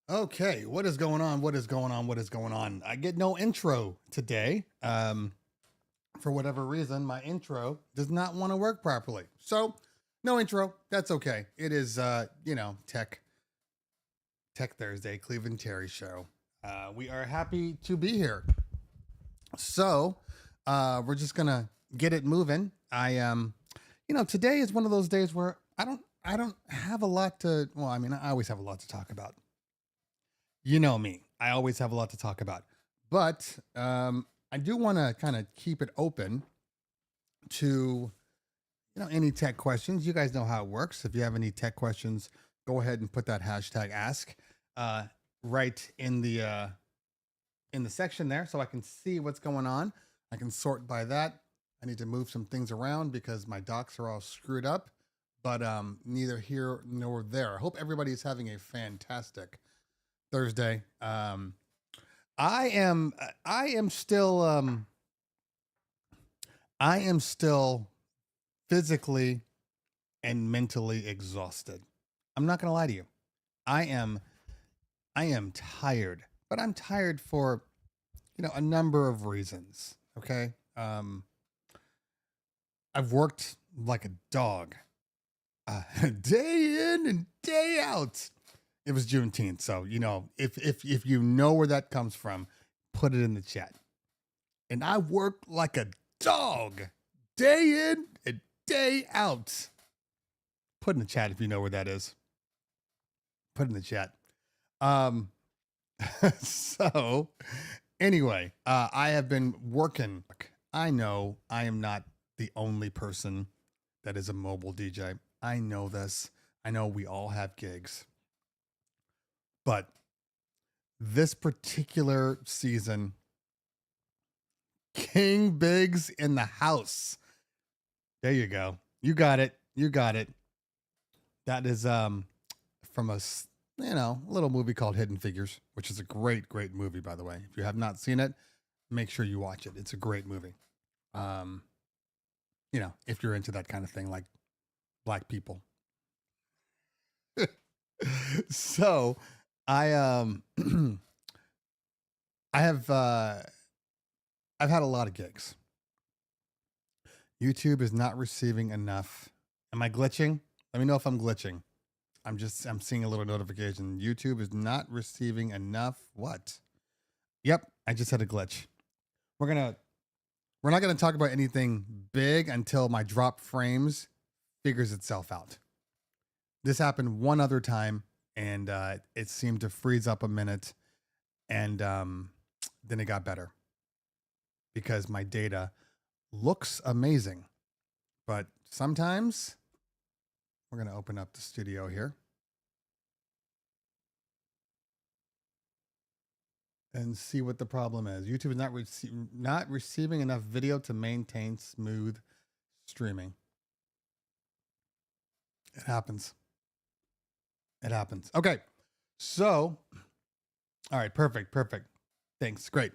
Okay, what is going on? What is going on? What is going on? I get no intro today. For whatever reason, my intro does not want to work properly. So, no intro. That's okay. It is Tech Thursday, Cleveland Terry show. We are happy to be here. So, we're just gonna get it moving. Today is one of those days where I don't have a lot to. Well, I mean, I always have a lot to talk about. You know me. I always have a lot to talk about. But I do want to kind of keep it open to any tech questions. You guys know how it works. If you have any tech questions, go ahead and put that hashtag ask uh, right in the section there, so I can see what's going on. I can sort by that. I need to move some things around because my docs are all screwed up. But neither here nor there. I hope everybody's having a fantastic Thursday. I am still I am still physically and mentally exhausted. I'm not gonna lie to you. I am I am tired, but I'm tired for a number of reasons. Okay. I've worked like a dog, day in and day out. It was Juneteenth, so if you know where that comes from, put it in the chat. And I work like a dog, day in and day out. Put in the chat if you know where that is. Put in the chat. Um, so anyway, I have been working. I know I am not the only person that is a mobile DJ. I know this. I know we all have gigs. But this particular season, King Biggs in the house. There you go. You got it. You got it. That is from a little movie called Hidden Figures, which is a great, great movie, by the way. If you have not seen it, make sure you watch it. It's a great movie. Um, if you're into that kind of thing, like black people. So I I have I've had a lot of gigs. YouTube is not receiving enough. Am I glitching? Let me know if I'm glitching. I'm seeing a little notification. YouTube is not receiving enough. What? Yep, I just had a glitch. We're gonna we're not gonna talk about anything big until my drop frames figures itself out. This happened one other time, and it seemed to freeze up a minute, and then it got better because my data looks amazing, but sometimes we're gonna open up the studio here and see what the problem is. YouTube is not receiving enough video to maintain smooth streaming. It happens. It happens. Okay. So, all right, perfect, perfect. Thanks. Great.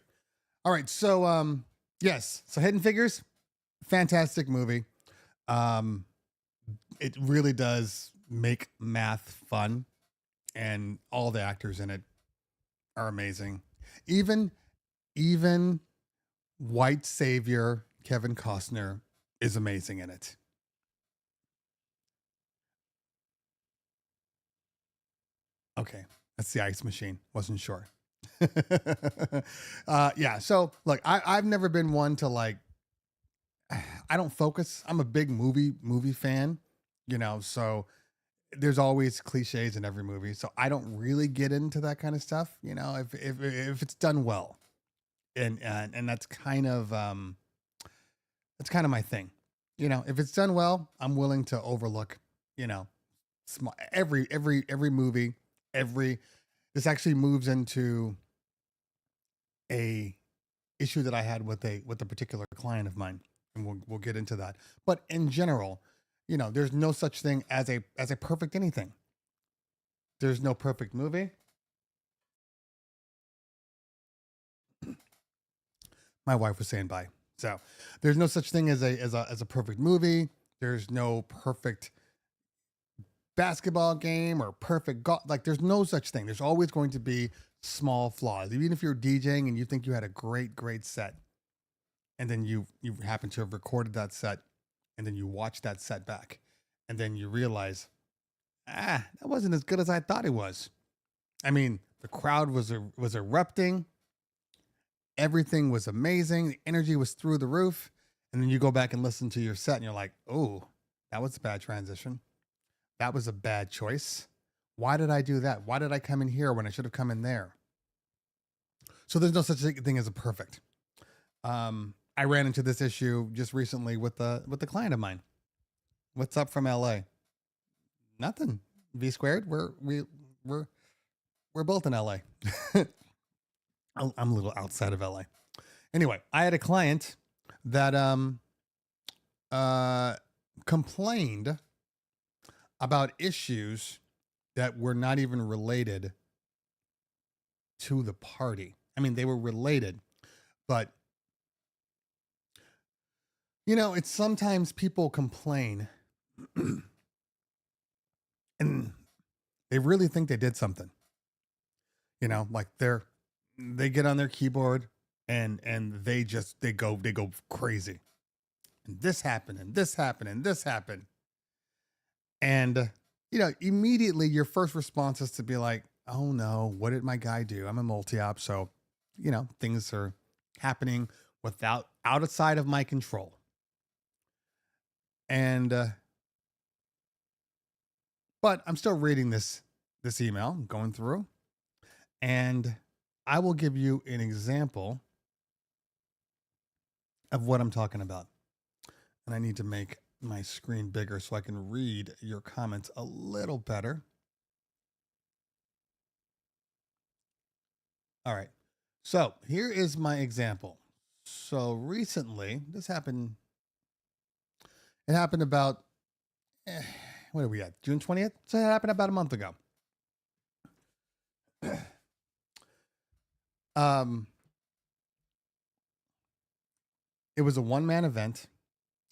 All right, so yes, so Hidden Figures, fantastic movie. Um it really does make math fun, and all the actors in it are amazing. Even even white savior Kevin Costner is amazing in it. Okay, that's the ice machine. Wasn't sure. Yeah. So look, I've never been one to like. I don't focus. I'm a big movie fan, So there's always cliches in every movie. So I don't really get into that kind of stuff. If it's done well, and that's kind of my thing. If it's done well, I'm willing to overlook. You know, every movie, every this actually moves into a issue that I had with a particular client of mine, and we'll get into that. But in general, there's no such thing as a perfect anything. There's no perfect movie. My wife was saying bye. So there's no such thing as a perfect movie. There's no perfect basketball game or perfect golf. Like there's no such thing. There's always going to be small flaws. Even if you're DJing and you think you had a great set, and then you happen to have recorded that set, and then you watch that set back, and then you realize, that wasn't as good as I thought it was. I mean, the crowd was erupting. Everything was amazing. The energy was through the roof. And then you go back and listen to your set and you're like, oh, that was a bad transition. That was a bad choice. Why did I do that? Why did I come in here when I should have come in there? So there's no such thing as a perfect. I ran into this issue just recently with the client of mine. What's up from LA? Nothing. V squared. We're both in LA. I'm a little outside of LA. Anyway, I had a client that complained about issues that were not even related to the party. I mean, they were related, but it's sometimes people complain and they really think they did something. Like they get on their keyboard and they go crazy. And this happened and this happened and this happened. And, immediately your first response is to be like, oh no, what did my guy do? I'm a multi-op. So, things are happening outside of my control. And, but I'm still reading this email, I'm going through, and I will give you an example of what I'm talking about. And I need to make my screen bigger so I can read your comments a little better. All right. So here is my example. So recently, it happened about, what are we at? June 20th? So it happened about a month ago. It was a one-man event.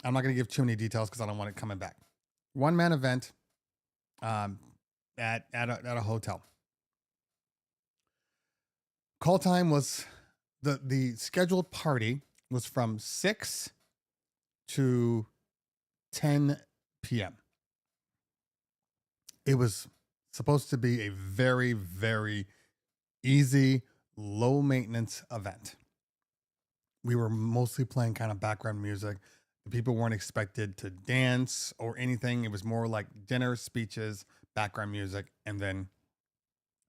I'm not going to give too many details because I don't want it coming back. One-man event at a hotel. Call time was the scheduled party was from 6 to 10 p.m. It was supposed to be a very, very easy, low maintenance event. We were mostly playing kind of background music. The people weren't expected to dance or anything. It was more like dinner, speeches, background music, and then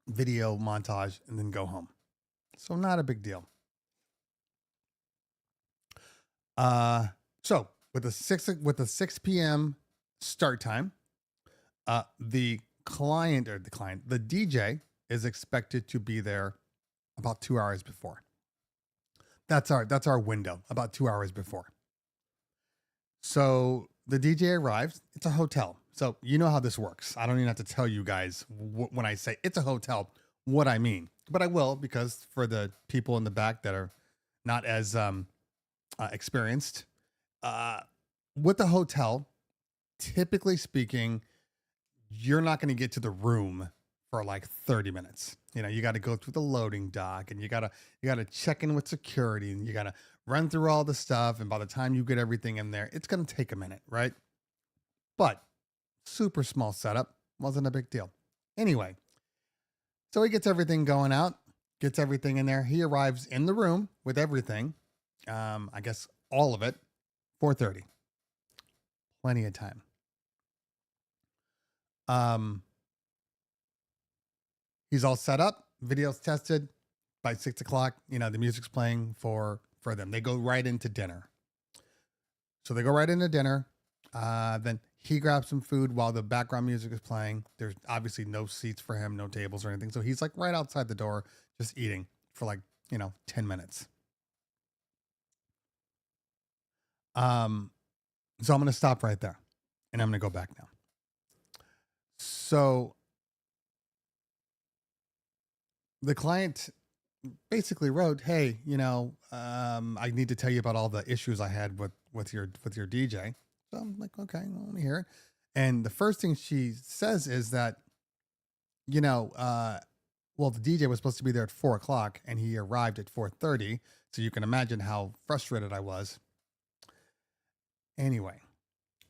video montage, and then go home. So not a big deal. So with the 6 p.m. start time, the DJ is expected to be there about 2 hours before. That's our window, about 2 hours before. So the DJ arrives. It's a hotel. So you know how this works. I don't even have to tell you guys when I say it's a hotel, what I mean. But I will, because for the people in the back that are not as experienced, with the hotel, typically speaking, you're not going to get to the room for like 30 minutes. You got to go through the loading dock, and you got to check in with security, and you got to run through all the stuff. And by the time you get everything in there, it's going to take a minute, right? But super small setup, wasn't a big deal. Anyway, so he gets everything going out, gets everything in there. He arrives in the room with everything. I guess all of it, 4:30. Plenty of time. He's all set up, video's tested. By 6 o'clock, the music's playing for them. They go right into dinner. So they go right into dinner. Then he grabs some food while the background music is playing. There's obviously no seats for him, no tables or anything. So he's like right outside the door, just eating for like, 10 minutes. So I'm going to stop right there, and I'm going to go back now. So the client basically wrote, hey, I need to tell you about all the issues I had with your DJ. So I'm like, okay, well, let me hear it. And the first thing she says is that, you know, well, the DJ was supposed to be there at 4 o'clock and he arrived at 4:30. So you can imagine how frustrated I was. Anyway,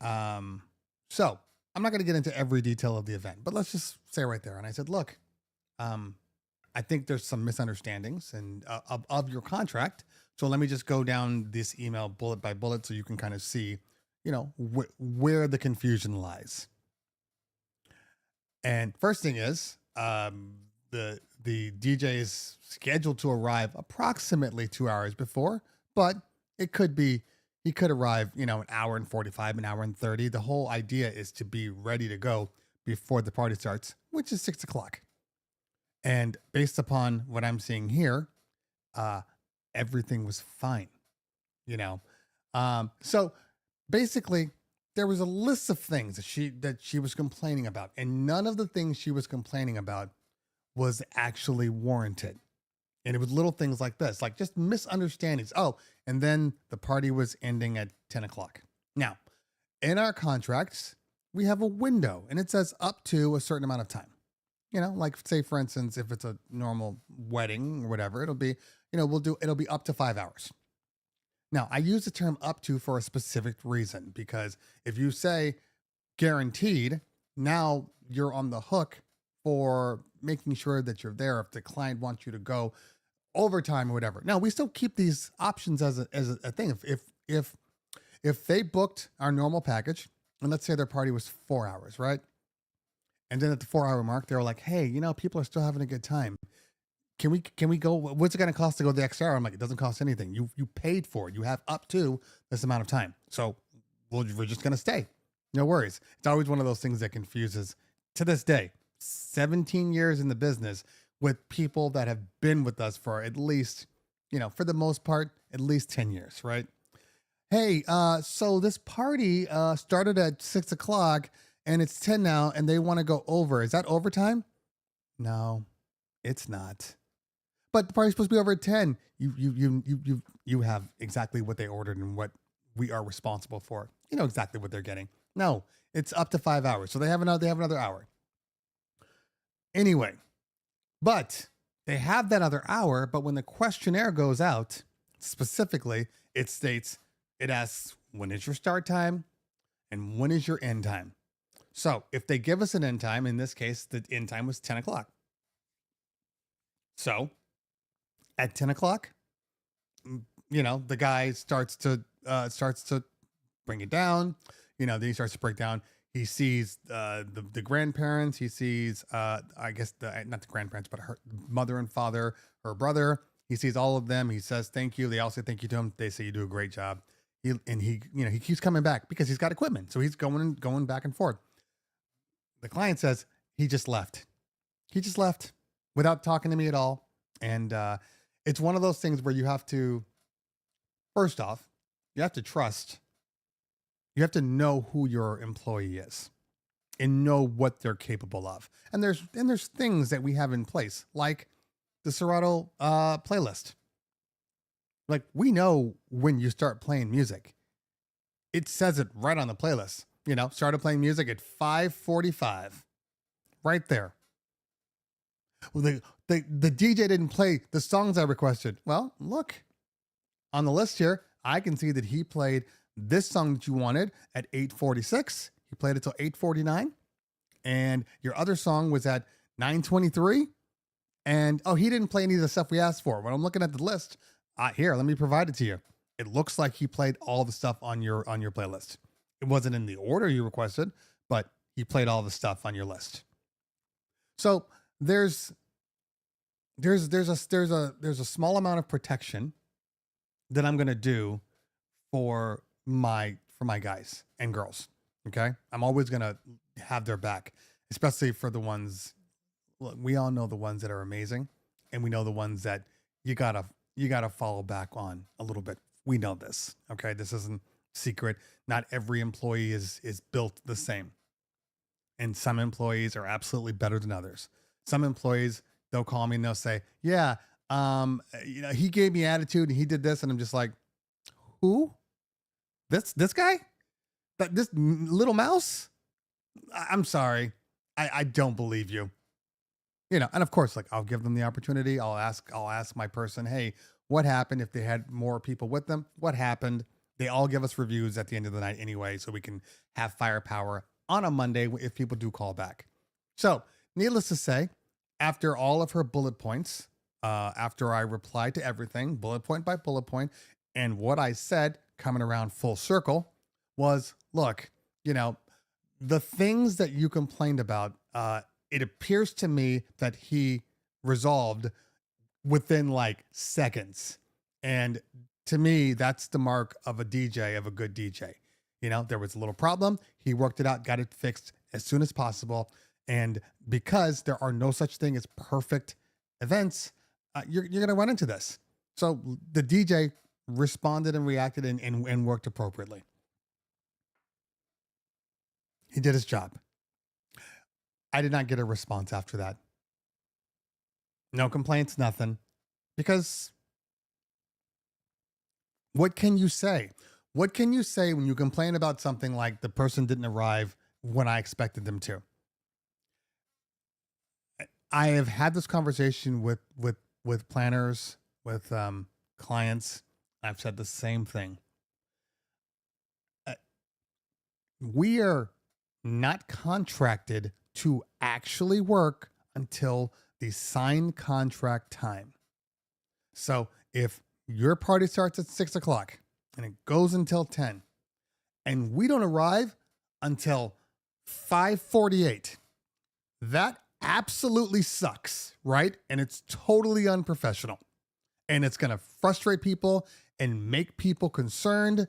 um, so I'm not going to get into every detail of the event, but let's just say right there. And I said, look, um, I think there's some misunderstandings and of your contract. So let me just go down this email bullet by bullet so you can kind of see, where the confusion lies. And first thing is, the DJ is scheduled to arrive approximately 2 hours before, but it could be he could arrive, an hour and 45, an hour and 30. The whole idea is to be ready to go before the party starts, which is 6 o'clock. And based upon what I'm seeing here, uh, everything was fine, you know. So basically, there was a list of things that she was complaining about, and none of the things she was complaining about was actually warranted. And it was little things like this, like just misunderstandings. Oh, and then the party was ending at 10 o'clock. Now, in our contracts, we have a window and it says up to a certain amount of time. Like say, for instance, if it's a normal wedding or whatever, it'll be, it'll be up to 5 hours. Now, I use the term up to for a specific reason, because if you say guaranteed, now you're on the hook for making sure that you're there if the client wants you to go overtime or whatever. Now, we still keep these options as a thing. If they booked our normal package, and let's say their party was 4 hours, right? And then at the 4 hour mark, they were like, hey, people are still having a good time. Can we go? What's it going to cost to go the extra hour? I'm like, it doesn't cost anything. You paid for it. You have up to this amount of time. So we're just going to stay. No worries. It's always one of those things that confuses to this day. 17 years in the business with people that have been with us for at least, for the most part, at least 10 years, right? Hey, so this party started at 6 o'clock and it's 10 now and they want to go over. Is that overtime? No, it's not. But the party's supposed to be over at 10. You have exactly what they ordered and what we are responsible for. You know exactly what they're getting. No, it's up to 5 hours. So they have another hour. Anyway, but they have that other hour, but when the questionnaire goes out, specifically, it asks, when is your start time and when is your end time? So if they give us an end time, in this case, the end time was 10 o'clock. So at 10 o'clock, the guy starts to bring it down. Then he starts to break down. He sees the grandparents. He sees, I guess, not the grandparents, but her mother and father, her brother. He sees all of them. He says thank you. They all say thank you to him. They say you do a great job. He keeps coming back because he's got equipment. So he's going back and forth. The client says he just left. He just left without talking to me at all. And it's one of those things where you have to, first off, you have to trust. You have to know who your employee is and know what they're capable of. And there's things that we have in place, like the Serato playlist. Like, we know when you start playing music. It says it right on the playlist. Started playing music at 5:45. Right there. Well, the DJ didn't play the songs I requested. Well, look, on the list here, I can see that he played this song that you wanted at 8:46. He played it till 8:49. And your other song was at 9:23. And, he didn't play any of the stuff we asked for. When I'm looking at the list, here, let me provide it to you. It looks like he played all the stuff on your playlist. It wasn't in the order you requested, but he played all the stuff on your list. So there's a small amount of protection that I'm going to do for my guys and girls. Okay. I'm always going to have their back, especially for the ones. Look, we all know the ones that are amazing, and we know the ones that you gotta follow back on a little bit. We know this. Okay. This isn't secret. Not every employee is built the same. And some employees are absolutely better than others. Some employees, they'll call me and they'll say, yeah, he gave me attitude and he did this. And I'm just like, who? This guy? This little mouse? I'm sorry. I don't believe you. You know, and of course, like I'll give them the opportunity. I'll ask my person, hey, what happened if they had more people with them? What happened? They all give us reviews at the end of the night anyway, so we can have firepower on a Monday if people do call back. So, needless to say, after all of her bullet points, after I replied to everything, bullet point by bullet point, and what I said coming around full circle was, look, you know, the things that you complained about, it appears to me that he resolved within like seconds. And to me, that's the mark of a DJ, of a good DJ. You know, there was a little problem. He worked it out, got it fixed as soon as possible. And because there are no such thing as perfect events, you're going to run into this. So the DJ responded and reacted and worked appropriately. He did his job. I did not get a response after that. No complaints, nothing. Because what can you say? What can you say when you complain about something like the person didn't arrive when I expected them to? I have had this conversation with planners, with clients. I've said the same thing. Uh, we are not contracted to actually work until the signed contract time. So if your party starts at 6 o'clock and it goes until 10, and we don't arrive until 5:48, that absolutely sucks, right? And it's totally unprofessional. And it's going to frustrate people and make people concerned.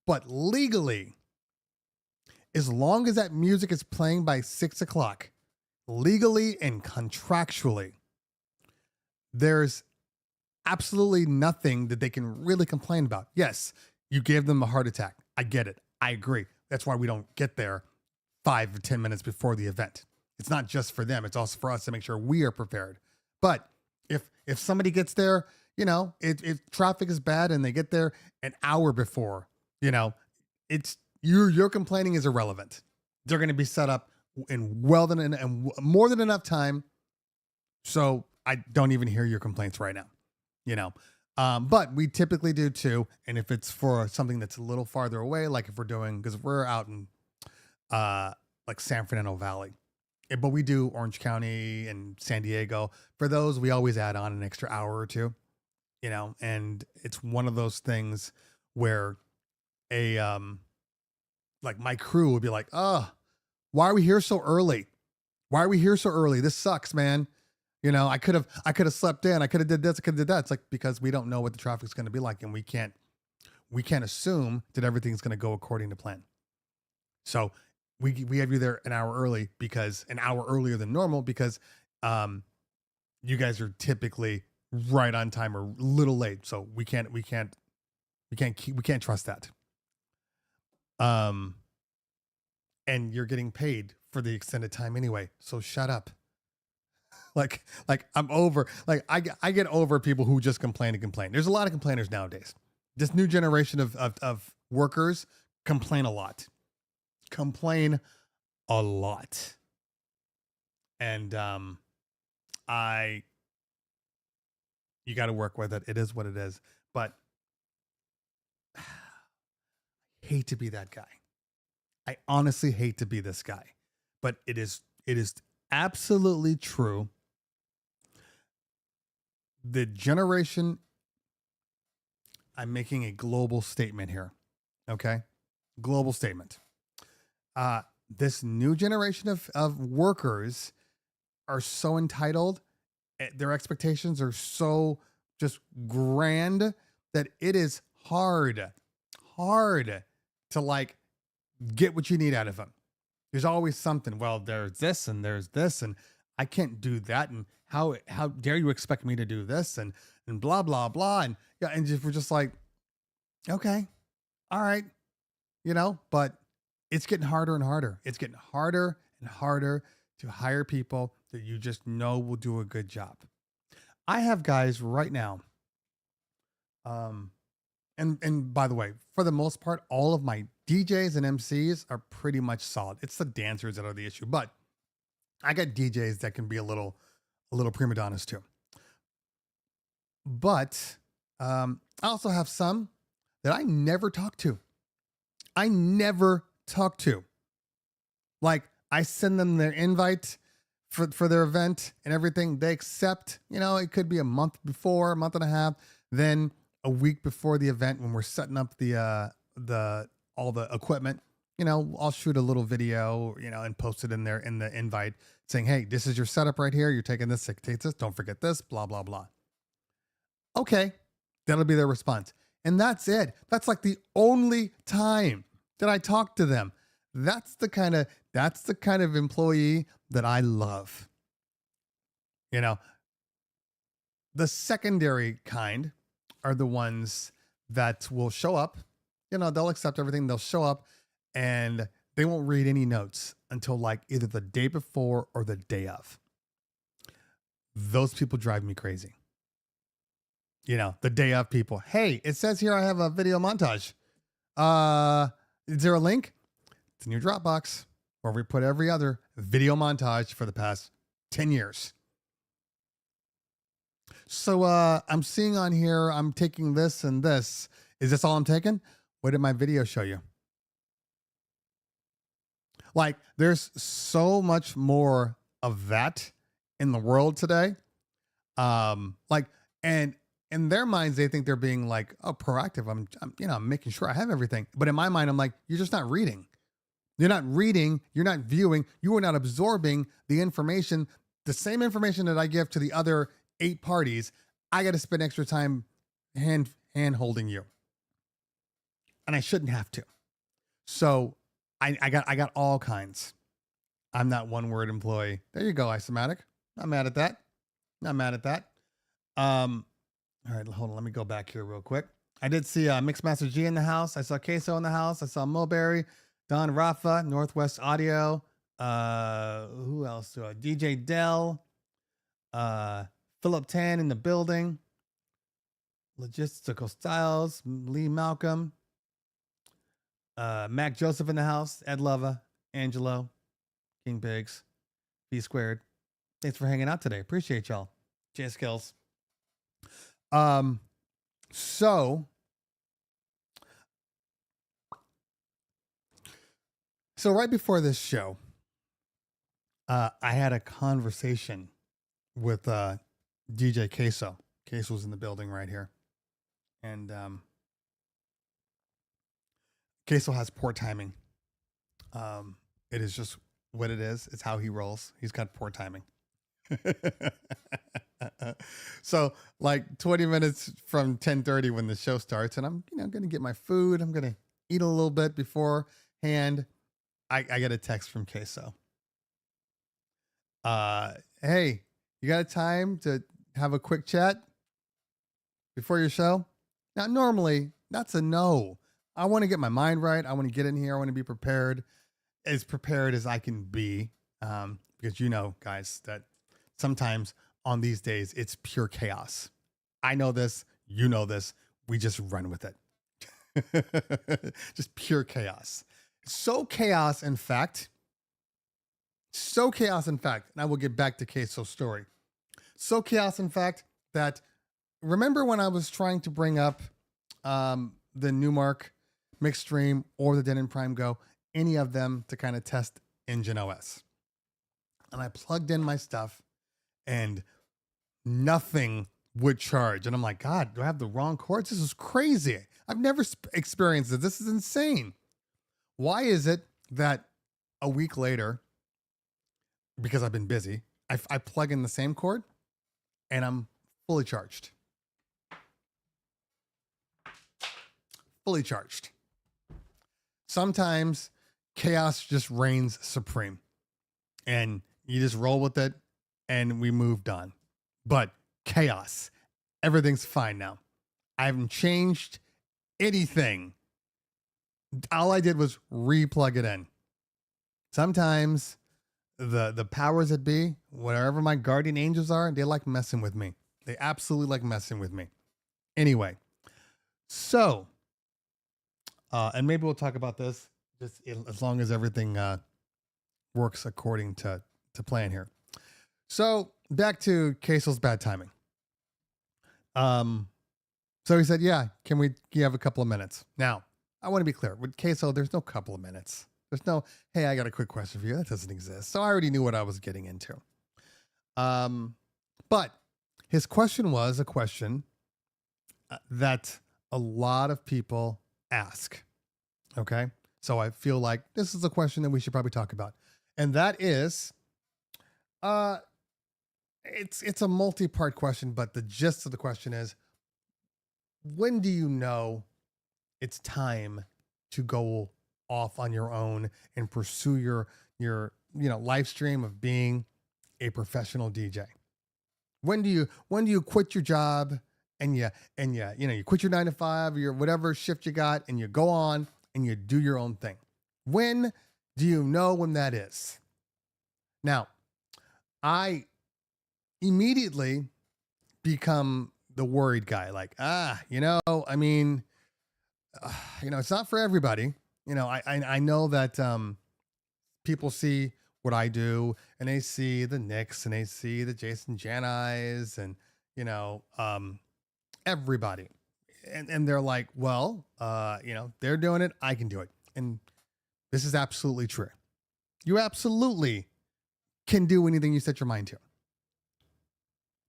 But legally, as long as that music is playing by 6 o'clock, legally and contractually, there's absolutely nothing that they can really complain about. Yes, you gave them a heart attack. I get it. I agree. That's why we don't get there 5 or 10 minutes before the event. It's not just for them. It's also for us to make sure we are prepared. But if somebody gets there, you know, if traffic is bad and they get there an hour before, you know, it's your complaining is irrelevant. They're going to be set up in and more than enough time. So I don't even hear your complaints right now, you know. But we typically do too. And if it's for something that's a little farther away, like if we're doing, because we're out in like San Fernando Valley, but we do Orange County and San Diego. For those, we always add on an extra hour or two, you know, and it's one of those things where like my crew would be like, oh, why are we here so early? Why are we here so early? This sucks, man. You know, I could have slept in. I could have did this. I could have did that. It's like, because we don't know what the traffic's going to be like, and we can't assume that everything's going to go according to plan. So we have you there an hour early, because an hour earlier than normal, because you guys are typically right on time or a little late. So we can't trust that. And you're getting paid for the extended time anyway. So shut up. like I'm over, like I get over people who just complain and complain. There's a lot of complainers nowadays. This new generation of workers complain a lot. And you got to work with it. It is what it is. But I hate to be that guy. I honestly hate to be this guy. But it is absolutely true. The generation, I'm making a global statement here. Okay? Global statement. This new generation of workers are so entitled. Their expectations are so just grand that it is hard to like get what you need out of them. There's always something. Well, there's this and there's this, and I can't do that. And how dare you expect me to do this, and blah, blah, blah. And yeah, and we're just like, okay, all right, you know, but it's getting harder and harder. It's getting harder and harder to hire people that you just know will do a good job. I have guys right now. And by the way, for the most part, all of my DJs and MCs are pretty much solid. It's the dancers that are the issue, but I got DJs that can be a little prima donnas too. But I also have some that I never talk to. I never talk to. Like, I send them their invite for their event and everything. They accept, it could be a month before, a month and a half, then a week before the event when we're setting up all the equipment. I'll shoot a little video, and post it in there in the invite saying, hey, this is your setup right here. You're taking this, take this, don't forget this, blah, blah, blah. Okay. That'll be their response. And that's it. That's like the only time that I talk to them. That's the kind of employee that I love. The secondary kind are the ones that will show up, they'll accept everything. They'll show up and they won't read any notes until like either the day before or the day of. Those people drive me crazy. The day of people. Hey, it says here I have a video montage. Is there a link? It's in your Dropbox where we put every other video montage for the past 10 years. So I'm seeing on here, I'm taking this and this. Is this all I'm taking? What did my video show you? Like, there's so much more of that in the world today. And in their minds, they think they're being like, oh, proactive. I'm making sure I have everything. But in my mind, I'm like, you're just not reading. You're not reading. You're not viewing. You are not absorbing the information, the same information that I give to the other 8 parties. I got to spend extra time hand holding you. And I shouldn't have to. So I got all kinds. I'm not one word employee. There you go, Isomatic. Not mad at that. Not mad at that. All right, hold on. Let me go back here real quick. I did see Mixmaster G in the house. I saw Queso in the house. I saw Mulberry, Don Rafa, Northwest Audio. Who else? DJ Dell. Philip Tan in the building. Logistical Styles. Lee Malcolm. Mac Joseph in the house. Ed Lova. Angelo. King Pigs. B Squared. Thanks for hanging out today. Appreciate y'all. J Skills. So right before this show, I had a conversation with DJ Queso. Queso's in the building right here. And Queso has poor timing. It is just what it is. It's how he rolls. He's got poor timing. So like 20 minutes from 10:30 when the show starts, and I'm going to get my food. I'm going to eat a little bit beforehand. I get a text from Queso. Hey, you got a time to have a quick chat before your show? Now, normally that's a no. I want to get my mind right. I want to get in here. I want to be prepared as I can be. Because guys, that sometimes on these days, it's pure chaos. I know this. You know this. We just run with it. Just pure chaos. So chaos, in fact, and I will get back to Queso's story. So chaos, in fact, that remember when I was trying to bring up the Newmark Mixed Stream or the Denon Prime Go, any of them to kind of test Engine OS. And I plugged in my stuff and nothing would charge. And I'm like, God, do I have the wrong cords? This is crazy. I've never experienced this. This is insane. Why is it that a week later, because I've been busy, I plug in the same cord and I'm fully charged? Fully charged. Sometimes chaos just reigns supreme and you just roll with it and we moved on. But chaos, everything's fine now. I haven't changed anything. All I did was re-plug it in. Sometimes the powers that be, whatever my guardian angels are, they like messing with me. They absolutely like messing with me. Anyway, so And maybe we'll talk about this just as long as everything works according to plan here. So back to Queso's bad timing. So he said, "Yeah, can you have a couple of minutes?" Now, I want to be clear with Queso. There's no couple of minutes. There's no, "Hey, I got a quick question for you." That doesn't exist. So I already knew what I was getting into. But his question was a question that a lot of people ask. Okay. So I feel like this is a question that we should probably talk about. And that is, uh, it's a multi-part question, but the gist of the question is, when do you know it's time to go off on your own and pursue your live stream of being a professional DJ? When do you quit your job and you quit your 9 to 5 or your whatever shift you got and you go on and you do your own thing? When do you know when that is? Now, I immediately become the worried guy. Like, I mean, it's not for everybody. I know that people see what I do and they see the Knicks and they see the Jason Janais and, everybody. And they're like, well, they're doing it. I can do it. And this is absolutely true. You absolutely can do anything you set your mind to.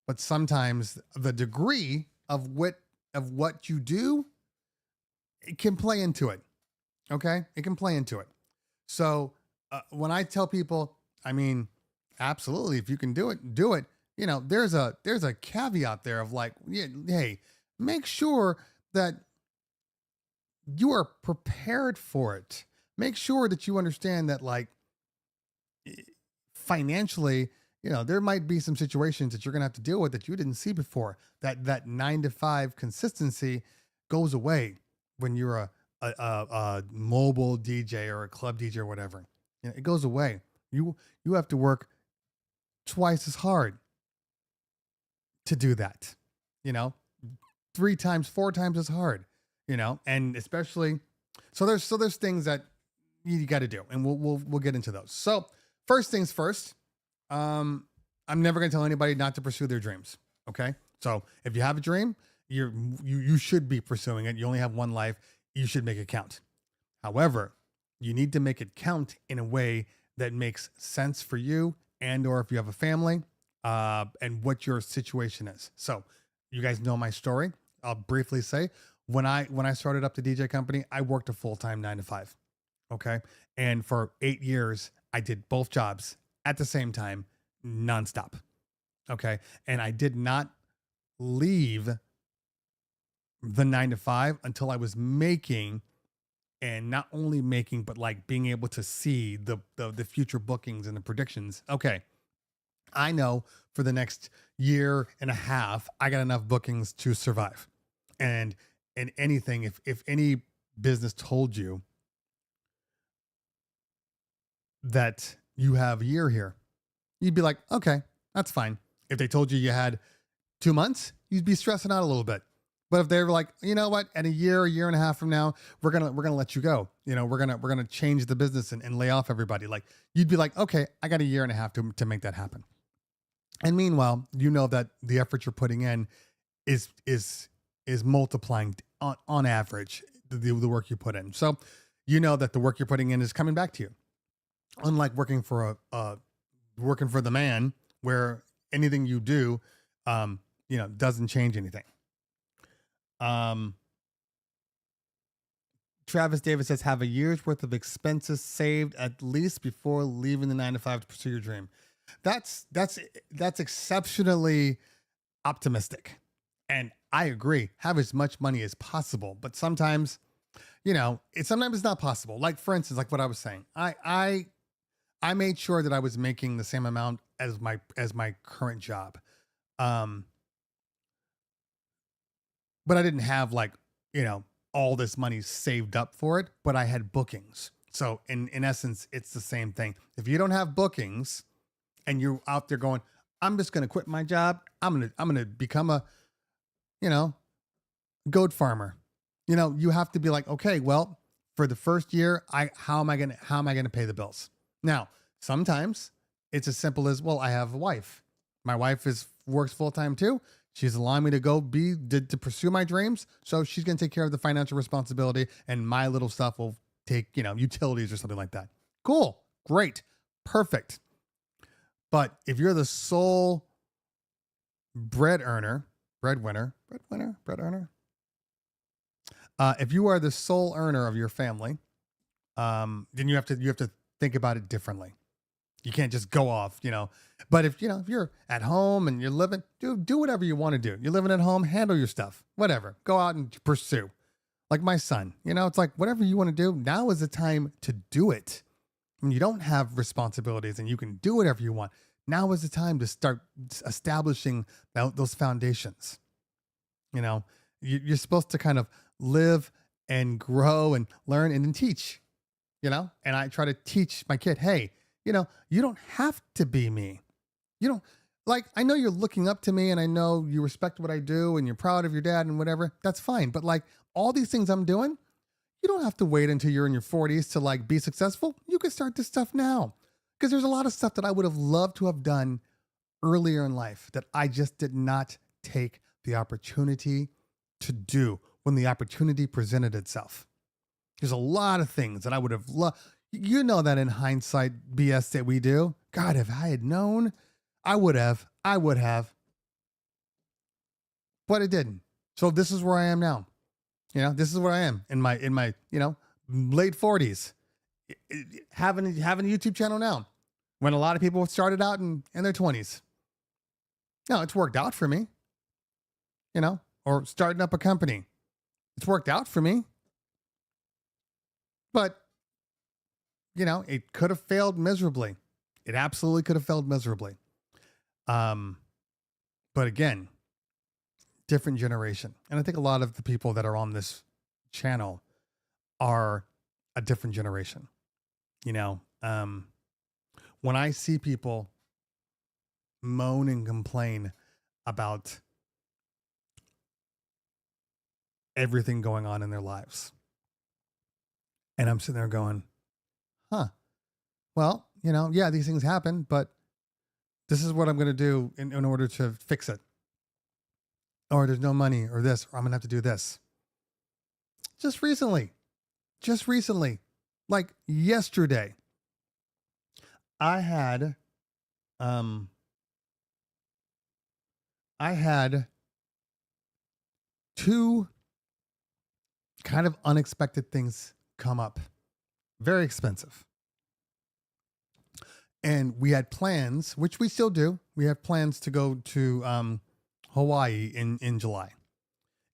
But sometimes the degree of what you do, it can play into it. Okay? It can play into it. So when I tell people, I mean, absolutely, if you can do it, do it. There's a caveat there of like, hey, make sure that you are prepared for it. Make sure that you understand that, like, financially, there might be some situations that you're going to have to deal with that you didn't see before. That 9 to 5 consistency goes away when you're a mobile DJ or a club DJ or whatever. It goes away. You have to work twice as hard to do that. 3 times, 4 times as hard. And especially, so there's things that you got to do, and we'll get into those. So first things first. I'm never going to tell anybody not to pursue their dreams. Okay. So if you have a dream, you should be pursuing it. You only have one life. You should make it count. However, you need to make it count in a way that makes sense for you or if you have a family, and what your situation is. So you guys know my story. I'll briefly say when I started up the DJ company, I worked a full-time 9 to 5. Okay. And for 8 years, I did both jobs at the same time, nonstop. Okay. And I did not leave the 9 to 5 until I was making, and not only making, but like being able to see the future bookings and the predictions. Okay. I know for the next year and a half, I got enough bookings to survive. And anything, if any business told you that you have a year here, you'd be like, okay, that's fine. If they told you had 2 months, you'd be stressing out a little bit. But if they were like, you know what, at a year and a half from now, we're gonna let you go. We're gonna change the business and lay off everybody. Like, you'd be like, okay, I got a year and a half to make that happen. And meanwhile, that the effort you're putting in is multiplying on average the work you put in. So that the work you're putting in is coming back to you. Unlike working for the man, where anything you do, doesn't change anything. Travis Davis says, have a year's worth of expenses saved at least before leaving the 9 to 5 to pursue your dream. That's exceptionally optimistic. And I agree, have as much money as possible, but sometimes, sometimes it's not possible. Like, for instance, like what I was saying, I made sure that I was making the same amount as my current job. But I didn't have all this money saved up for it, but I had bookings. So in essence, it's the same thing. If you don't have bookings and you're out there going, I'm just going to quit my job, I'm going to become a, goat farmer. You have to be like, okay, well, for the first year, how am I gonna pay the bills? Now, sometimes it's as simple as, well, I have a wife. My wife works full time too. She's allowing me to go to pursue my dreams. So she's gonna take care of the financial responsibility, and my little stuff will take, utilities or something like that. Cool, great, perfect. But if you're the sole breadwinner, if you are the sole earner of your family, then you have to think about it differently. You can't just go off, But if you're at home and you're living, do whatever you want to do. You're living at home, handle your stuff, whatever. Go out and pursue. Like my son, it's like whatever you want to do. Now is the time to do it. When you don't have responsibilities and you can do whatever you want. Now is the time to start establishing those foundations. You're supposed to kind of live and grow and learn and then teach, and I try to teach my kid, hey, you don't have to be me. You don't I know you're looking up to me and I know you respect what I do and you're proud of your dad and whatever. That's fine. But all these things I'm doing, you don't have to wait until you're in your 40s to be successful. You can start this stuff now, because there's a lot of stuff that I would have loved to have done earlier in life that I just did not take the opportunity to do when the opportunity presented itself. There's a lot of things that I would have loved. That in hindsight BS that we do. God, if I had known, I would have, but it didn't. So this is where I am now. This is where I am in my, late 40s, having a YouTube channel now, when a lot of people started out in their 20s. Now it's worked out for me, or starting up a company. It's worked out for me, but it could have failed miserably. It absolutely could have failed miserably. But again, different generation. And I think a lot of the people that are on this channel are a different generation. When I see people moan and complain about everything going on in their lives, and I'm sitting there going, well, yeah, these things happen, but this is what I'm going to do in order to fix it. Or there's no money or this, or I'm going to have to do this. Just recently, like yesterday, I had two kind of unexpected things come up. Very expensive. And we had plans, which we still do. We have plans to go to Hawaii in July.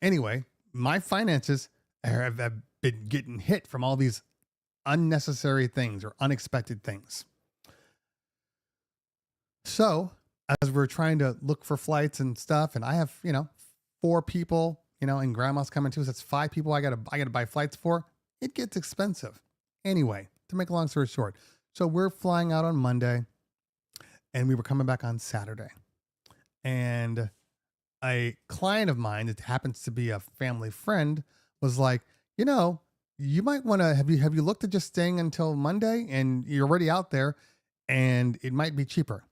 Anyway, my finances have been getting hit from all these unnecessary things or unexpected things. So as we're trying to look for flights and stuff, and I have, 4 people, and grandma's coming too. So that's 5 people I gotta buy flights for. It gets expensive. Anyway, to make a long story short, so we're flying out on Monday and we were coming back on Saturday. And a client of mine that happens to be a family friend was like, you might want to, have you looked at just staying until Monday, and you're already out there and it might be cheaper.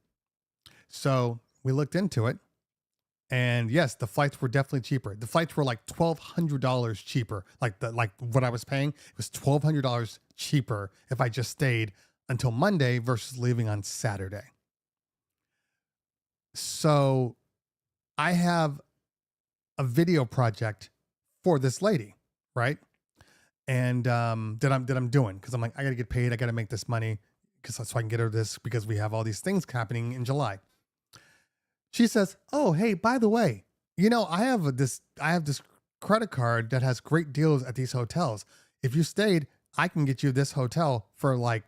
So we looked into it, and yes, the flights were definitely cheaper. The flights were like $1,200 cheaper. Like what I was paying, it was $1,200 cheaper if I just stayed until Monday versus leaving on Saturday. So I have a video project for this lady, right? And that I'm doing, because I'm like, I gotta get paid, I gotta make this money, so I can get her this, because we have all these things happening in July. She says, "Oh, hey, by the way, I have this credit card that has great deals at these hotels. If you stayed, I can get you this hotel for like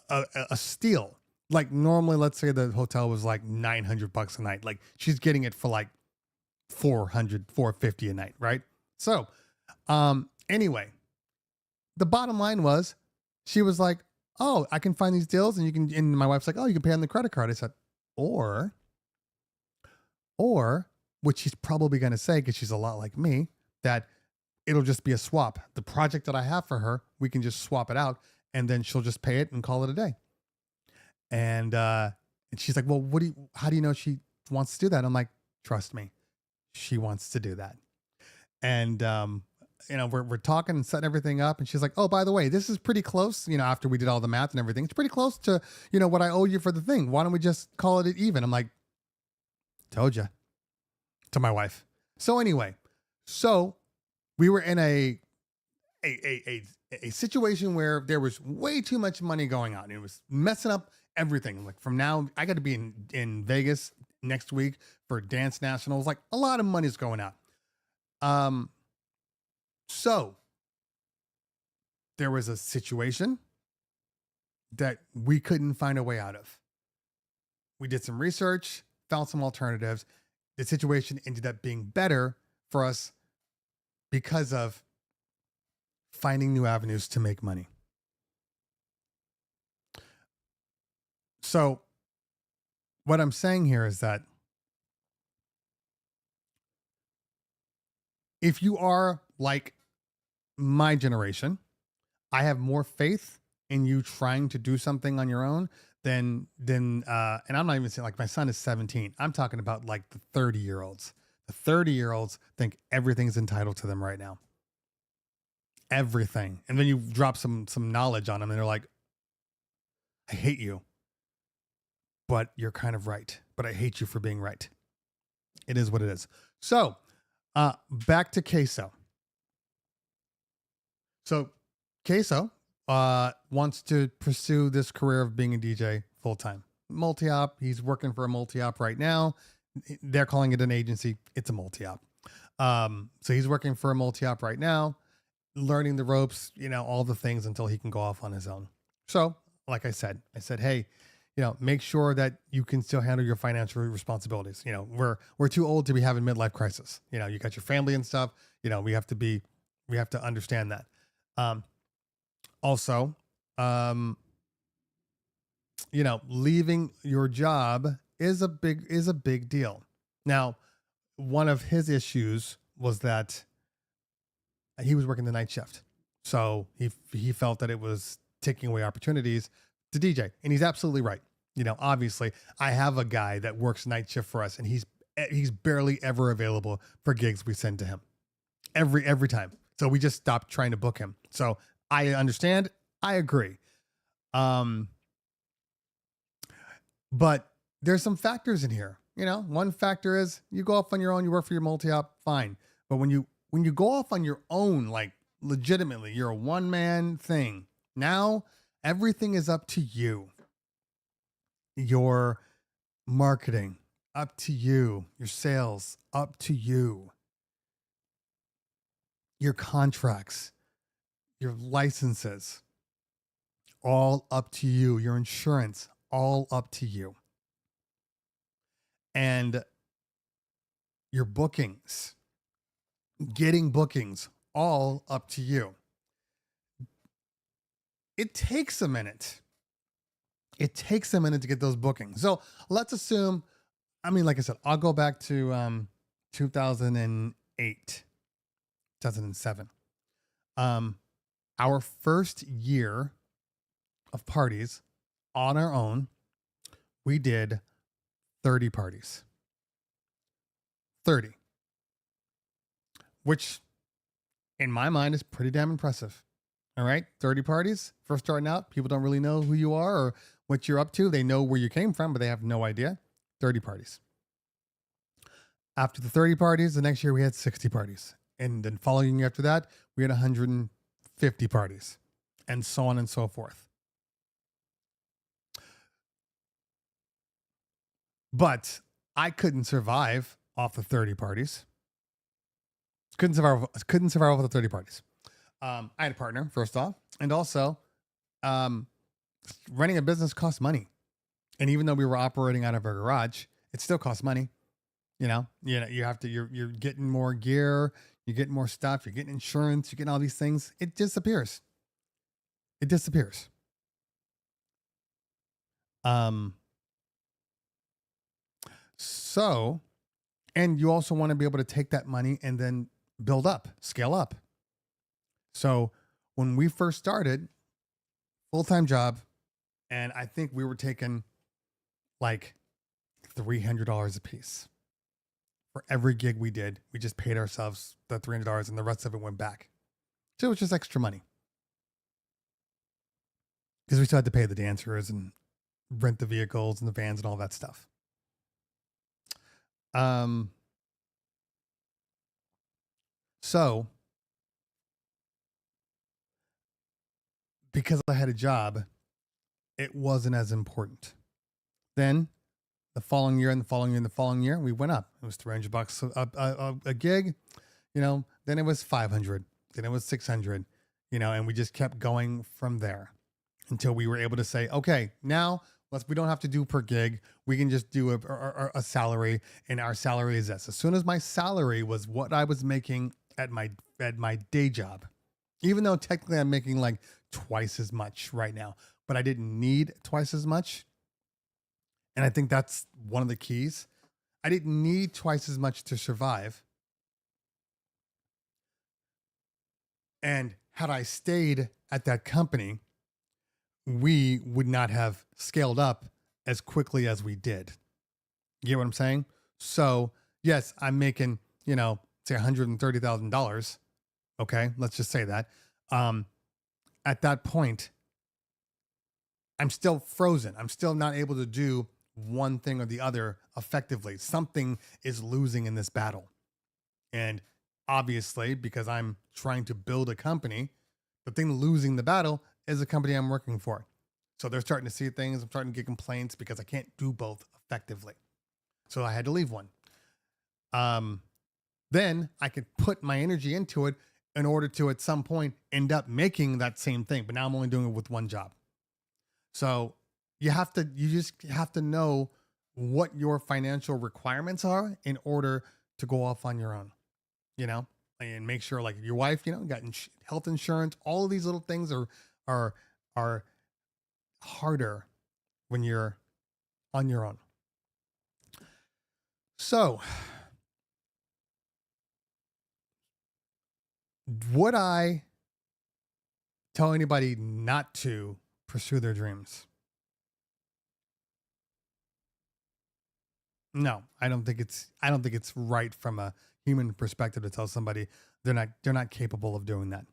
a steal. Like normally, let's say the hotel was like $900 a night. Like she's getting it for like $450 a night, right? So, anyway, the bottom line was, she was like, "Oh, I can find these deals, and you can." And my wife's like, "Oh, you can pay on the credit card." I said, or, which she's probably going to say, because she's a lot like me, that it'll just be a swap. The project that I have for her, we can just swap it out, and then she'll just pay it and call it a day. And she's like, well, how do you know she wants to do that? I'm like, trust me, she wants to do that. And, we're talking and setting everything up. And she's like, oh, by the way, this is pretty close. After we did all the math and everything, it's pretty close to, what I owe you for the thing. Why don't we just call it even? I'm like, told you, to my wife. So anyway, we were in a situation where there was way too much money going on. It was messing up everything. Like, from now, I got to be in Vegas next week for dance nationals. Like, a lot of money's going out. So there was a situation that we couldn't find a way out of. We did some research, found some alternatives. The situation ended up being better for us because of finding new avenues to make money. So what I'm saying here is that if you are like my generation, I have more faith in you trying to do something on your own than and I'm not even saying, like, my son is 17. I'm talking about like the 30-year-olds. The 30-year-olds think everything's entitled to them right now. Everything. And then you drop some knowledge on them and they're like, I hate you, but you're kind of right. But I hate you for being right. It is what it is. So back to Queso. So Queso wants to pursue this career of being a DJ full time. Multi-op. He's working for a multi-op right now. They're calling it an agency. It's a multi-op. So he's working for a multi-op right now, learning the ropes, all the things until he can go off on his own. So, like I said, hey, make sure that you can still handle your financial responsibilities. We're too old to be having midlife crisis. You got your family and stuff. We have to understand that. Also, leaving your job is a big deal. Now, one of his issues was that he was working the night shift. So he felt that it was taking away opportunities to DJ. And he's absolutely right. Obviously I have a guy that works night shift for us, and he's barely ever available for gigs we send to him every time. So we just stopped trying to book him. So I understand. I agree. But there's some factors in here. One factor is you go off on your own, you work for your multi-op, fine. But when you go off on your own, like legitimately, you're a one-man thing. Now everything is up to you. Your marketing, up to you. Your sales, up to you. Your contracts, your licenses, all up to you. Your insurance, all up to you. And your bookings, getting bookings, all up to you. It takes a minute. It takes a minute to get those bookings. So let's assume, like I said, I'll go back to 2008, 2007. Our first year of parties on our own, we did 30 parties. 30. Which, in my mind, is pretty damn impressive. All right, 30 parties. First starting out, people don't really know who you are or what you're up to. They know where you came from, but they have no idea. 30 parties. After the 30 parties, the next year we had 60 parties. And then following year after that, we had 150 parties. And so on and so forth. But I couldn't survive off the 30 parties. Couldn't survive off the 30 parties. I had a partner, first off, and also running a business costs money. And even though we were operating out of our garage, it still costs money. You have to, you're getting more gear, you're getting more stuff, you're getting insurance, you're getting all these things. It disappears. So, and you also want to be able to take that money and then build up, scale up, So when we first started, full-time job, and I think we were taking like $300 a piece for every gig we did. We just paid ourselves the $300 and the rest of it went back. So it was just extra money because we still had to pay the dancers and rent the vehicles and the vans and all that stuff. So because I had a job, it wasn't as important. Then the following year and the following year and the following year, we went up. It was $300 a gig, then it was 500, then it was 600, and we just kept going from there until we were able to say, okay, now we don't have to do per gig. We can just do a salary, and our salary is this. As soon as my salary was what I was making at my day job, even though technically I'm making like twice as much right now, but I didn't need twice as much. And I think that's one of the keys. I didn't need twice as much to survive. And had I stayed at that company, we would not have scaled up as quickly as we did. You get what I'm saying? So yes, I'm making, say $130,000. Okay. Let's just say that. At that point, I'm still frozen. I'm still not able to do one thing or the other effectively. Something is losing in this battle. And obviously, because I'm trying to build a company, the thing losing the battle is the company I'm working for. So they're starting to see things. I'm starting to get complaints because I can't do both effectively. So I had to leave one. Then I could put my energy into it in order to, at some point, end up making that same thing. But now I'm only doing it with one job. So you just have to know what your financial requirements are in order to go off on your own, and make sure, like, your wife, got health insurance. All of these little things are harder when you're on your own. So would I tell anybody not to pursue their dreams? No, I don't think it's right from a human perspective to tell somebody they're not capable of doing that.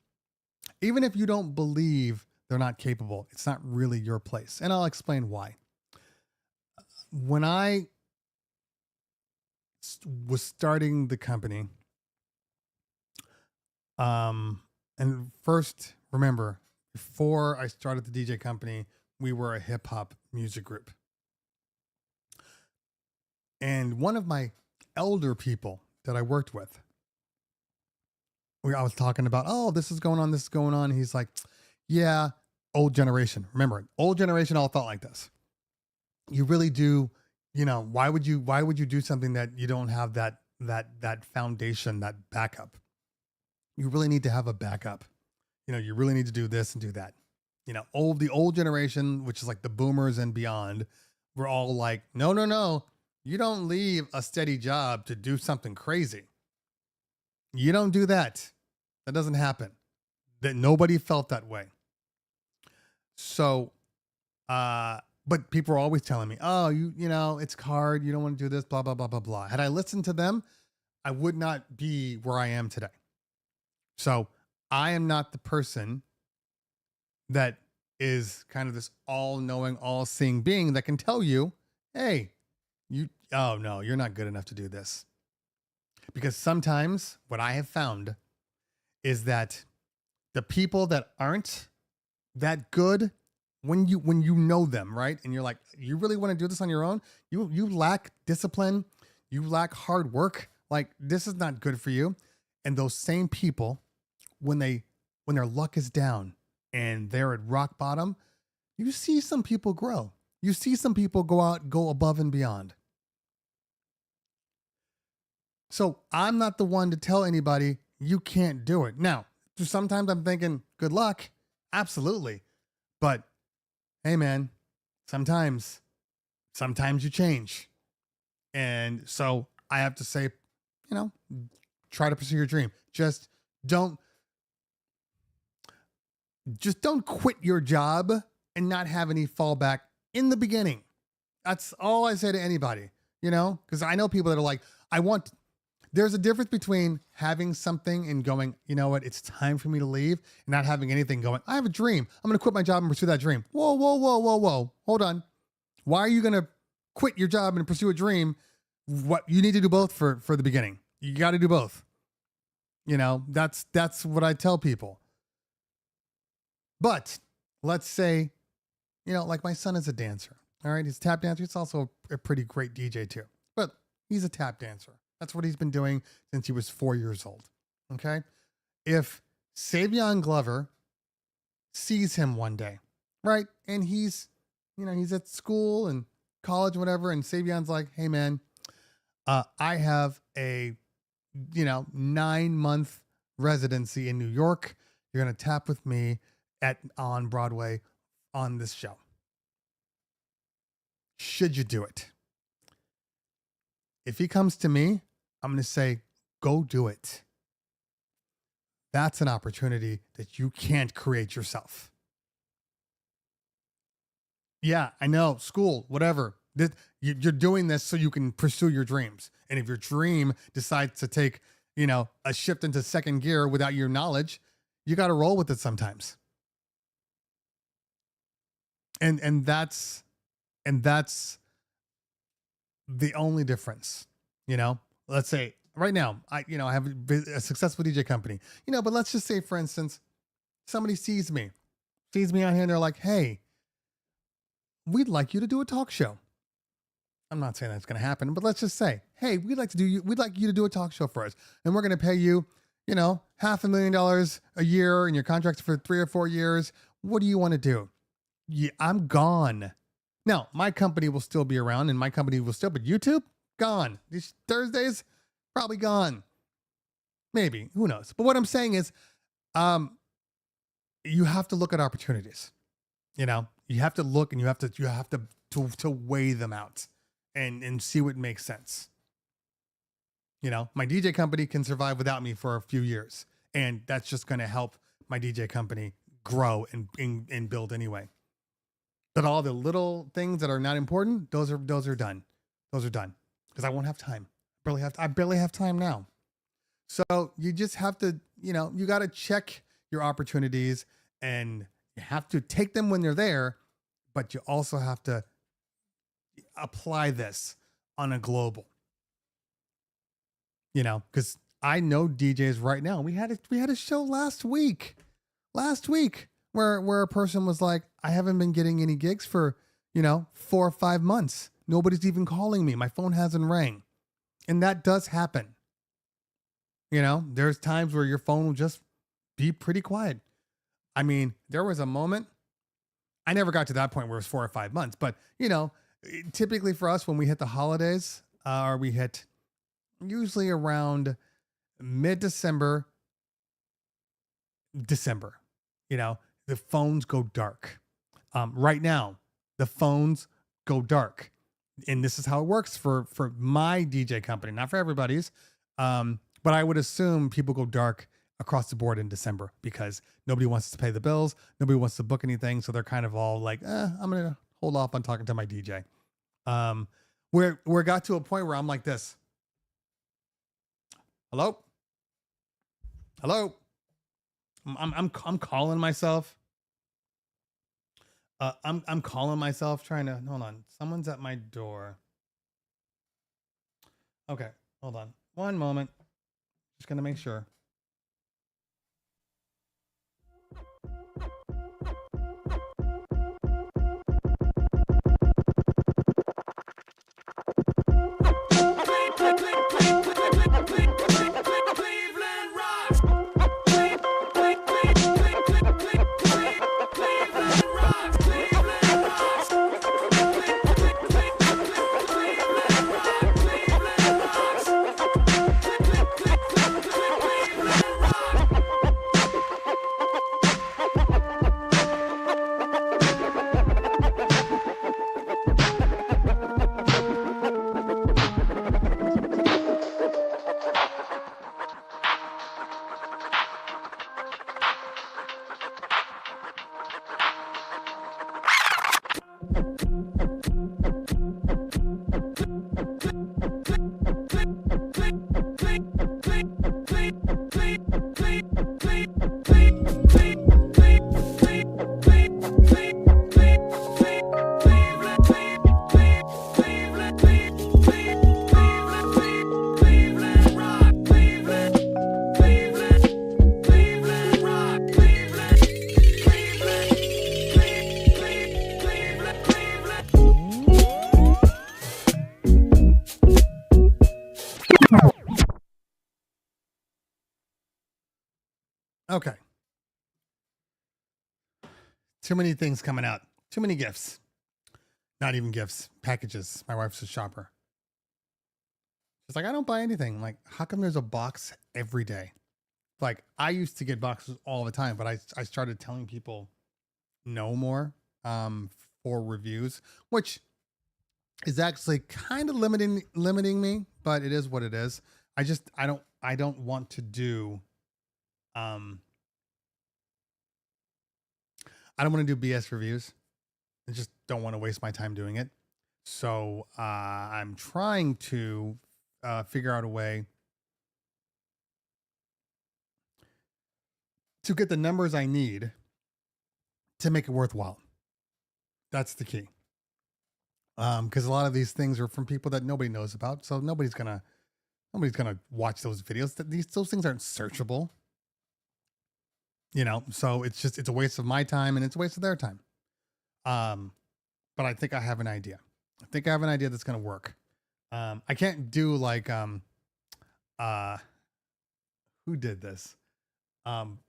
Even if you don't believe they're not capable, it's not really your place. And I'll explain why. When I was starting the company, and first, remember, before I started the DJ company, we were a hip hop music group. And one of my elder people that I worked with, I was talking about, oh, this is going on, this is going on. He's like, yeah, old generation. Remember, old generation all thought like this. You really do, why would you do something that you don't have that foundation, that backup? You really need to have a backup. You really need to do this and do that. The old generation, which is like the boomers and beyond, were all like, no. You don't leave a steady job to do something crazy. You don't do that. That doesn't happen. That nobody felt that way. So, but people are always telling me, oh, it's hard. You don't want to do this, blah, blah, blah, blah, blah. Had I listened to them, I would not be where I am today. So I am not the person that is kind of this all-knowing, all-seeing being that can tell you, hey, oh no, you're not good enough to do this. Because sometimes what I have found is that the people that aren't that good, when you know them, right? And you're like, you really want to do this on your own? You lack discipline, you lack hard work. Like, this is not good for you. And those same people, when their luck is down and they're at rock bottom, you see some people grow. You see some people go above and beyond. So I'm not the one to tell anybody you can't do it. Now, sometimes I'm thinking, good luck. Absolutely. But hey, man, sometimes you change. And so I have to say, try to pursue your dream. Just don't just don't quit your job and not have any fallback in the beginning. That's all I say to anybody, because I know people that are like, there's a difference between having something and going, you know what, it's time for me to leave, and not having anything going, I have a dream. I'm going to quit my job and pursue that dream. Whoa, whoa, whoa, whoa, whoa. Hold on. Why are you going to quit your job and pursue a dream? What you need to do both for the beginning. You got to do both. That's what I tell people. But let's say, like my son is a dancer. All right. He's a tap dancer. He's also a pretty great DJ too, but he's a tap dancer. That's what he's been doing since he was 4 years old. Okay. If Savion Glover sees him one day, right? And he's at school and college, whatever. And Savion's like, hey man, I have a, 9-month residency in New York. You're going to tap with me on Broadway on this show. Should you do it? If he comes to me, I'm going to say, go do it. That's an opportunity that you can't create yourself. Yeah, I know, school, whatever. You're doing this so you can pursue your dreams. And if your dream decides to take, a shift into second gear without your knowledge, you got to roll with it sometimes. And that's the only difference, let's say right now, I have a successful DJ company, but let's just say, for instance, somebody sees me on here and they're like, hey, we'd like you to do a talk show. I'm not saying that's going to happen, but let's just say, hey, we'd like you to do a talk show for us. And we're going to pay you, $500,000 a year, and your contract's for 3 or 4 years. What do you want to do? Yeah, I'm gone. Now, my company will still be around and but YouTube, gone. These Thursdays, probably gone. Maybe, who knows? But what I'm saying is, you have to look at opportunities. You have to look and you have to weigh them out and see what makes sense. My DJ company can survive without me for a few years, and that's just going to help my DJ company grow and build anyway. But all the little things that are not important, those are done. Those are done because I won't have time. I barely have time now. So you just have to, you got to check your opportunities, and you have to take them when they're there, but you also have to apply this on a global, because I know DJs right now. We had a show last week where a person was like, I haven't been getting any gigs for, 4 or 5 months. Nobody's even calling me. My phone hasn't rang. And that does happen. There's times where your phone will just be pretty quiet. I mean, there was a moment, I never got to that point where it was 4 or 5 months, but typically for us, when we hit the holidays, or we hit usually around mid-December, the phones go dark. Right now, the phones go dark. And this is how it works for my DJ company, not for everybody's. But I would assume people go dark across the board in December because nobody wants to pay the bills. Nobody wants to book anything. So they're kind of all like, I'm going to hold off on talking to my DJ. Where it got to a point where I'm like this. Hello? I'm calling myself. I'm calling myself trying to, hold on. Someone's at my door. Okay. Hold on. One moment. Just going to make sure. Okay. Too many things coming out. Too many gifts. Not even gifts, packages. My wife's a shopper. She's like, I don't buy anything. I'm like, how come there's a box every day? Like, I used to get boxes all the time, but I started telling people no more for reviews, which is actually kind of limiting me, but it is what it is. I don't want to do um I don't want to do BS reviews. I just don't want to waste my time doing it. So I'm trying to figure out a way to get the numbers I need to make it worthwhile. That's the key. Because a lot of these things are from people that nobody knows about, so nobody's gonna watch those videos. Those things aren't searchable, So it's a waste of my time and it's a waste of their time. But I think I have an idea. I think I have an idea that's gonna work. I can't do like uh, who did this?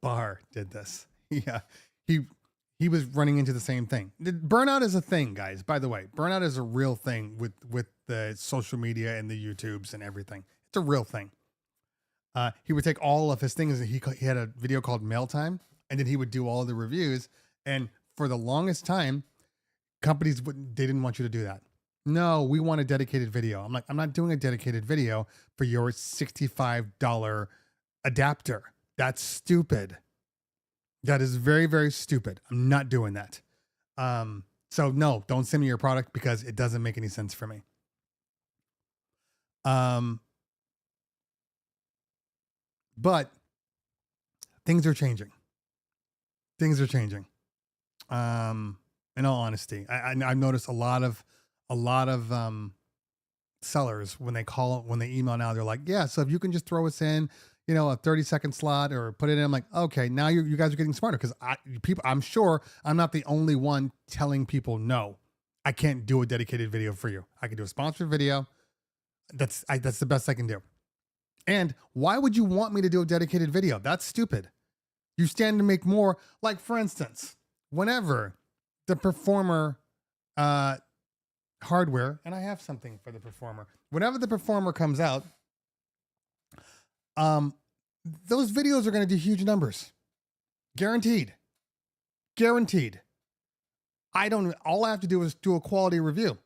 Barr did this. Yeah, he he was running into the same thing. Burnout is a thing, guys. By the way, burnout is a real thing with the social media and the YouTubes and everything. It's a real thing. He would take all of his things. He had a video called Mail Time, and then he would do all the reviews. And for the longest time, companies they didn't want you to do that. No, we want a dedicated video. I'm like, I'm not doing a dedicated video for your $65 adapter. That's stupid. That is very, very stupid. I'm not doing that. So no, don't send me your product because it doesn't make any sense for me. But things are changing. Things are changing. In all honesty, I've noticed a lot of sellers when they email now, they're like, yeah, so if you can just throw us in, a 30-second slot or put it in. I'm like, okay, now you guys are getting smarter because I'm sure I'm not the only one telling people no, I can't do a dedicated video for you. I can do a sponsored video. That's the best I can do. And why would you want me to do a dedicated video? That's stupid. You stand to make more. Like, for instance, whenever the Performer hardware, and I have something for the Performer. Whenever the Performer comes out, those videos are going to do huge numbers. Guaranteed. All I have to do is do a quality review.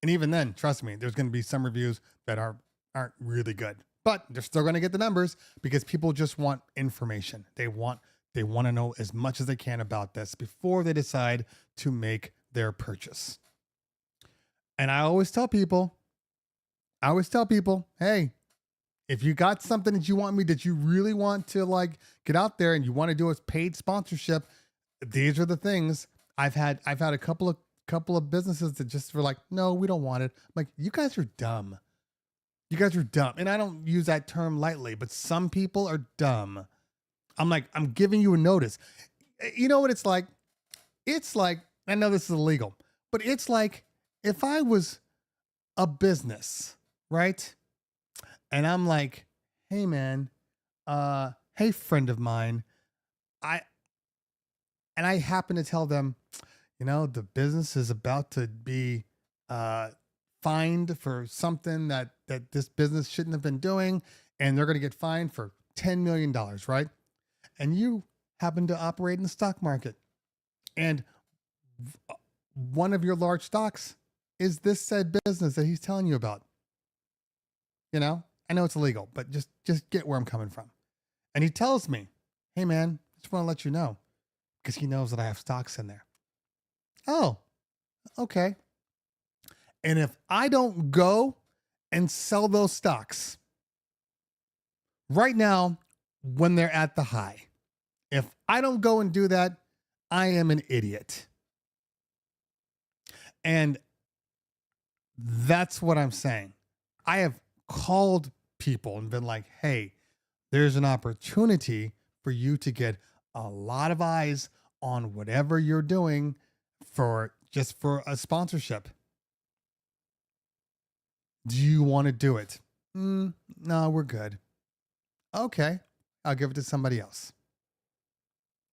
And even then, trust me, there's going to be some reviews that aren't really good. But they're still going to get the numbers because people just want information. They want to know as much as they can about this before they decide to make their purchase. And I always tell people, hey, if you got something that you really want to get out there and you want to do a paid sponsorship, these are the things. I've had a couple of businesses that just were like, no, we don't want it. I'm like, you guys are dumb. And I don't use that term lightly, but some people are dumb. I'm like, I'm giving you a notice. You know what it's like? It's like, I know this is illegal, but it's like if I was a business, right? And I'm like, hey man, hey friend of mine, I happen to tell them, the business is about to be fined for something that this business shouldn't have been doing, and they're going to get fined for $10 million, right? And you happen to operate in the stock market, and one of your large stocks is this said business that he's telling you about. I know it's illegal, but just get where I'm coming from. And he tells me, hey man, I just want to let you know, because he knows that I have stocks in there. Oh, okay. And if I don't go and sell those stocks right now when they're at the high, if I don't go and do that, I am an idiot. And that's what I'm saying. I have called people and been like, hey, there's an opportunity for you to get a lot of eyes on whatever you're doing for a sponsorship. Do you want to do it? No, we're good. Okay, I'll give it to somebody else.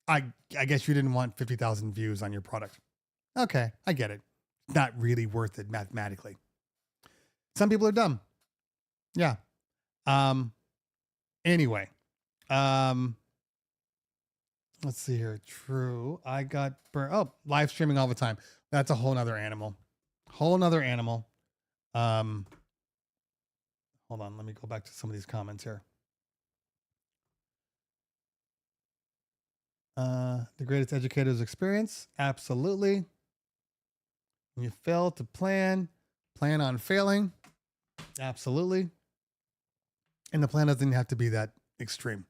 I guess you didn't want 50,000 views on your product. Okay, I get it. Not really worth it mathematically. Some people are dumb. Yeah. Um. Anyway. Um. Let's see here. True. I got burnt. Oh, live streaming all the time. That's a whole nother animal. Whole nother animal. Um. Hold on. Let me go back to some of these comments here. The greatest educator's experience. Absolutely. When you fail to plan on failing. Absolutely. And the plan doesn't have to be that extreme.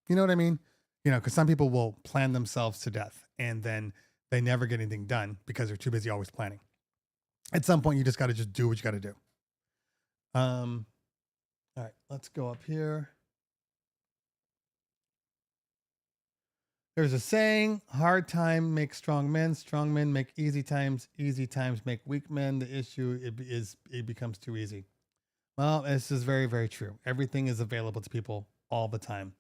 You know what I mean? You know, because some people will plan themselves to death and then they never get anything done because they're too busy always planning. At some point, you just got to just do what you got to do. All right, let's go up here. There's a saying, hard time makes strong men make easy times make weak men. The issue it becomes too easy. Well, this is very, very true. Everything is available to people all the time.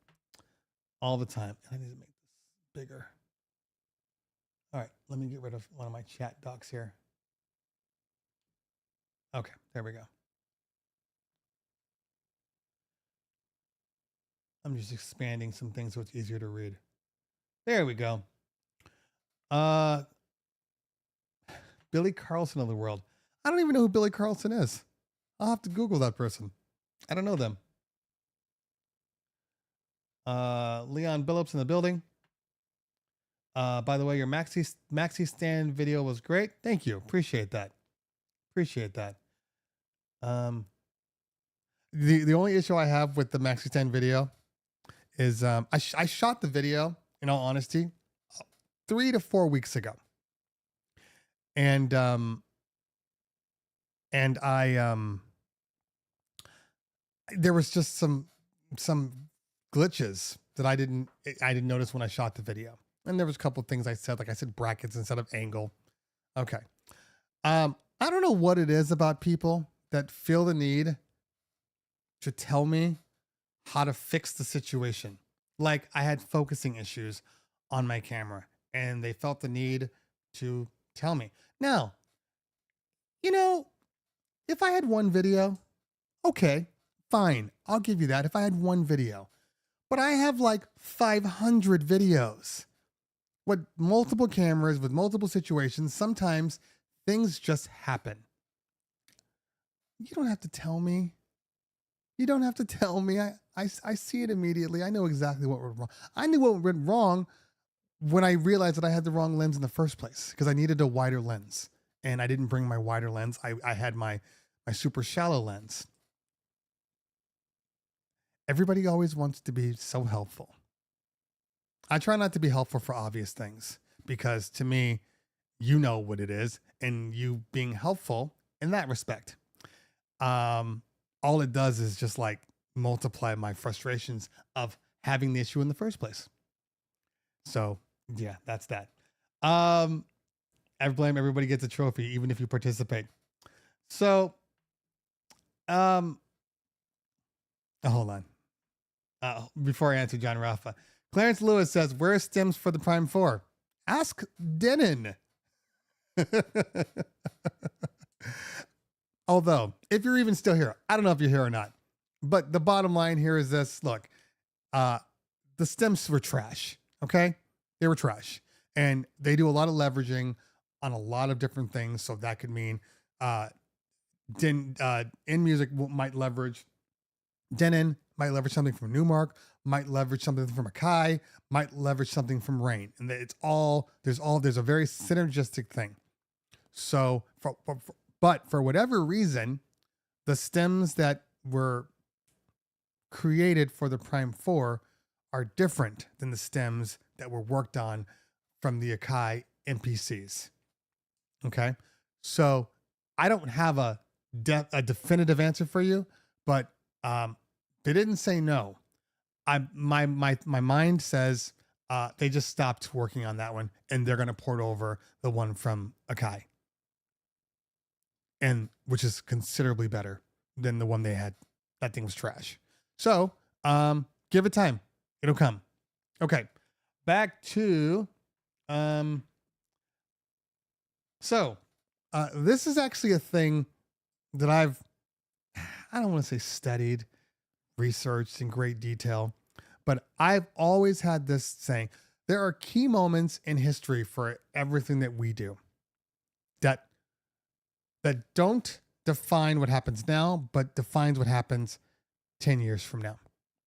All the time. I need to make this bigger. All right, let me get rid of one of my chat docs here. Okay, there we go. I'm just expanding some things so it's easier to read. There we go. Billy Carlson of the world. I don't even know who Billy Carlson is. I'll have to Google that person. I don't know them. Leon Billups in the building. By the way, your maxi stand video was great. Thank you. Appreciate that. The only issue I have with the maxi stand video is I shot the video, in all honesty, 3 to 4 weeks ago. And there was just some glitches that I didn't notice when I shot the video. And there was a couple of things I said, like I said brackets instead of angle. Okay. I don't know what it is about people that feel the need to tell me how to fix the situation. Like I had focusing issues on my camera and they felt the need to tell me. Now, you know, if I had one video, okay, fine. I'll give you that if I had one video. But I have like 500 videos with multiple cameras, with multiple situations. Sometimes things just happen. You don't have to tell me. You don't have to tell me. I see it immediately. I know exactly what went wrong. I knew what went wrong when I realized that I had the wrong lens in the first place because I needed a wider lens. And I didn't bring my wider lens. I had my super shallow lens. Everybody always wants to be so helpful. I try not to be helpful for obvious things because to me, you know what it is and you being helpful in that respect. All it does is just like multiply my frustrations of having the issue in the first place. So yeah, that's that. I blame everybody gets a trophy, even if you participate. So, hold on. Before I answer John Rafa, Clarence Lewis says, where's stems for the Prime 4? Ask Denon. Although, if you're even still here, I don't know if you're here or not, but the bottom line here is this. Look, the stems were trash. Okay. They were trash and they do a lot of leveraging on a lot of different things. So that could mean, in music might leverage Denon, might leverage something from Newmark, might leverage something from Akai, might leverage something from Rain. And there's a very synergistic thing. So but for whatever reason, the stems that were created for the Prime 4 are different than the stems that were worked on from the Akai MPCs. Okay. So I don't have a definitive answer for you, but they didn't say no. My mind says they just stopped working on that one and they're going to port over the one from Akai, and which is considerably better than the one they had. That thing was trash. So give it time. It'll come. Okay. back to, um, so this is actually a thing that I don't want to say studied, researched in great detail, but I've always had this saying: there are key moments in history for everything that we do that don't define what happens now, but defines what happens 10 years from now.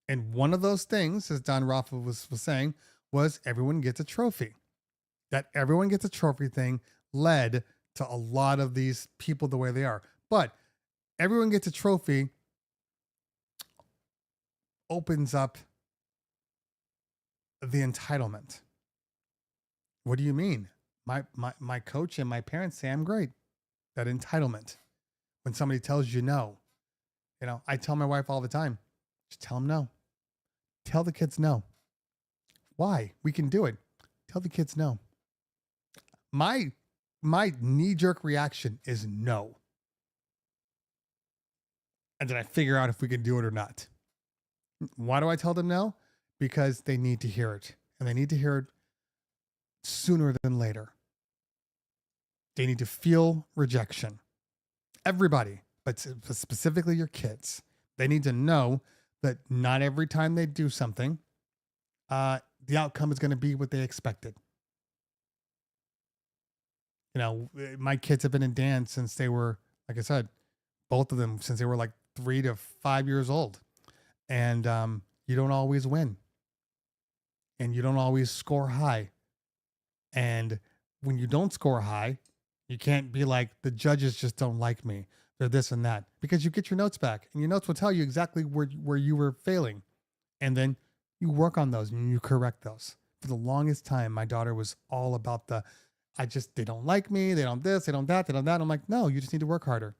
And one of those things, as Don Rafa was saying, was everyone gets a trophy. That everyone gets a trophy thing led to a lot of these people the way they are. But everyone gets a trophy opens up the entitlement. What do you mean? My coach and my parents say I'm great. That entitlement. When somebody tells you no, I tell my wife all the time, just tell them no. Tell the kids no. Why? We can do it. Tell the kids no. My knee-jerk reaction is no. And then I figure out if we can do it or not. Why do I tell them no? Because they need to hear it. And they need to hear it sooner than later. They need to feel rejection. Everybody, but specifically your kids. They need to know that not every time they do something, the outcome is going to be what they expected. My kids have been in dance since they were, like I said, both of them since they were like 3 to 5 years old. And you don't always win. And you don't always score high. And when you don't score high, you can't be like, the judges just don't like me. They're this and that. Because you get your notes back. And your notes will tell you exactly where you were failing. And then you work on those and you correct those. For the longest time, my daughter was all about they don't like me. They don't this, they don't that, they don't that. I'm like, no, you just need to work harder.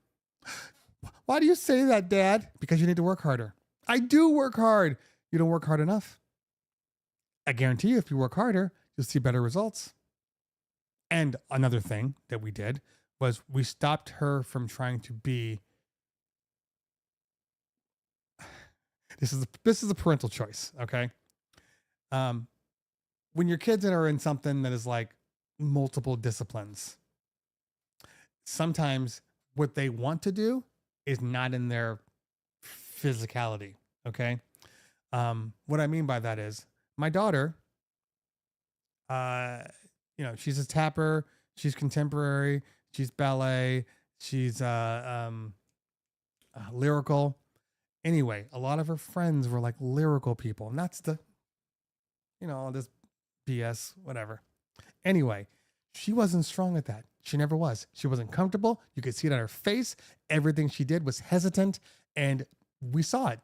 Why do you say that, Dad? Because you need to work harder. I do work hard. You don't work hard enough. I guarantee you, if you work harder, you'll see better results. And another thing that we did was we stopped her from trying to be. This is a parental choice, okay? When your kids are in something that is like multiple disciplines, sometimes what they want to do is not in their physicality, okay? What I mean by that is my daughter, she's a tapper, she's contemporary, she's ballet, she's lyrical. Anyway, a lot of her friends were like lyrical people, and that's this BS, whatever. Anyway, she wasn't strong at that. She never was. She wasn't comfortable. You could see it on her face. Everything she did was hesitant, and we saw it.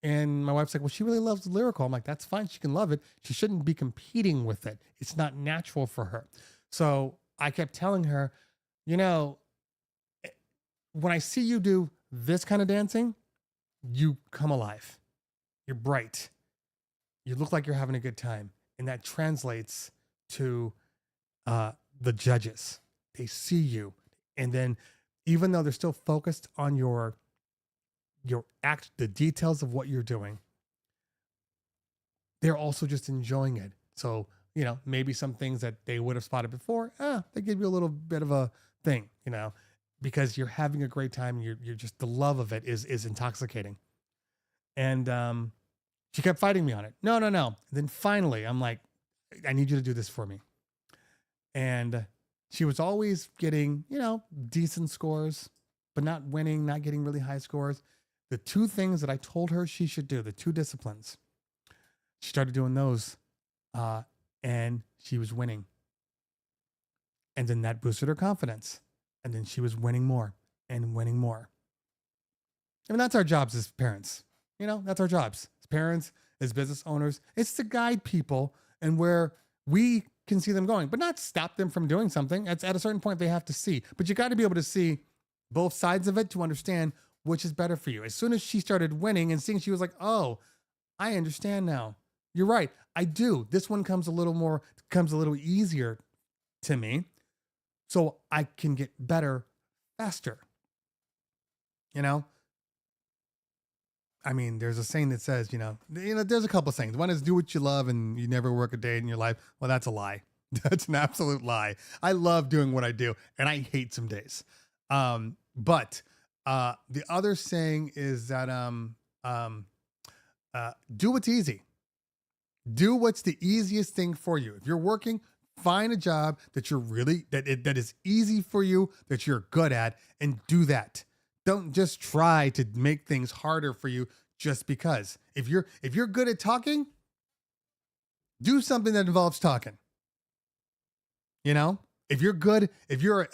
And my wife's like, well, she really loves lyrical. I'm like, that's fine. She can love it. She shouldn't be competing with it. It's not natural for her. So I kept telling her, when I see you do this kind of dancing, you come alive. You're bright. You look like you're having a good time. And that translates to the judges. They see you. And then even though they're still focused on your act, the details of what you're doing, they're also just enjoying it. So, maybe some things that they would have spotted before, they give you a little bit of a thing, because you're having a great time. You're just, the love of it is intoxicating. And she kept fighting me on it. No. And then finally, I'm like, I need you to do this for me. And she was always getting, decent scores, but not winning, not getting really high scores. The 2 things that I told her she should do, the 2 disciplines, she started doing those, and she was winning. And then that boosted her confidence. And then she was winning more and winning more. I mean, that's our jobs as parents. That's our jobs as parents, as business owners. It's to guide people and where we can see them going, but not stop them from doing something. At a certain point, they have to see. But you got to be able to see both sides of it to understand which is better for you. As soon as she started winning and seeing, she was like, oh, I understand now. You're right. I do. This one comes a little easier to me. So I can get better faster. I mean, there's a saying that says, there's a couple of sayings. One is do what you love and you never work a day in your life. Well, that's a lie. That's an absolute lie. I love doing what I do and I hate some days. But the other saying is that do what's easy. Do what's the easiest thing for you. If you're working, find a job that that is easy for you, that you're good at, and do that. Don't just try to make things harder for you just because. If you're good at talking, do something that involves talking. If you're good, if you're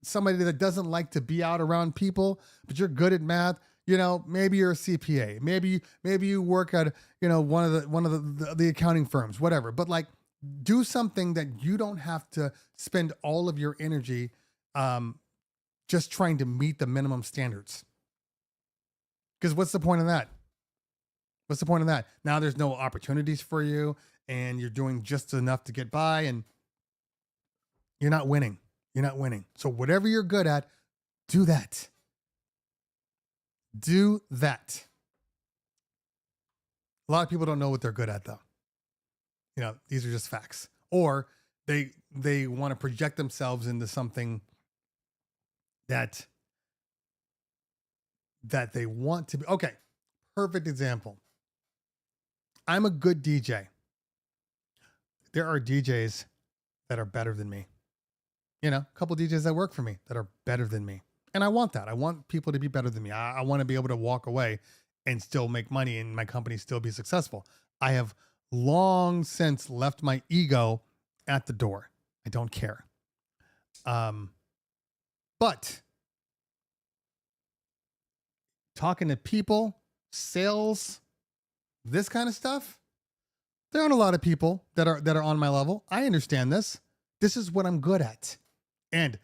somebody that doesn't like to be out around people, but you're good at math, maybe you're a CPA, maybe you work at, one of the accounting firms, whatever, but like do something that you don't have to spend all of your energy, just trying to meet the minimum standards. Because what's the point of that? What's the point of that? Now there's no opportunities for you and you're doing just enough to get by and you're not winning. You're not winning. So whatever you're good at, do that. Do that. A lot of people don't know what they're good at though. These are just facts. Or they want to project themselves into something that they want to be. Okay. Perfect example. I'm a good DJ. There are DJs that are better than me. A couple DJs that work for me that are better than me. And I want that. I want people to be better than me. I want to be able to walk away and still make money and my company still be successful. I have long since left my ego at the door. I don't care. But talking to people, sales, this kind of stuff, there aren't a lot of people that are on my level. I understand this. This is what I'm good at. And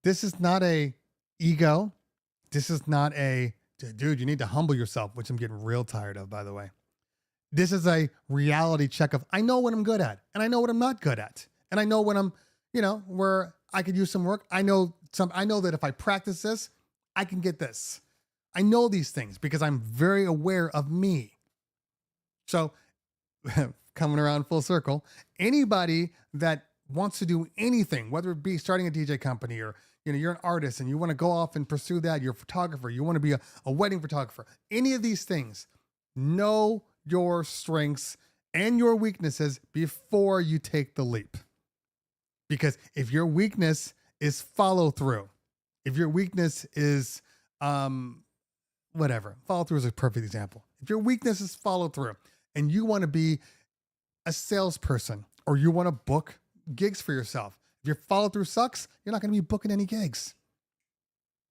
this is not a ego. This is not a, dude, you need to humble yourself, which I'm getting real tired of, by the way. This is a reality check of, I know what I'm good at and I know what I'm not good at. And I know when I'm, where I could use some work. I know that if I practice this, I can get this. I know these things because I'm very aware of me. So coming around full circle, anybody that wants to do anything, whether it be starting a DJ company or, you're an artist and you want to go off and pursue that, you're a photographer, you want to be a wedding photographer, any of these things, know your strengths and your weaknesses before you take the leap. Because if your weakness is follow through, if your weakness is, whatever, follow through is a perfect example. If your weakness is follow through and you want to be a salesperson or you want to book gigs for yourself, if your follow through sucks, you're not going to be booking any gigs.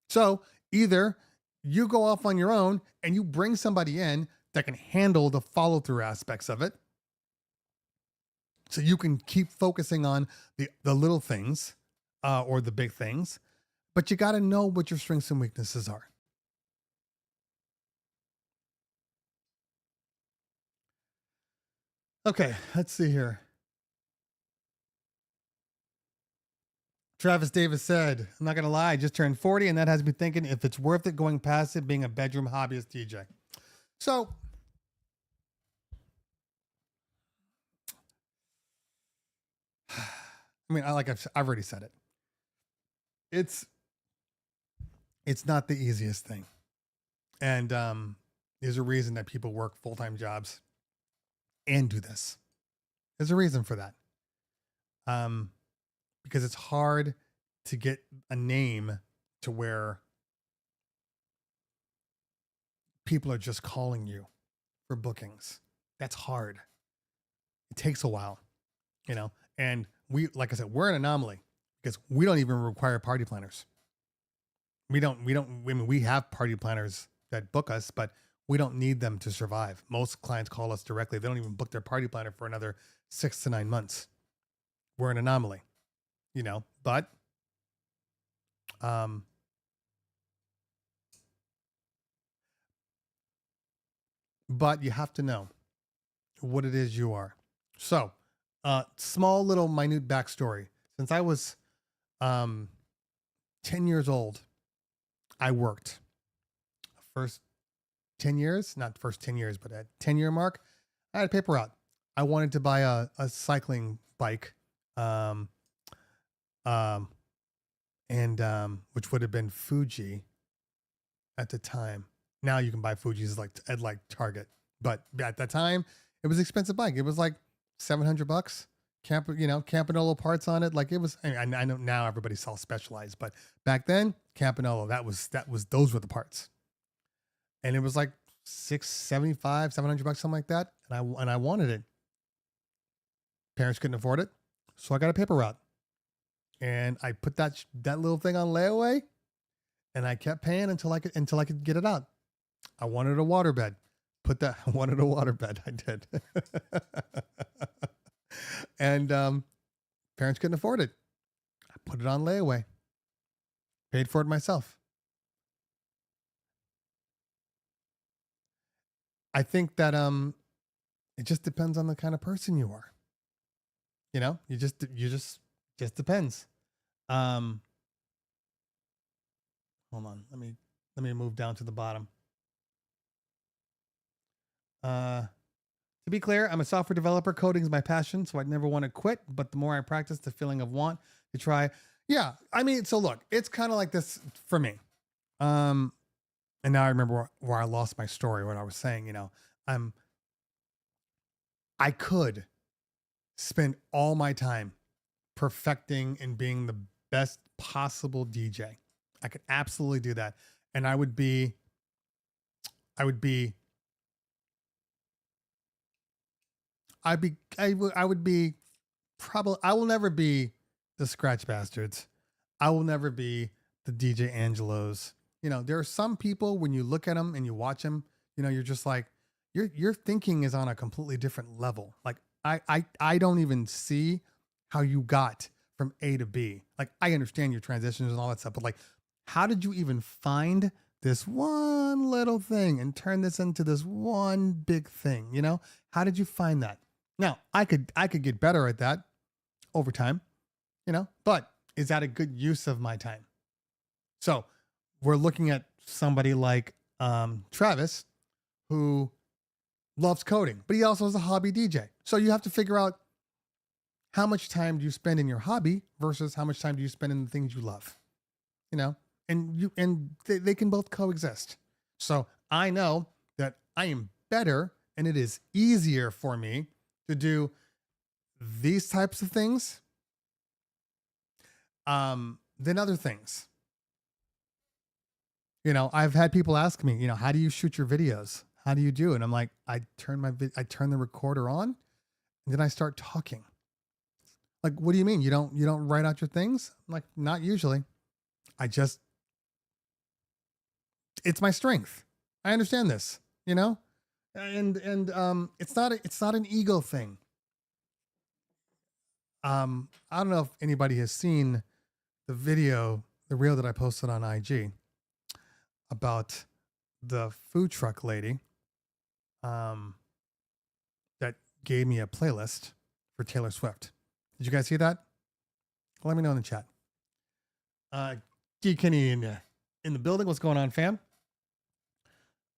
So either you go off on your own and you bring somebody in that can handle the follow through aspects of it. So you can keep focusing on the little things or the big things, but you got to know what your strengths and weaknesses are. Okay, let's see here. Travis Davis said, I'm not going to lie, I just turned 40 and that has me thinking if it's worth it going past it being a bedroom hobbyist DJ. So, I mean, I've already said it. It's not the easiest thing. And there's a reason that people work full-time jobs and do this. There's a reason for that. Because it's hard to get a name to where people are just calling you for bookings. That's hard. It takes a while, and like I said, we're an anomaly because we don't even require party planners. We have party planners that book us, but we don't need them to survive. Most clients call us directly. They don't even book their party planner for another 6 to 9 months. We're an anomaly. But you have to know what it is you are. So, small little minute backstory. Since I was 10 years old, I worked first 10 years, not first 10 years, but at 10-year mark, I had a paper route. I wanted to buy a cycling bike, um, um, and which would have been Fuji at the time. Now you can buy Fuji's like at like Target, but at that time it was an expensive bike. It was like $700. Campanolo parts on it. Like it was. I know now everybody sells Specialized, but back then Campanolo, those were the parts, and it was like $675, $700, something like that. And I wanted it. Parents couldn't afford it, so I got a paper route, and I put that little thing on layaway, and I kept paying until I could get it out. I wanted a waterbed. I wanted a waterbed. I did. And parents couldn't afford it. I put it on layaway. Paid for it myself. I think that it just depends on the kind of person you are. You just depends. Hold on. Let me move down to the bottom. To be clear, I'm a software developer. Coding is my passion, so I'd never want to quit. But the more I practice, the feeling of want to try. Yeah, I mean, so look, it's kind of like this for me. And now I remember where I lost my story. What I was saying, I could spend all my time perfecting and being the best possible DJ. I could absolutely do that, and I would be probably, I will never be the Scratch Bastards. I will never be the DJ Angelos. There are some people when you look at them and you watch them, you're just like, your thinking is on a completely different level. Like I don't even see how you got from A to B. Like I understand your transitions and all that stuff, but like, how did you even find this one little thing and turn this into this one big thing? How did you find that? Now, I could get better at that over time, but is that a good use of my time? So we're looking at somebody like Travis, who loves coding, but he also is a hobby DJ. So you have to figure out how much time do you spend in your hobby versus how much time do you spend in the things you love, and they can both coexist. So I know that I am better and it is easier for me to do these types of things than other things. I've had people ask me, how do you shoot your videos? How do you do it? And I'm like, I turn the recorder on and then I start talking. Like, what do you mean? You don't write out your things? I'm like, not usually. It's my strength. I understand this, and it's not an ego thing. I don't know if anybody has seen the reel that I posted on IG about the food truck lady that gave me a playlist for Taylor Swift. Did you guys see that? Let me know in the chat. G Kenny in the building. What's going on, fam?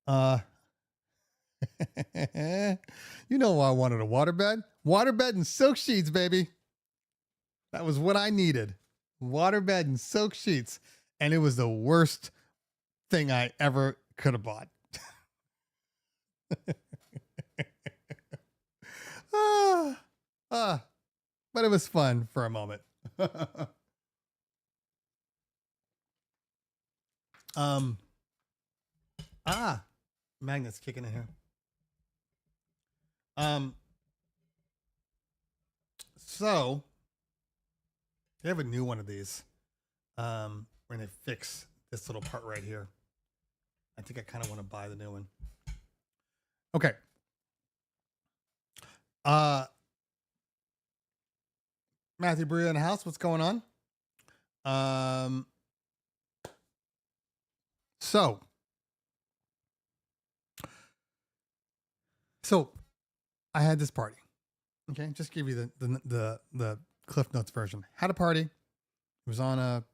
You know why I wanted a waterbed? Waterbed and silk sheets, baby. That was what I needed. Waterbed and silk sheets. And it was the worst thing I ever could have bought. But it was fun for a moment. Magnet's kicking in here. So they have a new one of these. When they fix this little part right here. I think I kind of want to buy the new one. Okay. Matthew Bria in the house. What's going on? So I had this party. Okay, just give you the Cliff Notes version. Had a party. It was on a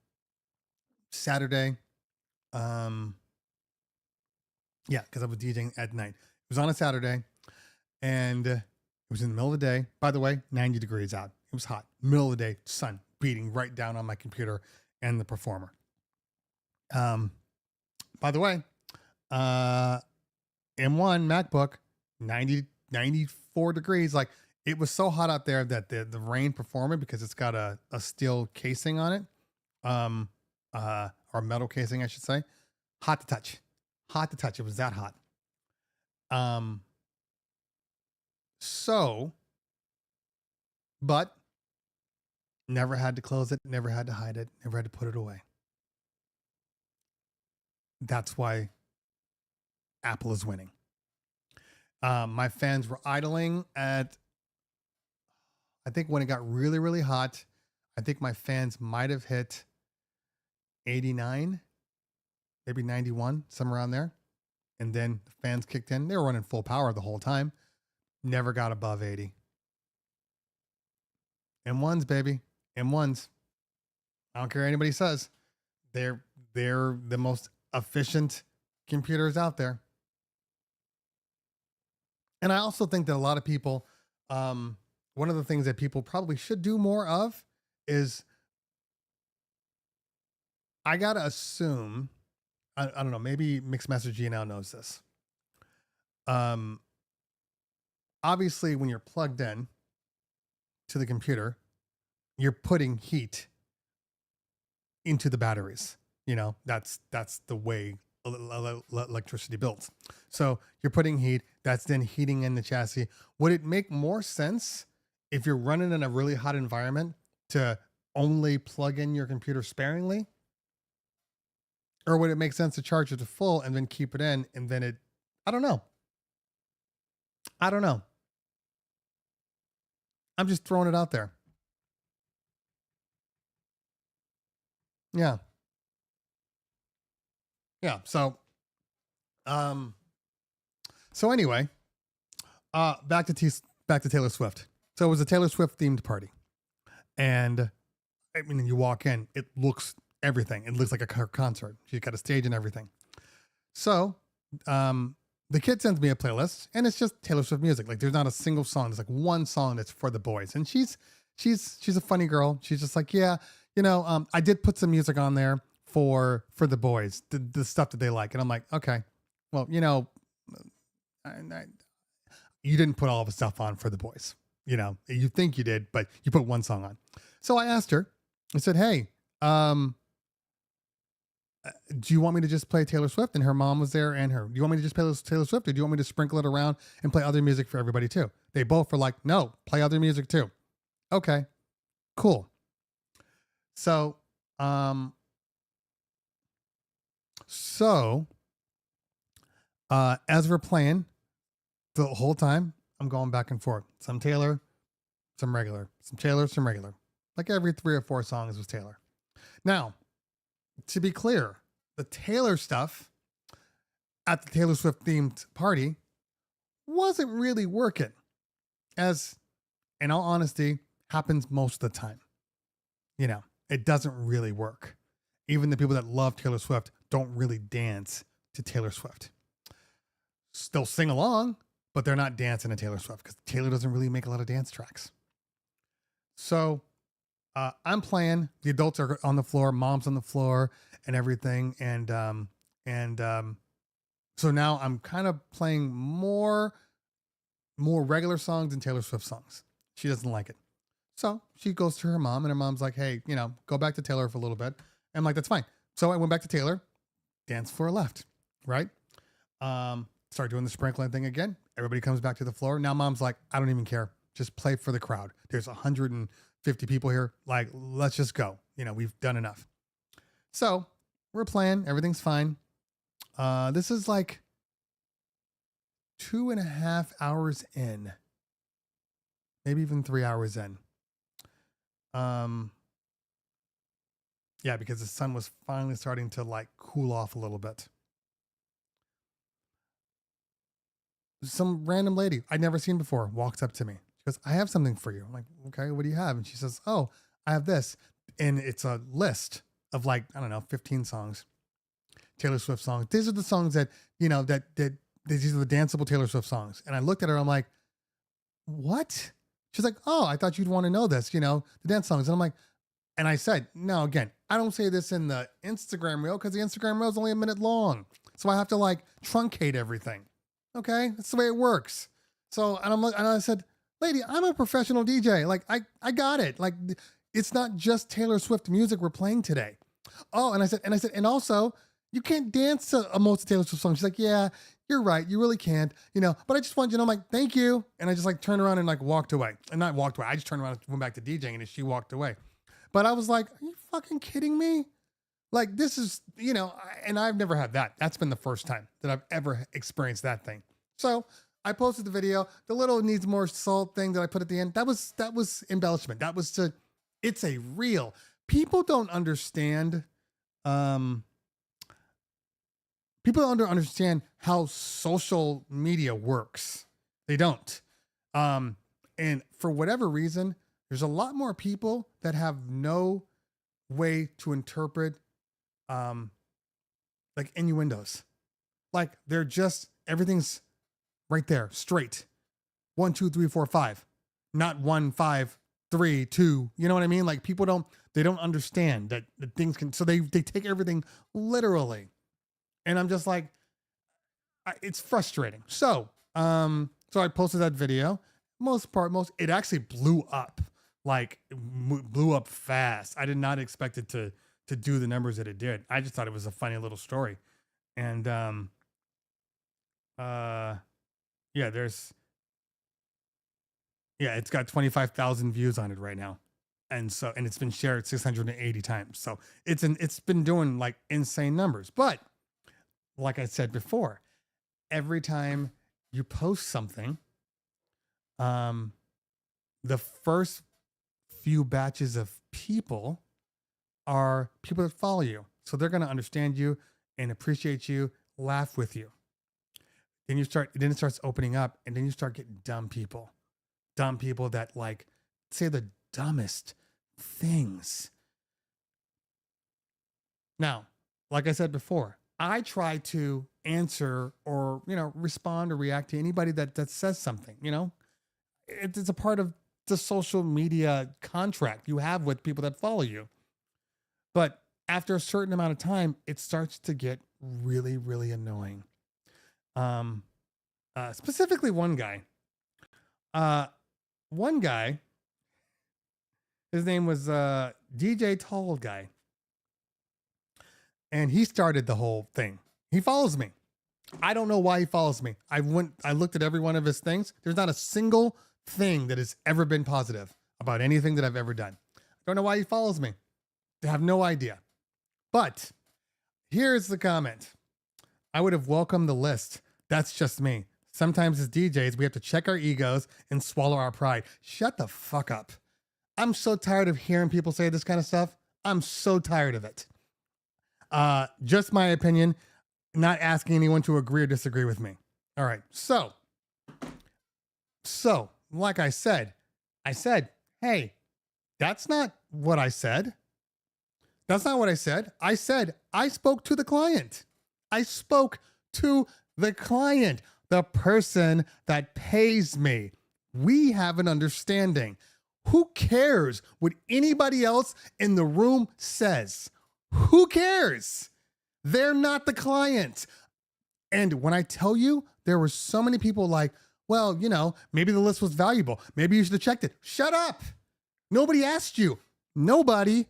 Saturday. Um, yeah, because I was DJing at night. It was on a Saturday, and it was in the middle of the day. By the way, 90 degrees out. It was hot. Middle of the day, sun beating right down on my computer and the performer. By the way, uh, M1 MacBook, 94 degrees. Like, it was so hot out there that the rain performer, because it's got a steel casing on it, or metal casing, I should say, hot to touch. Hot to touch. It was that hot. Um, so, but never had to close it, never had to hide it, never had to put it away. That's why Apple is winning. My fans were idling at, I think when it got really, really hot, I think my fans might have hit 89, maybe 91, somewhere around there. And then the fans kicked in. They were running full power the whole time. Never got above 80. M1s, baby. M1s. I don't care what anybody says. They're the most efficient computers out there. And I also think that a lot of people, one of the things that people probably should do more of is, I got to assume, I don't know, maybe Mixed Master G now knows this. Obviously, when you're plugged in to the computer, you're putting heat into the batteries. You know, that's the way electricity builds. So you're putting heat, that's then heating in the chassis. Would it make more sense if you're running in a really hot environment to only plug in your computer sparingly? Or would it make sense to charge it to full and then keep it in and then I don't know. I'm just throwing it out there. Yeah. Yeah. So anyway, back to Taylor Swift. So it was a Taylor Swift themed party. And I mean, you walk in, it looks everything. It looks like a concert. She's got a stage and everything. So, the kid sends me a playlist, and it's just Taylor Swift music. Like, there's not a single song. There's like one song that's for the boys, and she's a funny girl. She's just like, yeah, I did put some music on there for the boys, the stuff that they like, and I'm like, okay, well, you didn't put all of the stuff on for the boys. You think you did, but you put one song on. So I asked her. I said, hey, do you want me to just play Taylor Swift? And her mom was there, and do you want me to just play Taylor Swift, or do you want me to sprinkle it around and play other music for everybody too? They both were like, no, play other music too. Okay, cool. So, as we're playing the whole time, I'm going back and forth. Some Taylor, some regular, some Taylor, some regular. Like every 3 or 4 songs was Taylor. Now, to be clear, the Taylor stuff at the Taylor Swift themed party wasn't really working, as, in all honesty, happens most of the time. It doesn't really work. Even the people that love Taylor Swift don't really dance to Taylor Swift. Still sing along, but they're not dancing to Taylor Swift because Taylor doesn't really make a lot of dance tracks. So I'm playing. The adults are on the floor, mom's on the floor, and everything. And so now I'm kind of playing more regular songs than Taylor Swift songs. She doesn't like it. So she goes to her mom, and her mom's like, hey, go back to Taylor for a little bit. And I'm like, that's fine. So I went back to Taylor, dance floor left, right? Start doing the sprinkling thing again. Everybody comes back to the floor. Now mom's like, I don't even care. Just play for the crowd. There's 150 people here. Like, let's just go. We've done enough. So we're playing. Everything's fine. This is like 2.5 hours in, maybe even 3 hours in. Yeah, because the sun was finally starting to like cool off a little bit. Some random lady I'd never seen before walks up to me. She goes, I have something for you. I'm like, okay, what do you have? And she says, oh, I have this. And it's a list of like, I don't know, 15 songs. Taylor Swift songs. These are the songs that, these are the danceable Taylor Swift songs. And I looked at her, I'm like, what? She's like, oh, I thought you'd want to know this, the dance songs. And I'm like, and I said, no, again, I don't say this in the Instagram reel because the Instagram reel is only a minute long. So I have to like truncate everything. Okay. That's the way it works. So, and I said, lady, I'm a professional DJ. Like I got it. Like it's not just Taylor Swift music we're playing today. Oh, and I said, and also you can't dance to most of Taylor Swift songs. She's like, yeah, you're right. You really can't, but I just want you to know, I'm like, thank you. And I just like turned around and like walked away and not walked away. I just turned around and went back to DJing and she walked away. But I was like, are you fucking kidding me? Like this is, and I've never had that. That's been the first time that I've ever experienced that thing. So I posted the video, the little needs more salt thing that I put at the end. That was embellishment. That was it's a real, people don't understand, people don't understand how social media works. They don't. And for whatever reason, there's a lot more people that have no way to interpret, like innuendos. Like they're just, everything's right there, straight. 1, 2, 3, 4, 5, not 1, 5, 3, 2. You know what I mean? Like people they don't understand that things can, so they take everything literally. And I'm just like, it's frustrating. So I posted that video. It actually blew up. Like blew up fast. I did not expect it to do the numbers that it did. I just thought it was a funny little story. And it's got 25,000 views on it right now. And it's been shared 680 times. So it's been doing like insane numbers. But like I said before, every time you post something, the first few batches of people are people that follow you. So they're going to understand you and appreciate you, laugh with you. Then it starts opening up, and then you start getting dumb people that like say the dumbest things. Now, like I said before, I try to answer or, respond or react to anybody that says something, it's a part of the social media contract you have with people that follow you. But after a certain amount of time, it starts to get really, really annoying. Specifically one guy, his name was DJ Tall Guy. And he started the whole thing. He follows me. I don't know why he follows me. I looked at every one of his things. There's not a single thing that has ever been positive about anything that I've ever done. I don't know why he follows me. I have no idea. But here's the comment. I would have welcomed the list. That's just me. Sometimes as DJs, we have to check our egos and swallow our pride. Shut the fuck up. I'm so tired of hearing people say this kind of stuff. I'm so tired of it. Just my opinion, not asking anyone to agree or disagree with me. All right. So like I said, hey, that's not what I said. That's not what I said. I said, I spoke to the client. I spoke to the client, the person that pays me. We have an understanding. Who cares what anybody else in the room says? Who cares? They're not the client. And when I tell you, there were so many people like, well, maybe the list was valuable. Maybe you should have checked it. Shut up. Nobody asked you. Nobody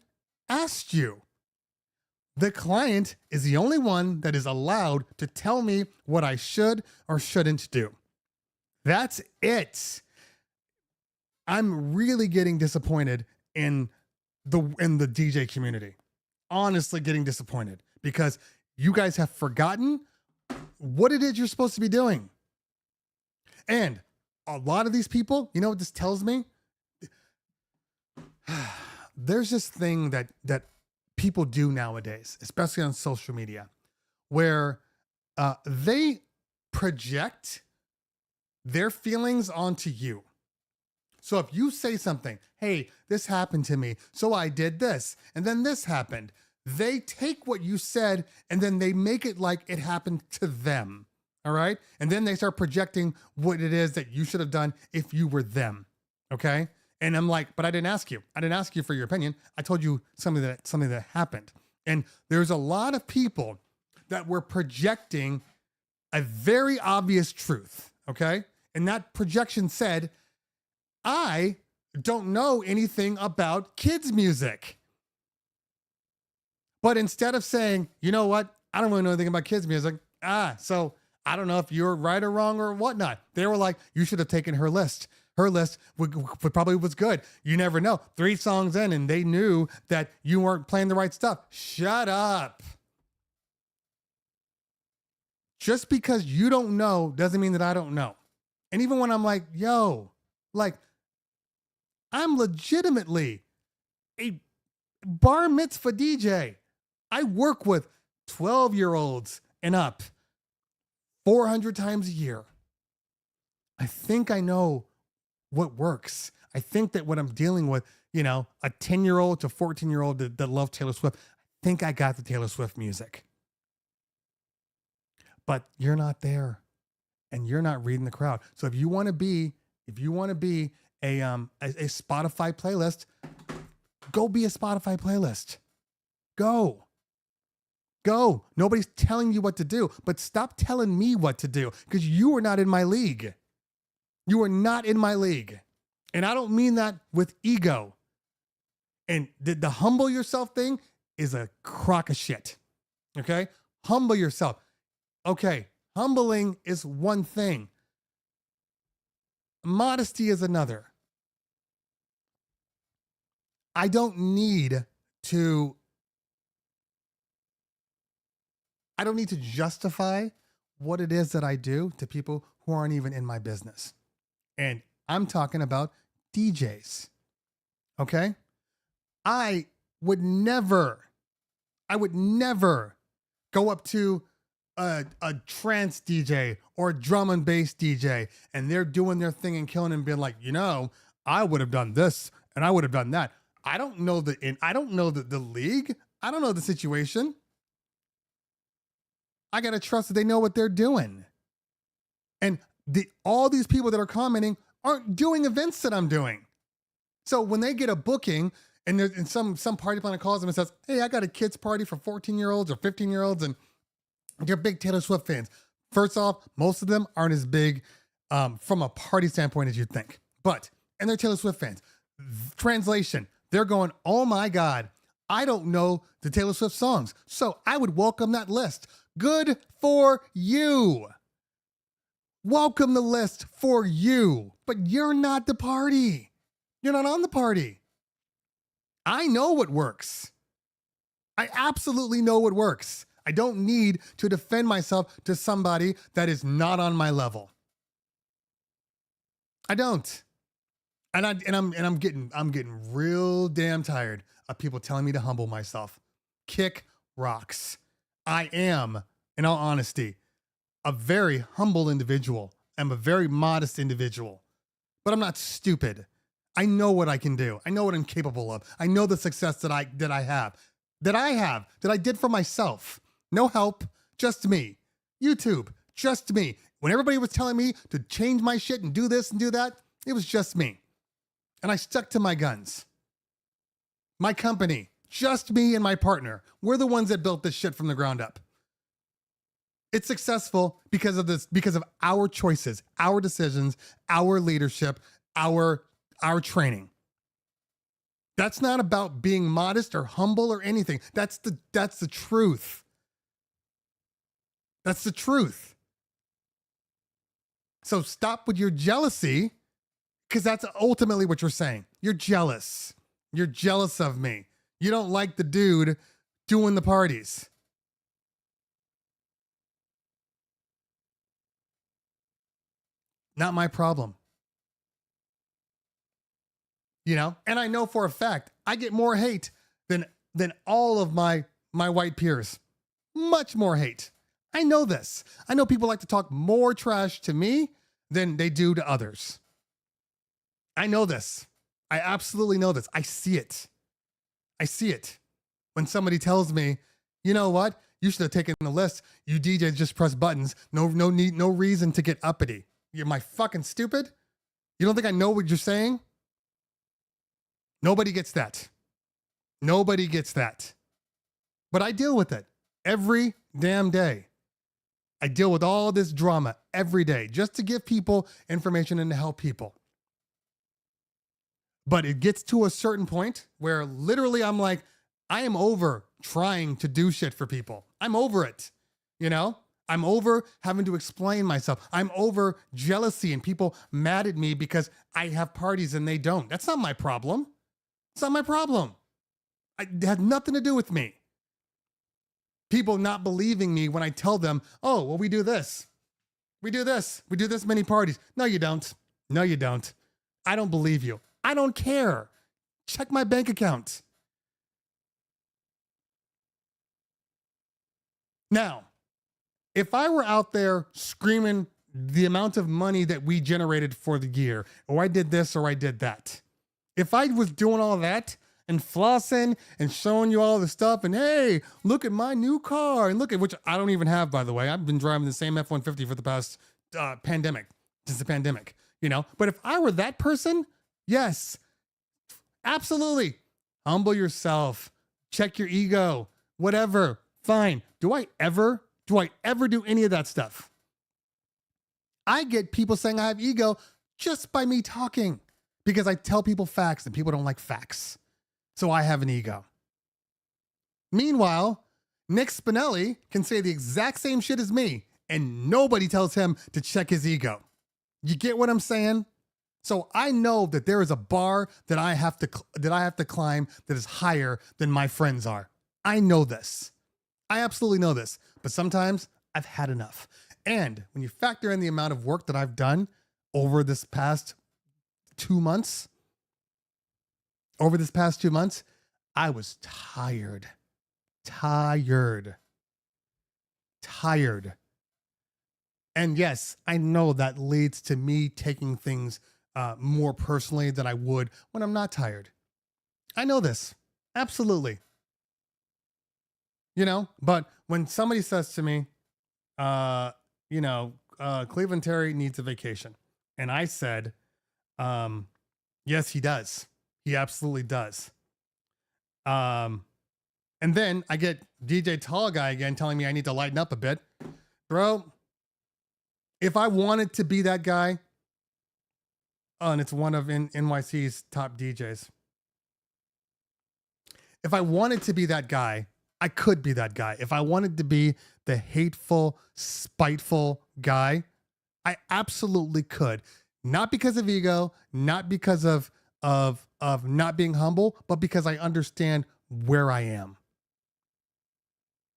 asked you. The client is the only one that is allowed to tell me what I should or shouldn't do. That's it. I'm really getting disappointed in the DJ community. Honestly getting disappointed because you guys have forgotten what it is you're supposed to be doing. And a lot of these people, you know what this tells me? There's this thing that people do nowadays, especially on social media, where they project their feelings onto you. So if you say something, hey, this happened to me, so I did this, and then this happened, They take what you said and then they make it like it happened to them. All right. And then they start projecting what it is that you should have done if you were them. Okay. And I'm like, but I didn't ask you. I didn't ask you for your opinion. I told you something that happened. And there's a lot of people that were projecting a very obvious truth. Okay. And that projection said, I don't know anything about kids' music. But instead of saying, you know what? I don't really know anything about kids' music. So I don't know if you're right or wrong or whatnot. They were like, you should have taken her list. Her list would probably was good. You never know. 3 songs in and they knew that you weren't playing the right stuff. Shut up. Just because you don't know doesn't mean that I don't know. And even when I'm like, yo, like, I'm legitimately a bar mitzvah DJ. I work with 12-year-olds and up 400 times a year. I think I know what works. I think that when I'm dealing with, a 10-year-old to 14-year-old that love Taylor Swift, I think I got the Taylor Swift music. But you're not there and you're not reading the crowd. So if you want to be a Spotify playlist, go be a Spotify playlist. Go. Nobody's telling you what to do, but stop telling me what to do because you are not in my league. You are not in my league. And I don't mean that with ego. And the humble yourself thing is a crock of shit. Okay? Humble yourself. Okay. Humbling is one thing. Modesty is another. I don't need to justify what it is that I do to people who aren't even in my business. And I'm talking about DJs. Okay? I would never go up to a trance DJ or a drum and bass DJ and they're doing their thing and killing and being like, I would have done this and I would have done that. I don't know the league. I don't know the situation. I got to trust that they know what they're doing. And all these people that are commenting aren't doing events that I'm doing. So when they get a booking and some party planner calls them and says, hey, I got a kids party for 14-year-olds or 15-year-olds and they're big Taylor Swift fans. First off, most of them aren't as big from a party standpoint as you'd think. And they're Taylor Swift fans. Translation, they're going, oh my God, I don't know the Taylor Swift songs. So I would welcome that list. Good for you. Welcome the list for you. But you're not the party. You're not on the party. I know what works. I absolutely know what works. I don't need to defend myself to somebody that is not on my level. I don't. And I'm getting real damn tired of people telling me to humble myself. Kick rocks. I am, in all honesty, a very humble individual. I'm a very modest individual, but I'm not stupid. I know what I can do. I know what I'm capable of. I know the success that I did for myself. No help, just me. YouTube, just me. When everybody was telling me to change my shit and do this and do that, it was just me. And I stuck to my guns. My company, just me and my partner. We're the ones that built this shit from the ground up. It's successful because of our choices, our decisions, our leadership, our training. That's not about being modest or humble or anything. That's the truth. That's the truth. So stop with your jealousy, because that's ultimately what you're saying. You're jealous. You're jealous of me. You don't like the dude doing the parties. Not my problem. And I know for a fact I get more hate than all of my white peers. Much more hate. I know this. I know people like to talk more trash to me than they do to others. I know this. I absolutely know this. I see it. when somebody tells me, you know what? You should have taken the list. You DJs just press buttons. No need, no reason to get uppity. You're my fucking stupid. You don't think I know what you're saying? Nobody gets that. Nobody gets that. But I deal with it every damn day. I deal with all this drama every day just to give people information and to help people. But it gets to a certain point where literally I'm like, I am over trying to do shit for people. I'm over it. You know, I'm over having to explain myself. I'm over jealousy and people mad at me because I have parties and they don't. That's not my problem. It's not my problem. It had nothing to do with me. People not believing me when I tell them, oh, well, we do this. We do this. We do this many parties. No, you don't. No, you don't. I don't believe you. I don't care. Check my bank account. Now, if I were out there screaming the amount of money that we generated for the year, or I did this or I did that, if I was doing all that and flossing and showing you all the stuff and hey, look at my new car and look at, which I don't even have, by the way. I've been driving the same F-150 for the past pandemic, since the pandemic, you know? But if I were that person, yes, absolutely. Humble yourself, check your ego, whatever, fine. Do I ever do any of that stuff? I get people saying I have ego just by me talking because I tell people facts and people don't like facts. So I have an ego. Meanwhile, Nick Spinelli can say the exact same shit as me and nobody tells him to check his ego. You get what I'm saying? So I know that there is a bar that I have to climb that is higher than my friends are. I know this. I absolutely know this. But sometimes I've had enough. And when you factor in the amount of work that I've done over this past 2 months, I was tired. And yes, I know that leads to me taking things more personally than I would when I'm not tired. I know this. Absolutely. You know, but when somebody says to me, Cleveland Terry needs a vacation. And I said, yes, he does. He absolutely does. And then I get DJ Tall Guy again telling me I need to lighten up a bit. Bro, if I wanted to be that guy, and it's one of NYC's top DJs. If I wanted to be that guy, I could be that guy. If I wanted to be the hateful, spiteful guy, I absolutely could. Not because of ego, not because of not being humble, but because I understand where I am.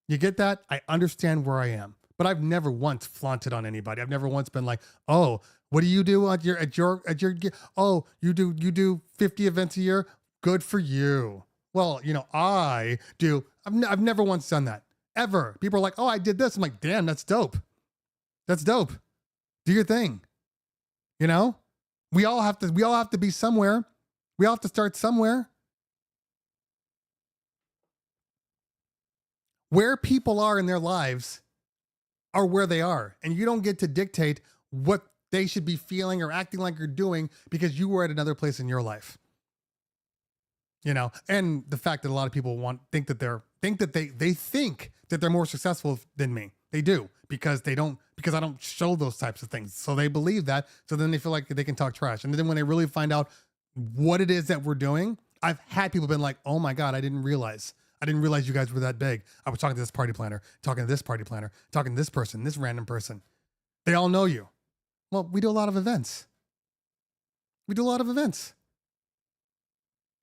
You get that? I understand where I am. But I've never once flaunted on anybody. I've never once been like, "Oh, what do you do at your oh, you do 50 events a year? Good for you." Well, you know, I do. I've never once done that. Ever. People are like, "Oh, I did this." I'm like, "Damn, that's dope. That's dope. Do your thing." You know? We all have to be somewhere. We all have to start somewhere. Where people are in their lives are where they are. And you don't get to dictate what they should be feeling or acting like you're doing because you were at another place in your life. You know, and the fact that a lot of people think that they're more successful than me. They do because I don't show those types of things. So they believe that. So then they feel like they can talk trash. And then when they really find out what it is that we're doing, I've had people been like, "Oh my God, I didn't realize you guys were that big. I was talking to this party planner, talking to this party planner, talking to this person, this random person. They all know you." Well, we do a lot of events.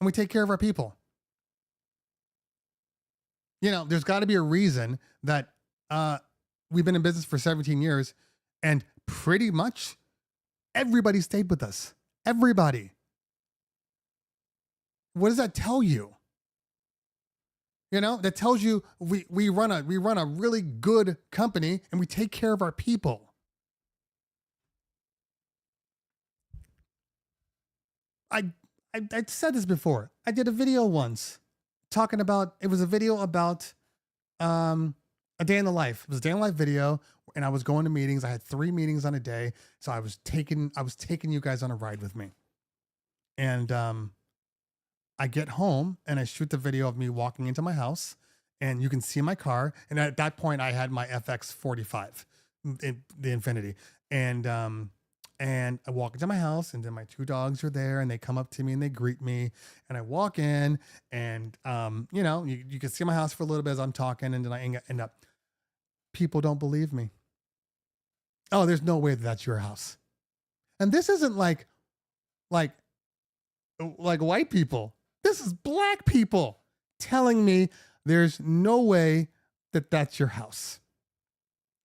And we take care of our people. You know, there's got to be a reason that we've been in business for 17 years and pretty much everybody stayed with us. Everybody. What does that tell you? You know, that tells you we run a really good company and we take care of our people. I said this before. I did a video once talking about, it was a video about a day in the life. It was a day in the life video, and I was going to meetings. I had 3 meetings on a day. So I was taking you guys on a ride with me. And I get home and I shoot the video of me walking into my house, and you can see my car. And at that point I had my FX45, the Infinity. And I walk into my house, and then my 2 dogs are there, and they come up to me and they greet me, and I walk in, and you can see my house for a little bit as I'm talking, and then I end up, people don't believe me. Oh, there's no way that that's your house. And this isn't like white people. This is black people telling me there's no way that that's your house.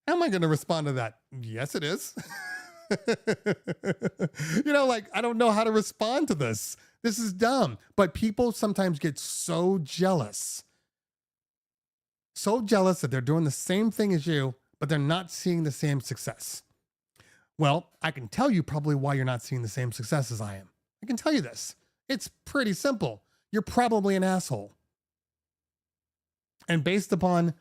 How am I going to respond to that? Yes, it is. I don't know how to respond to this. This is dumb. But people sometimes get so jealous that they're doing the same thing as you, but they're not seeing the same success. Well, I can tell you probably why you're not seeing the same success as I am. I can tell you this. It's pretty simple. You're probably an asshole. And based upon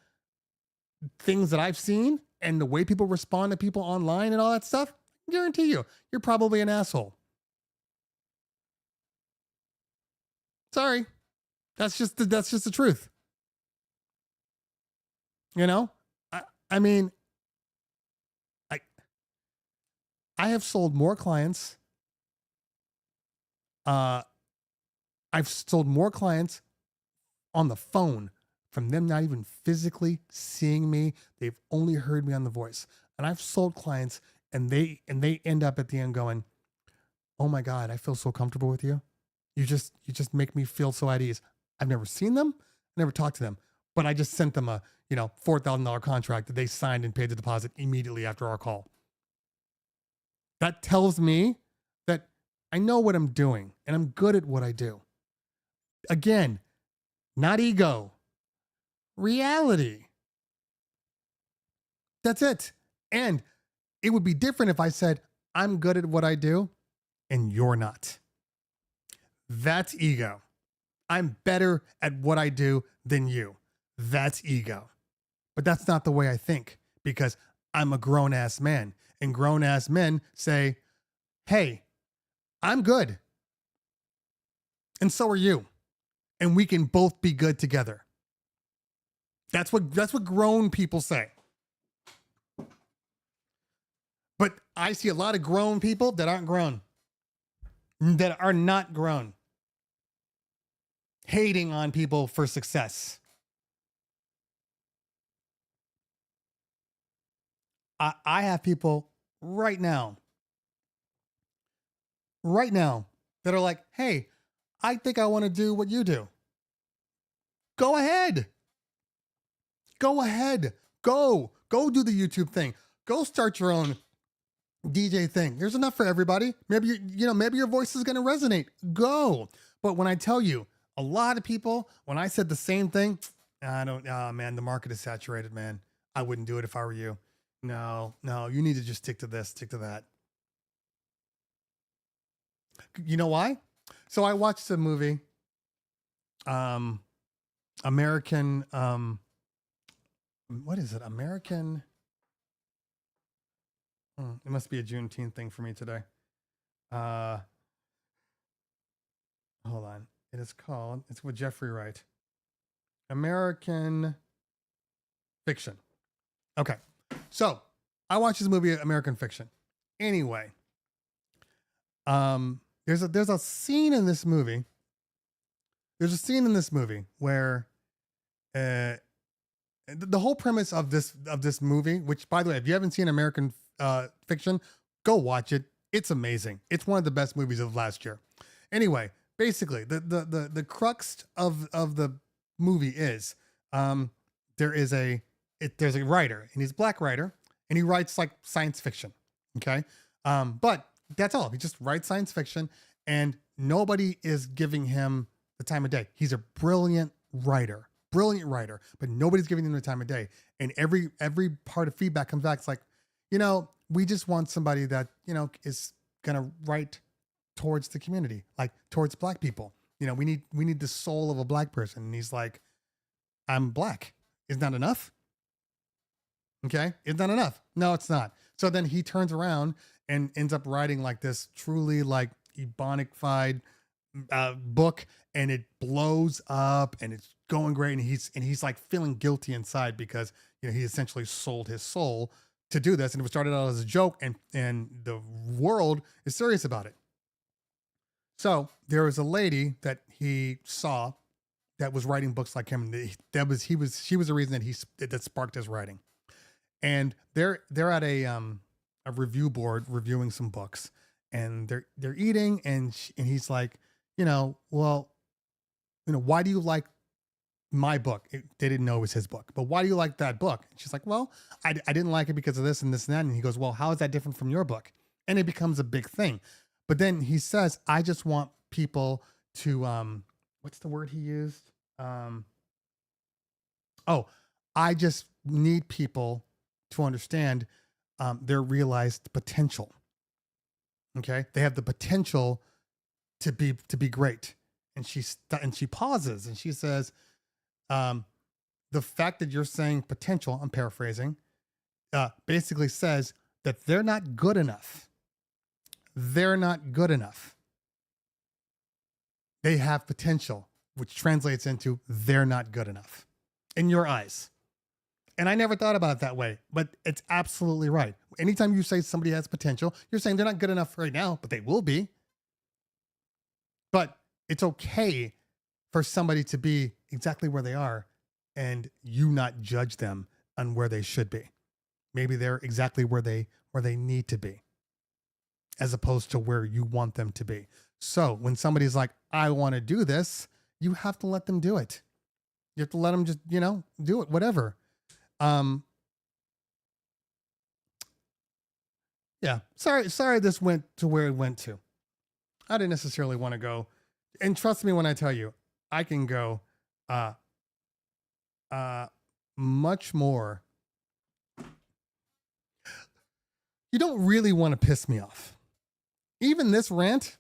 things that I've seen and the way people respond to people online and all that stuff, I guarantee you're probably an asshole. Sorry. That's just the truth. I mean, I have sold more clients. I've sold more clients on the phone from them not even physically seeing me. They've only heard me on the voice. And I've sold clients, and they end up at the end going, "Oh my God, I feel so comfortable with you. You just make me feel so at ease." I've never seen them, never talked to them, but I just sent them a $4,000 contract that they signed and paid the deposit immediately after our call. That tells me that I know what I'm doing and I'm good at what I do. Again, not ego, reality. That's it. And it would be different if I said, I'm good at what I do and you're not. That's ego. I'm better at what I do than you. That's ego. But that's not the way I think, because I'm a grown-ass man, and grown-ass men say, hey, I'm good. And so are you. And we can both be good together. That's what grown people say. But I see a lot of grown people that aren't grown, that are not grown, hating on people for success. I have people right now that are like, hey, I think I want to do what you do. Go ahead. Go do the YouTube thing. Go start your own DJ thing. There's enough for everybody. Maybe maybe your voice is going to resonate. Go. But when I tell you, a lot of people, when I said the same thing, man, the market is saturated, man. I wouldn't do it if I were you. No, you need to just stick to this, stick to that. You know why? So I watched a movie, American, what is it? American, it must be a Juneteenth thing for me today. Hold on. It's with Jeffrey Wright. American Fiction. Okay. So I watched this movie, American Fiction. Anyway, there's a scene in this movie. There's a scene in this movie where the whole premise of this movie, which, by the way, if you haven't seen American Fiction, go watch it. It's amazing. It's one of the best movies of last year. Anyway, basically, the crux of the movie is there's a writer, and he's a black writer, and he writes like science fiction. Okay. But that's all. He just writes science fiction, and nobody is giving him the time of day. He's a brilliant writer, but nobody's giving him the time of day. And every part of feedback comes back. It's like, we just want somebody that, is going to write towards the community, like towards black people. we need the soul of a black person. And he's like, I'm black. Isn't that enough? Okay. Isn't that enough? No, it's not. So then he turns around and ends up writing like this truly like ebonified book, and it blows up and it's going great. And he's like feeling guilty inside because, he essentially sold his soul to do this. And it was started out as a joke, and the world is serious about it. So there was a lady that he saw that was writing books like him. She was the reason that sparked his writing. And they're at a review board reviewing some books, and they're eating, and he's like, well, why do you like my book? They didn't know it was his book, but why do you like that book? And she's like, well, I didn't like it because of this and this and that. And he goes, well, how is that different from your book? And it becomes a big thing. But then he says, I just want people to, what's the word he used? I just need people to understand their realized potential. Okay. They have the potential to be great. And she pauses and she says, the fact that you're saying potential, I'm paraphrasing, basically says that they're not good enough. They're not good enough. They have potential, which translates into they're not good enough in your eyes. And I never thought about it that way, but it's absolutely right. Anytime you say somebody has potential, you're saying they're not good enough right now, but they will be. But it's okay for somebody to be exactly where they are and you not judge them on where they should be. Maybe they're exactly where they need to be, as opposed to where you want them to be. So when somebody's like, I want to do this, you have to let them do it. You have to let them just, do it, whatever. Yeah. Sorry this went to where it went to. I didn't necessarily want to go. And trust me when I tell you, I can go much more. You don't really want to piss me off. Even this rant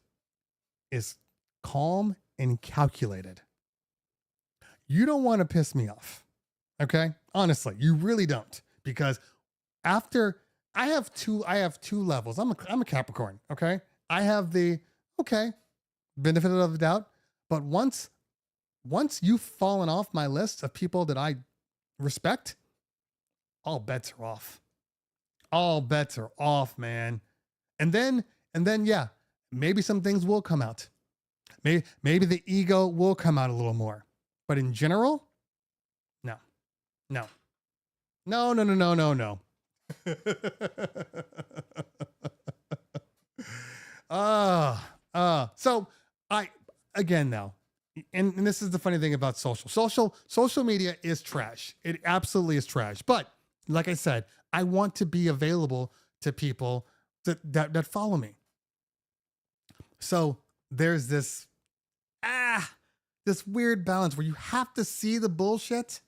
is calm and calculated. You don't want to piss me off. Okay? Honestly, you really don't. Because after I have two levels. I'm a Capricorn, okay? I have the benefit of the doubt, but once you've fallen off my list of people that I respect, all bets are off. All bets are off, man. And then yeah, maybe some things will come out. Maybe the ego will come out a little more. But in general, no. So again now, and this is the funny thing about social media is trash. It absolutely is trash. But like I said, I want to be available to people that follow me. So there's this weird balance where you have to see the bullshit,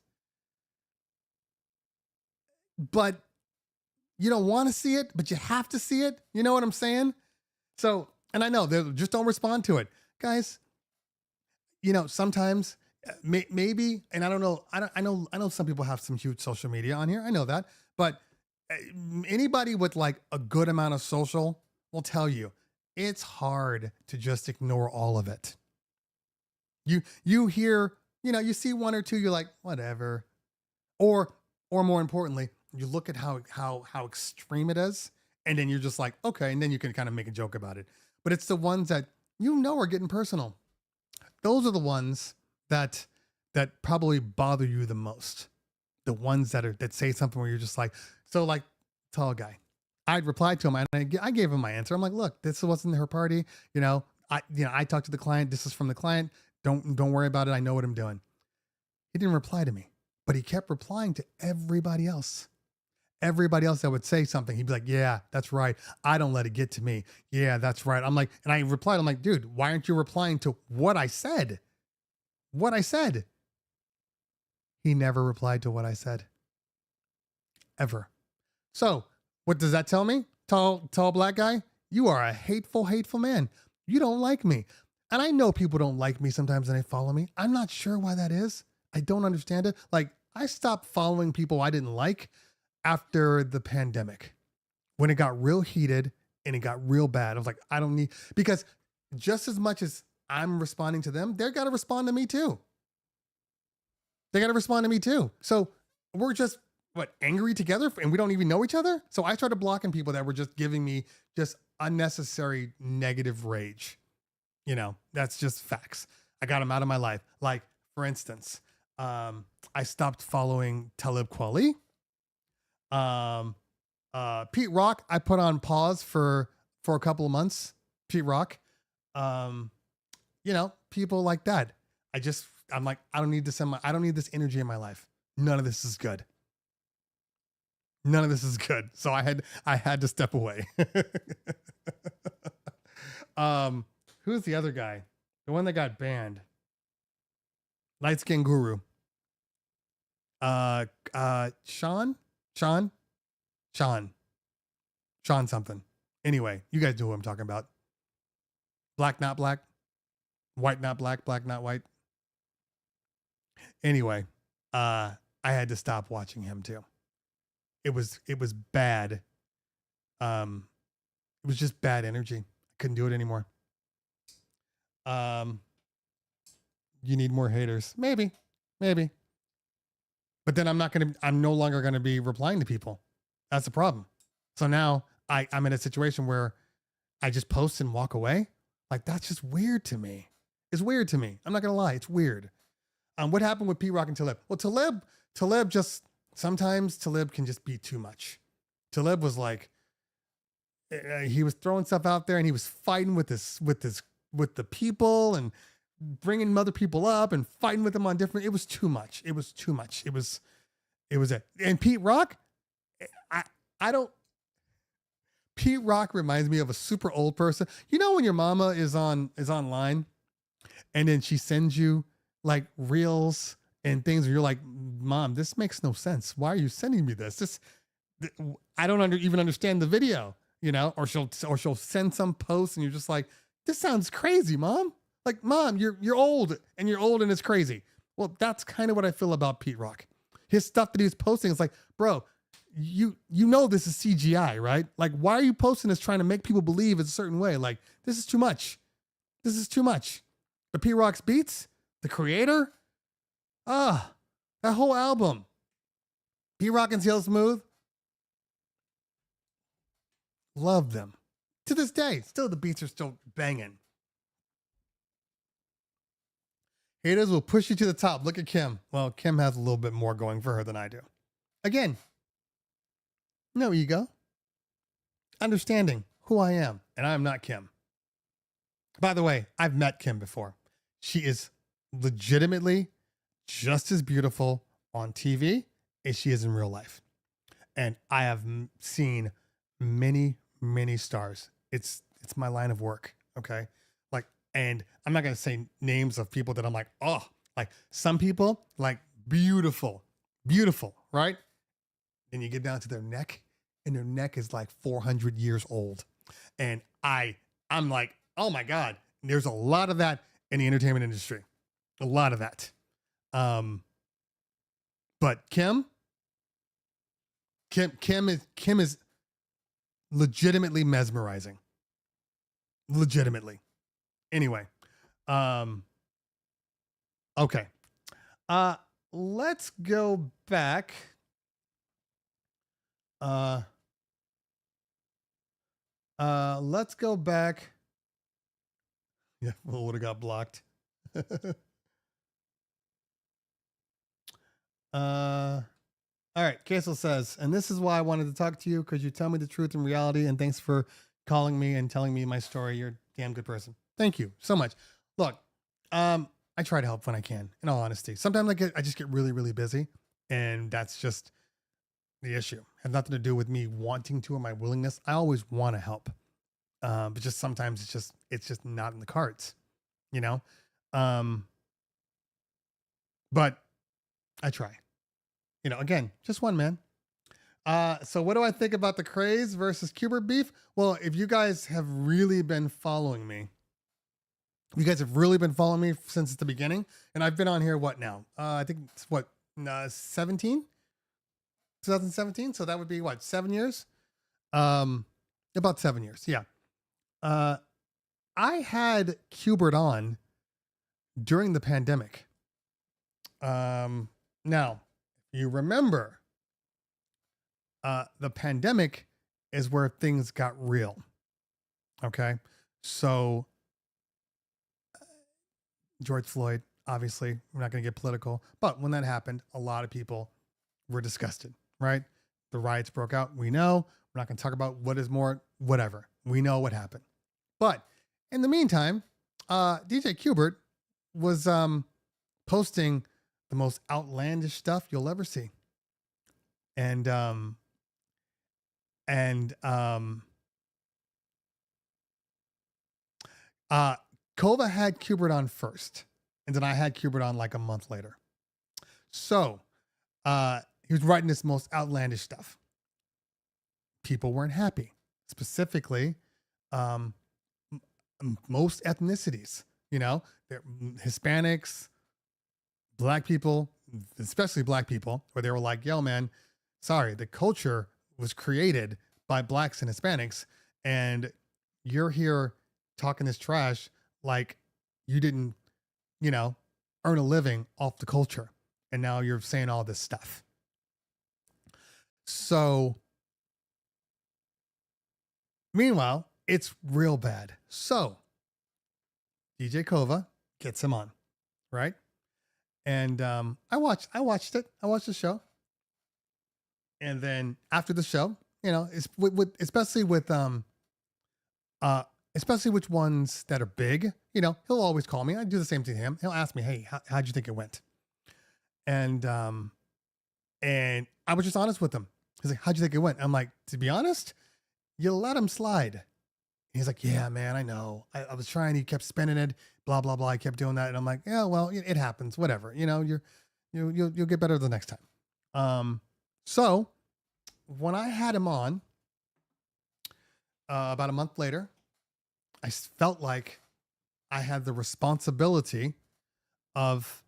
but you don't want to see it, but you have to see it. You know what I'm saying? So, and I know they just don't respond to it, guys. Sometimes maybe, and I don't know. I know some people have some huge social media on here. I know that, but anybody with like a good amount of social will tell you it's hard to just ignore all of it. You hear, you see one or two, you're like, whatever. Or more importantly, you look at how extreme it is, and then you're just like, okay, and then you can kind of make a joke about it. But it's the ones that are getting personal. Those are the ones that probably bother you the most. The ones that say something where you're just like, so like, tall guy. I'd replied to him and I gave him my answer. I'm like, look, this wasn't her party. I talked to the client. This is from the client. Don't worry about it. I know what I'm doing. He didn't reply to me, but he kept replying to everybody else. Everybody else that would say something, he'd be like, yeah, that's right. I don't let it get to me. Yeah, that's right. I'm like, and I replied, I'm like, dude, why aren't you replying to what I said? What I said. He never replied to what I said. Ever. So what does that tell me? Tall black guy, you are a hateful man. You don't like me. And I know people don't like me sometimes and they follow me. I'm not sure why that is. I don't understand it. Like, I stopped following people I didn't like after the pandemic when it got real heated and it got real bad. I was like, I don't need, because just as much as I'm responding to them, they're got to respond to me too. They got to respond to me too. So we're just, what, angry together and we don't even know each other? So I started blocking people that were just giving me just unnecessary negative rage. You know, that's just facts. I got them out of my life. Like, for instance, I stopped following Talib Kweli. Pete Rock, I put on pause for a couple of months. Pete Rock. You know, people like that. I'm like, I don't need this energy in my life. None of this is good. None of this is good. So I had to step away. Who's the other guy? The one that got banned. Light Skin Guru. Sean something. Anyway, you guys know who I'm talking about. Black, not black. White, not black. Black, not white. Anyway, I had to stop watching him too. It was bad. It was just bad energy. I couldn't do it anymore. You need more haters. Maybe. But then I'm no longer going to be replying to people. That's the problem. So now I'm in a situation where I just post and walk away. Like, that's just weird to me. It's weird to me. I'm not going to lie. It's weird. What happened with Pete Rock and Talib? Well, Talib just, sometimes Talib can just be too much. Talib was like, he was throwing stuff out there and he was fighting with the people and bringing other people up and fighting with them on different, it was too much. It was it. And Pete Rock, Pete Rock reminds me of a super old person. You know, when your mama is online and then she sends you like reels and things and you're like, Mom, this makes no sense. Why are you sending me this? I don't even understand the video, you know, or she'll send some post and you're just like, this sounds crazy, Mom. Like, Mom, you're old and it's crazy. Well, that's kind of what I feel about Pete Rock. His stuff that he's posting is like, bro, you know this is CGI, right? Like, why are you posting this trying to make people believe it's a certain way? Like, this is too much. But Pete Rock's beats, the creator, that whole album, Pete Rock and CL Smooth, love them. To this day, still the beats are still banging. Haters will push you to the top. Look at Kim. Well, Kim has a little bit more going for her than I do. Again, no ego. Understanding who I am, and I'm not Kim. By the way, I've met Kim before. She is legitimately just as beautiful on TV as she is in real life. And I have seen many, many stars. It's my line of work, okay? Like, and I'm not going to say names of people that I'm like, oh, like some people, like beautiful, right? Then you get down to their neck and their neck is like 400 years old. And I'm like, oh my God, there's a lot of that in the entertainment industry. A lot of that. But Kim is legitimately mesmerizing. Legitimately. Anyway. Okay. Let's go back. Let's go back. Yeah, well, would have got blocked. All right. Kaisel says, and this is why I wanted to talk to you, because you tell me the truth and reality, and thanks for calling me and telling me my story. You're a damn good person. Thank you so much. Look, I try to help when I can, in all honesty. Sometimes I just get really, really busy, and that's just the issue. It has nothing to do with me wanting to or my willingness. I always want to help. But just sometimes it's just not in the cards, you know? But I try. You know, again, just one man. So what do I think about the craze versus Cuber beef? Well, if you guys have really been following me, You guys have really been following me since the beginning, and I've been on here what now? I think it's what 17, 2017. So that would be what 7 years? About 7 years. Yeah. Uh, I had Qbert on during the pandemic. Now you remember, the pandemic is where things got real. Okay, so George Floyd, obviously, we're not going to get political, but when that happened, a lot of people were disgusted, right? The riots broke out. We know. We're not going to talk about what is more, whatever. We know what happened. But in the meantime, DJ Qbert was posting the most outlandish stuff you'll ever see. And Kova had Qbert on first, and then I had Qbert on like a month later. So he was writing this most outlandish stuff. People weren't happy. Specifically, most ethnicities, Hispanics, Black people, especially Black people, where they were like, yo, man, sorry, the culture was created by Blacks and Hispanics, and you're here talking this trash like you didn't, earn a living off the culture. And now you're saying all this stuff. So meanwhile, it's real bad. So DJ Kova gets him on, right? And I watched it. I watched the show. And then after the show, it's especially with which ones that are big, he'll always call me. I do the same thing to him. He'll ask me, hey, how'd you think it went? And I was just honest with him. He's like, how'd you think it went? I'm like, to be honest, you let him slide. He's like, yeah, man, I know. I was trying. He kept spinning it, blah, blah, blah. I kept doing that. And I'm like, yeah, well, it happens. Whatever. You'll get better the next time. So when I had him on, about a month later, I felt like I had the responsibility of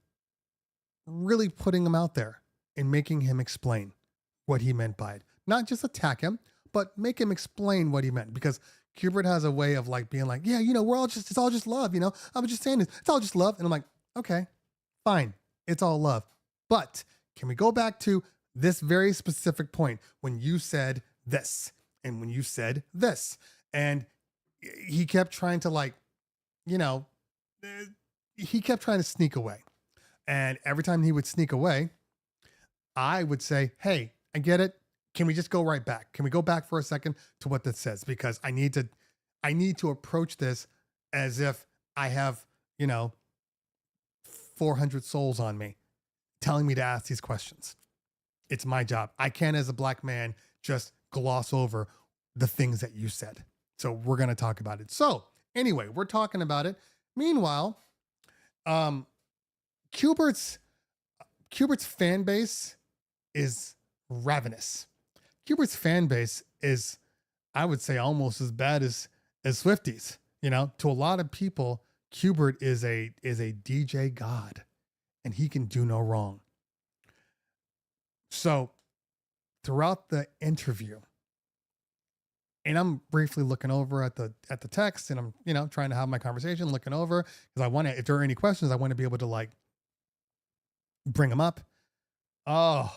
really putting him out there and making him explain what he meant by it. Not just attack him, but make him explain what he meant. Because Qbert has a way of like being like, yeah, it's all just love. I was just saying this, it's all just love. And I'm like, okay, fine. It's all love. But can we go back to this very specific point when you said this and when you said this? And he kept trying to he kept trying to sneak away. And every time he would sneak away, I would say, hey, I get it. Can we just go right back? Can we go back for a second to what this says? Because I need to approach this as if I have, 400 souls on me telling me to ask these questions. It's my job. I can't, as a Black man, just gloss over the things that you said. So we're going to talk about it. So anyway, we're talking about it. Meanwhile, Qbert's fan base is ravenous. Qbert's fan base is, I would say, almost as bad as Swifties. To a lot of people, Qbert is a DJ god, and he can do no wrong. So throughout the interview, and I'm briefly looking over at the text, and I'm trying to have my conversation, looking over, because I want to, if there are any questions, I want to be able to bring them up. Oh,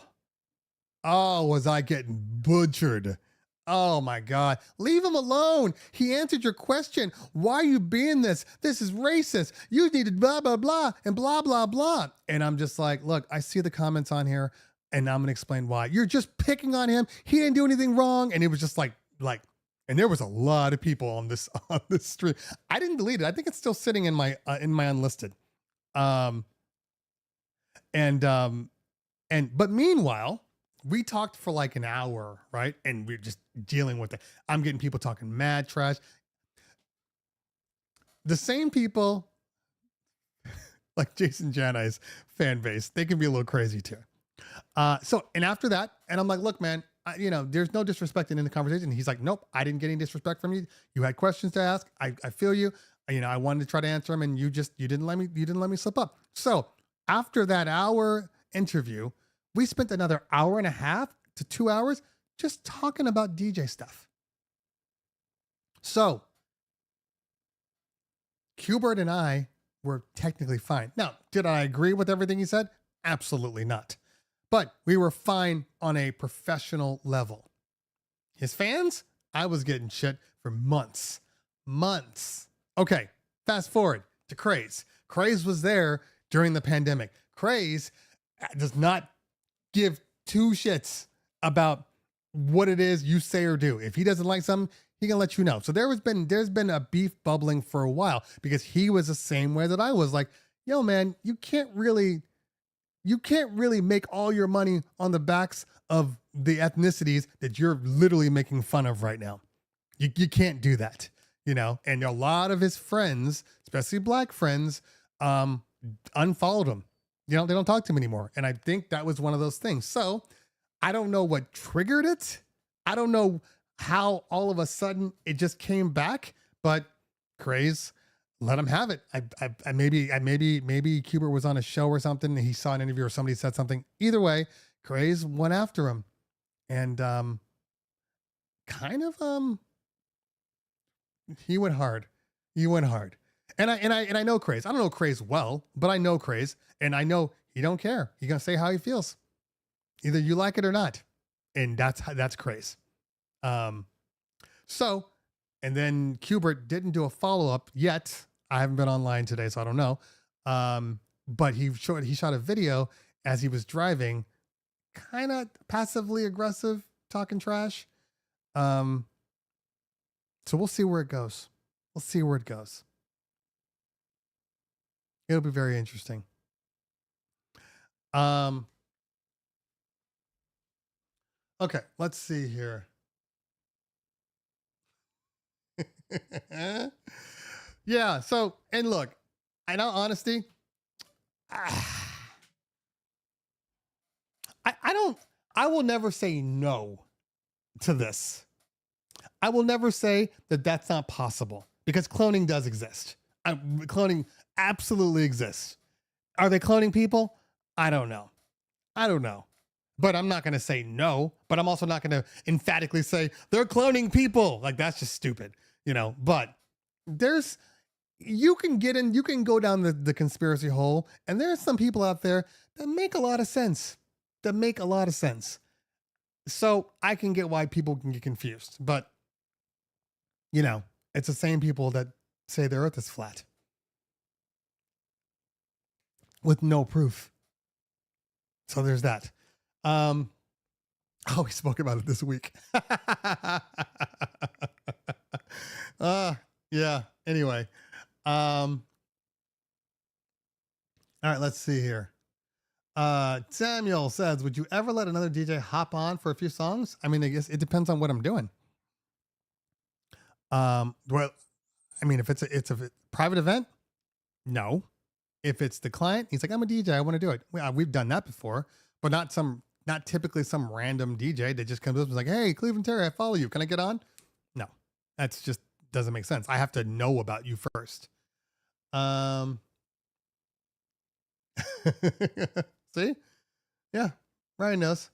was I getting butchered? Oh my God. Leave him alone. He answered your question. Why are you being this? This is racist. You needed blah, blah, blah, and blah, blah, blah. And I'm just like, look, I see the comments on here, and I'm going to explain why. You're just picking on him. He didn't do anything wrong. And it was just like, and there was a lot of people on this stream. I didn't delete it. I think it's still sitting in my unlisted. But meanwhile, we talked for like an hour, right? And we're just dealing with it. I'm getting people talking mad trash. The same people, like Jason Janai's fan base, they can be a little crazy too. And after that, and I'm like, look, man, there's no disrespect in the conversation. He's like, nope, I didn't get any disrespect from you. You had questions to ask. I feel you. I wanted to try to answer them, and you didn't let me slip up. So after that hour interview, we spent another hour and a half to 2 hours just talking about DJ stuff. So Hubert and I were technically fine. Now, did I agree with everything he said? Absolutely not. But we were fine on a professional level. His fans, I was getting shit for months. Months. Okay, fast forward to Craze. Craze was there during the pandemic. Craze does not give two shits about what it is you say or do. If he doesn't like something, he can let you know. So there's been a beef bubbling for a while because he was the same way that I was. Like, yo, man, you can't really make all your money on the backs of the ethnicities that you're literally making fun of right now. You can't do that, and a lot of his friends, especially black friends, unfollowed him. They don't talk to him anymore. And I think that was one of those things. So I don't know what triggered it. I don't know how all of a sudden it just came back, but Craze, let him have it. Maybe Hubert was on a show or something, and he saw an interview or somebody said something. Either way, Craze went after him, and he went hard. And I know Craze. I don't know Craze well, but I know Craze, and I know he don't care. He's gonna say how he feels, either you like it or not, and that's Craze. So, and then Hubert didn't do a follow-up yet. I haven't been online today, so I don't know. But he shot a video as he was driving, kind of passively aggressive, talking trash. So we'll see where it goes. It'll be very interesting. Okay, let's see here. Yeah. So, and look, in all honesty, I will never say no to this. I will never say that that's not possible because cloning does exist. Cloning absolutely exists. Are they cloning people? I don't know. But I'm not going to say no, but I'm also not going to emphatically say they're cloning people. Like, that's just stupid, but you can go down the conspiracy hole, and there's some people out there that make a lot of sense. So I can get why people can get confused, but it's the same people that say the earth is flat with no proof. So there's that. We spoke about it this week. Yeah. Anyway. All right, let's see here. Samuel says, would you ever let another DJ hop on for a few songs? I mean, I guess it depends on what I'm doing. Well, I mean, if it's a private event, no. If it's the client, he's like, I'm a DJ, I want to do it. We've done that before, but not typically some random DJ that just comes up and is like, hey, Cleveland Terry, I follow you. Can I get on? No, that's just doesn't make sense. I have to know about you first. See? Yeah, Ryan knows.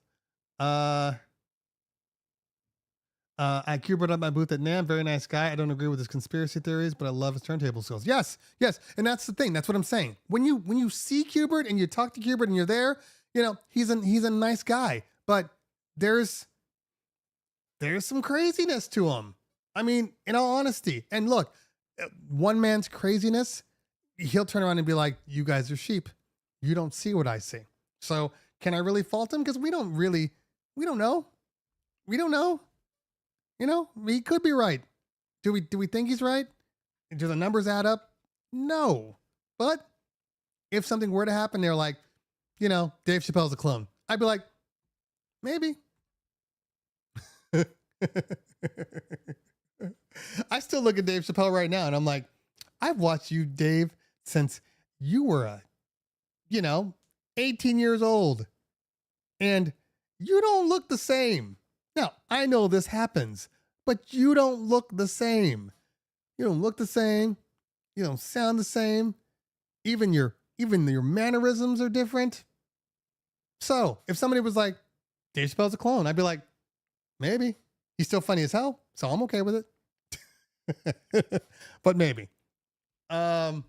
I Hubert at my booth at NAMM. Very nice guy. I don't agree with his conspiracy theories, but I love his turntable skills. Yes. And that's the thing. That's what I'm saying. When you see Hubert and you talk to Hubert and you're there, he's a nice guy, but there's some craziness to him. I mean, in all honesty. And look, one man's craziness, he'll turn around and be like, you guys are sheep. You don't see what I see. So can I really fault him? Because we don't know. He could be right. Do we think he's right? Do the numbers add up? No. But if something were to happen, they're like, Dave Chappelle's a clone. I'd be like, maybe. I still look at Dave Chappelle right now and I'm like, I've watched you, Dave, since you were 18 years old. And you don't look the same. Now, I know this happens, but you don't look the same. You don't look the same. You don't sound the same. Even your mannerisms are different. So if somebody was like, Dave Chappelle's a clone, I'd be like, maybe. He's still funny as hell, so I'm okay with it. But maybe. All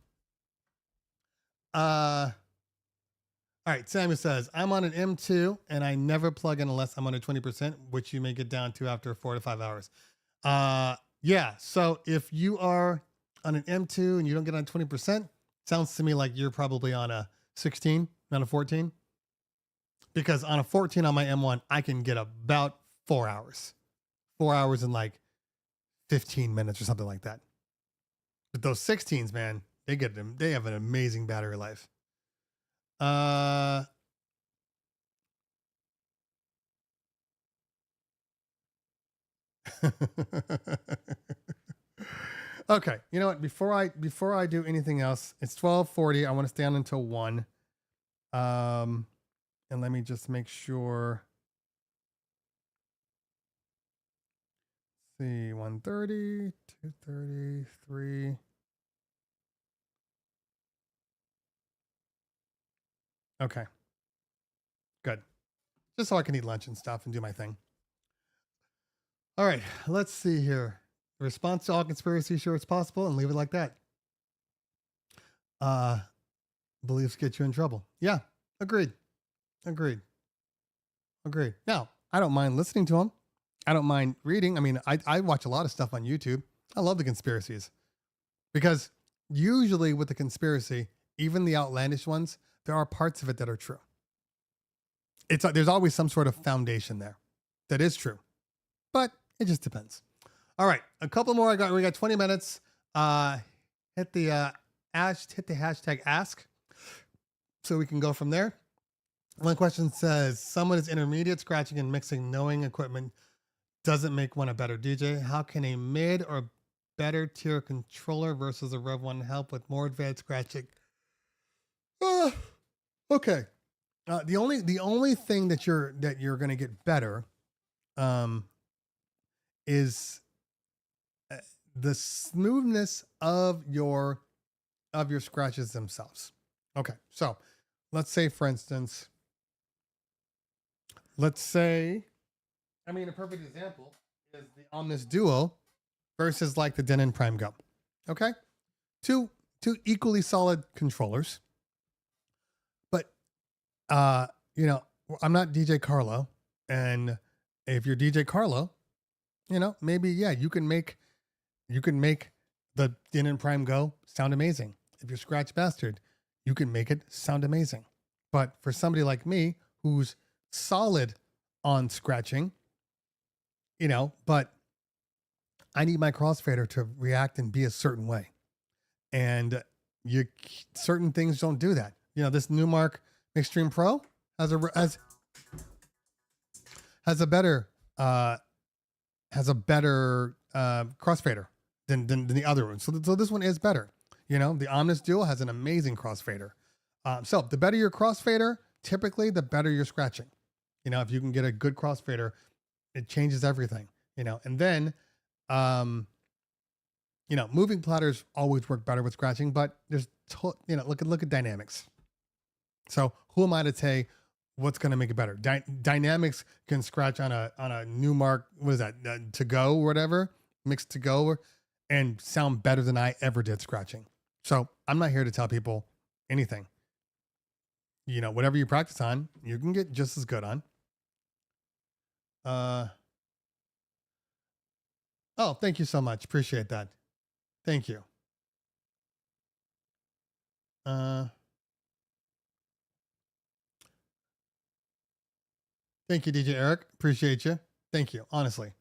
right, Samuel says, I'm on an M2 and I never plug in unless I'm under 20%, which you may get down to after 4 to 5 hours. Yeah, so if you are on an M2 and you don't get on 20%, sounds to me like you're probably on a 16, not a 14. Because on a 14 on my M1, I can get about 4 hours. 4 hours in like 15 minutes or something like that. But those 16s, man, they have an amazing battery life. Okay, you know what? Before I do anything else, it's 12:40. I want to stay on until 1. And let me just make sure. Let's see, 1:30, 2:30, 3. Okay. Good. Just so I can eat lunch and stuff and do my thing. All right, let's see here. Response to all conspiracy, sure it's possible, and leave it like that. Beliefs get you in trouble. Yeah, agreed. Now, I don't mind listening to them. I don't mind reading. I mean, I watch a lot of stuff on YouTube. I love the conspiracies because usually with the conspiracy, even the outlandish ones, there are parts of it that are true. There's always some sort of foundation there that is true, but it just depends. All right, a couple more. We got 20 minutes. Hit the hashtag ask, so we can go from there. One question says, someone is intermediate scratching and mixing, knowing equipment doesn't make one a better DJ. How can a mid or better tier controller versus a Rev 1 help with more advanced scratching? Okay. The only thing that you're going to get better is the smoothness of your scratches themselves. Okay. So, let's say for instance, a perfect example is the Omnis Duo versus like the Denon Prime Go. Okay? Two equally solid controllers. But I'm not DJ Carlo, and if you're DJ Carlo, maybe you can make the Denon Prime Go sound amazing. If you're Scratch Bastard, you can make it sound amazing. But for somebody like me who's solid on scratching, but I need my crossfader to react and be a certain way. And certain things don't do that. This Newmark Extreme Pro has a better crossfader than the other one. So this one is better. The Omnis Duo has an amazing crossfader. So the better your crossfader, typically the better your scratching. If you can get a good crossfader, it changes everything. And then, moving platters always work better with scratching, but there's, look at dynamics. So who am I to say what's going to make it better? Dynamics can scratch on a Newmark, what is that, to go or whatever, mixed to go, and sound better than I ever did scratching. So I'm not here to tell people anything. Whatever you practice on, you can get just as good on. Oh, thank you so much. Appreciate that. Thank you. Thank you, DJ Eric. Appreciate you. Thank you. Honestly.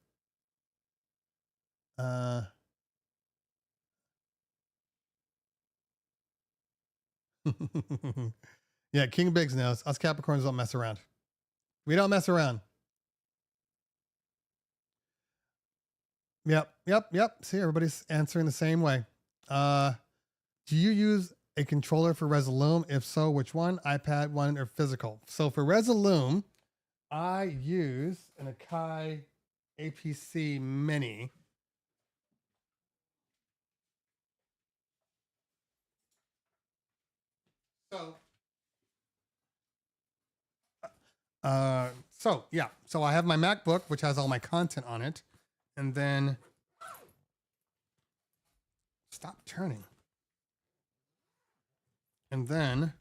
Yeah, King Biggs knows. Us Capricorns don't mess around. We don't mess around. Yep. See, everybody's answering the same way. Do you use a controller for Resolume? If so, which one? iPad one or physical? So for Resolume, I use an Akai APC Mini. So, yeah. So I have my MacBook, which has all my content on it, and then stop turning. And then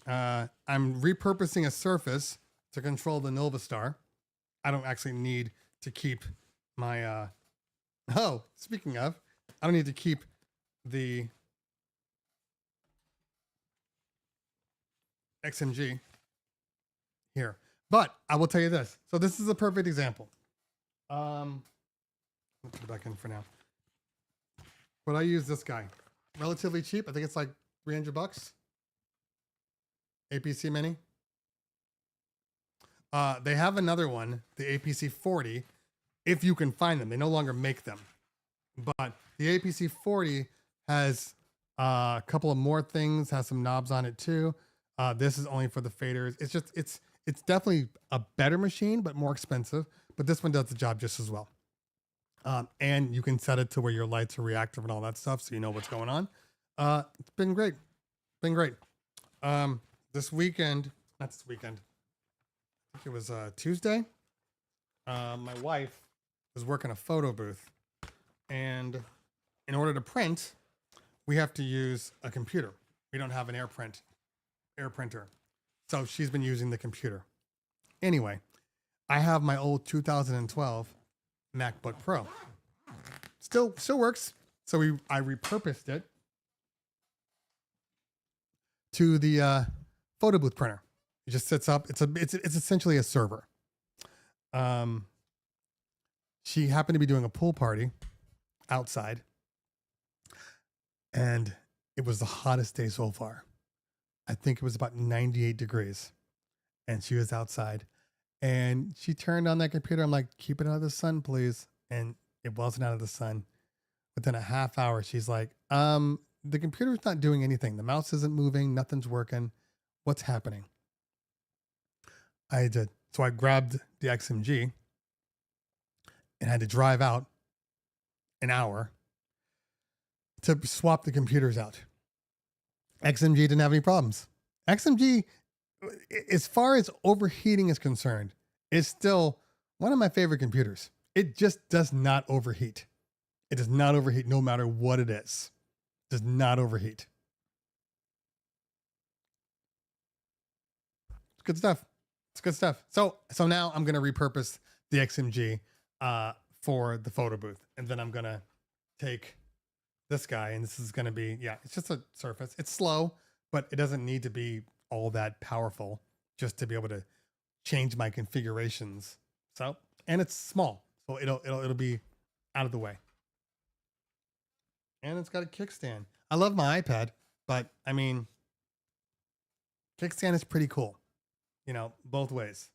I'm repurposing a Surface to control the Nova Star. I don't actually need to keep my. Oh, speaking of, I don't need to keep the XMG here. But I will tell you this. So this is a perfect example. Let's put it back in for now. But I use this guy. Relatively cheap. I think it's like $300. APC Mini. They have another one, the APC 40, if you can find them. They no longer make them. But the APC 40 has a couple of more things, has some knobs on it too. This is only for the faders. It's definitely a better machine, but more expensive. But this one does the job just as well. And you can set it to where your lights are reactive and all that stuff, so you know what's going on. It's been great. Been great. This weekend, not this weekend, I think it was Tuesday. My wife was working a photo booth, and in order to print, we have to use a computer. We don't have an air printer. So she's been using the computer. Anyway, I have my old 2012 MacBook Pro. Still works. So I repurposed it to the photo booth printer. It just sits up. It's essentially a server. She happened to be doing a pool party outside, and it was the hottest day so far. I think it was about 98 degrees, and she was outside, and she turned on that computer. I'm like, keep it out of the sun, please. And it wasn't out of the sun. Within a half hour, she's like, the computer's not doing anything. The mouse isn't moving. Nothing's working. What's happening? So I grabbed the XMG and had to drive out an hour to swap the computers out. XMG didn't have any problems. XMG, as far as overheating is concerned, is still one of my favorite computers. It just does not overheat. It does not overheat no matter what it is. It does not overheat. It's good stuff. It's good stuff. So now I'm going to repurpose the XMG for the photo booth. And then I'm going to take this guy, and this is going to be, it's just a Surface. It's slow, but it doesn't need to be all that powerful just to be able to change my configurations. So, and it's small, so it'll be out of the way. And it's got a kickstand. I love my iPad, but I mean, kickstand is pretty cool. You know, both ways.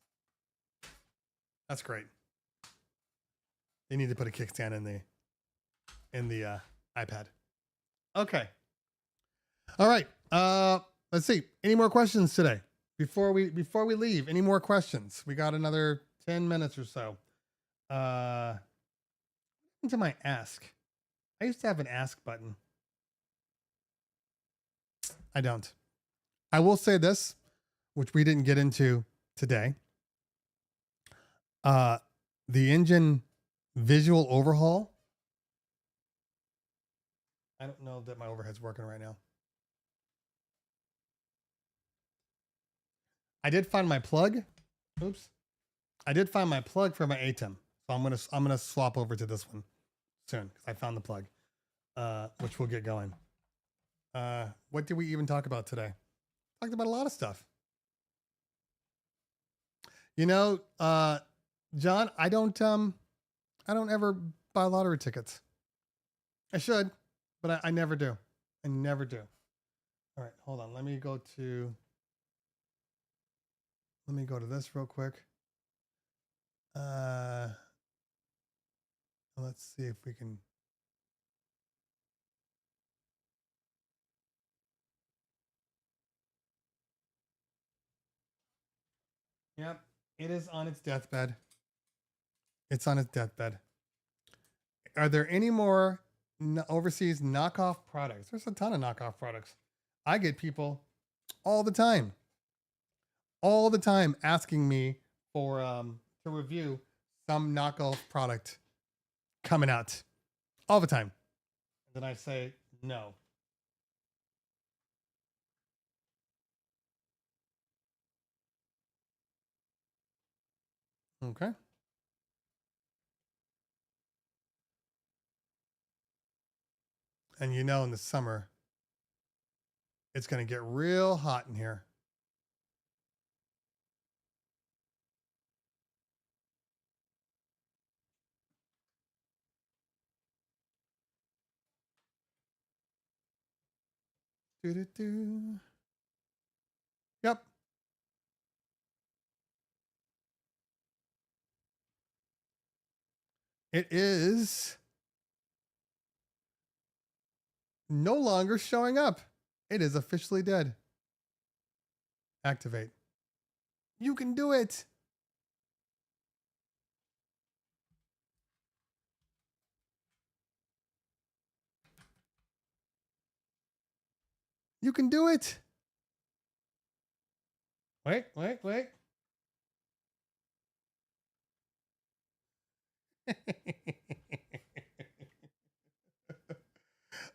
That's great. They need to put a kickstand in the iPad. Okay. All right. Let's see. Any more questions today? Before we leave, any more questions? We got another 10 minutes or so. Into my ask. I used to have an ask button. I don't. I will say this, which we didn't get into today. The engine visual overhaul. I don't know that my overhead's working right now. I did find my plug. Oops. I did find my plug for my ATEM. So I'm gonna swap over to this one soon because I found the plug, which we'll get going. What did we even talk about today? Talked about a lot of stuff. You know, John, I don't ever buy lottery tickets. I should, but I never do. I never do. All right, hold on. Let me go to this real quick. Let's see if we can. Yep, it is on its deathbed. It's on its deathbed. Are there any more overseas knockoff products? There's a ton of knockoff products. I get people all the time, asking me for to review some knockoff product coming out all the time. And then I say no. Okay. And you know, in the summer, it's going to get real hot in here. Doo-doo-doo. Yep. It is no longer showing up. It is officially dead. Activate. You can do it. You can do it. Wait.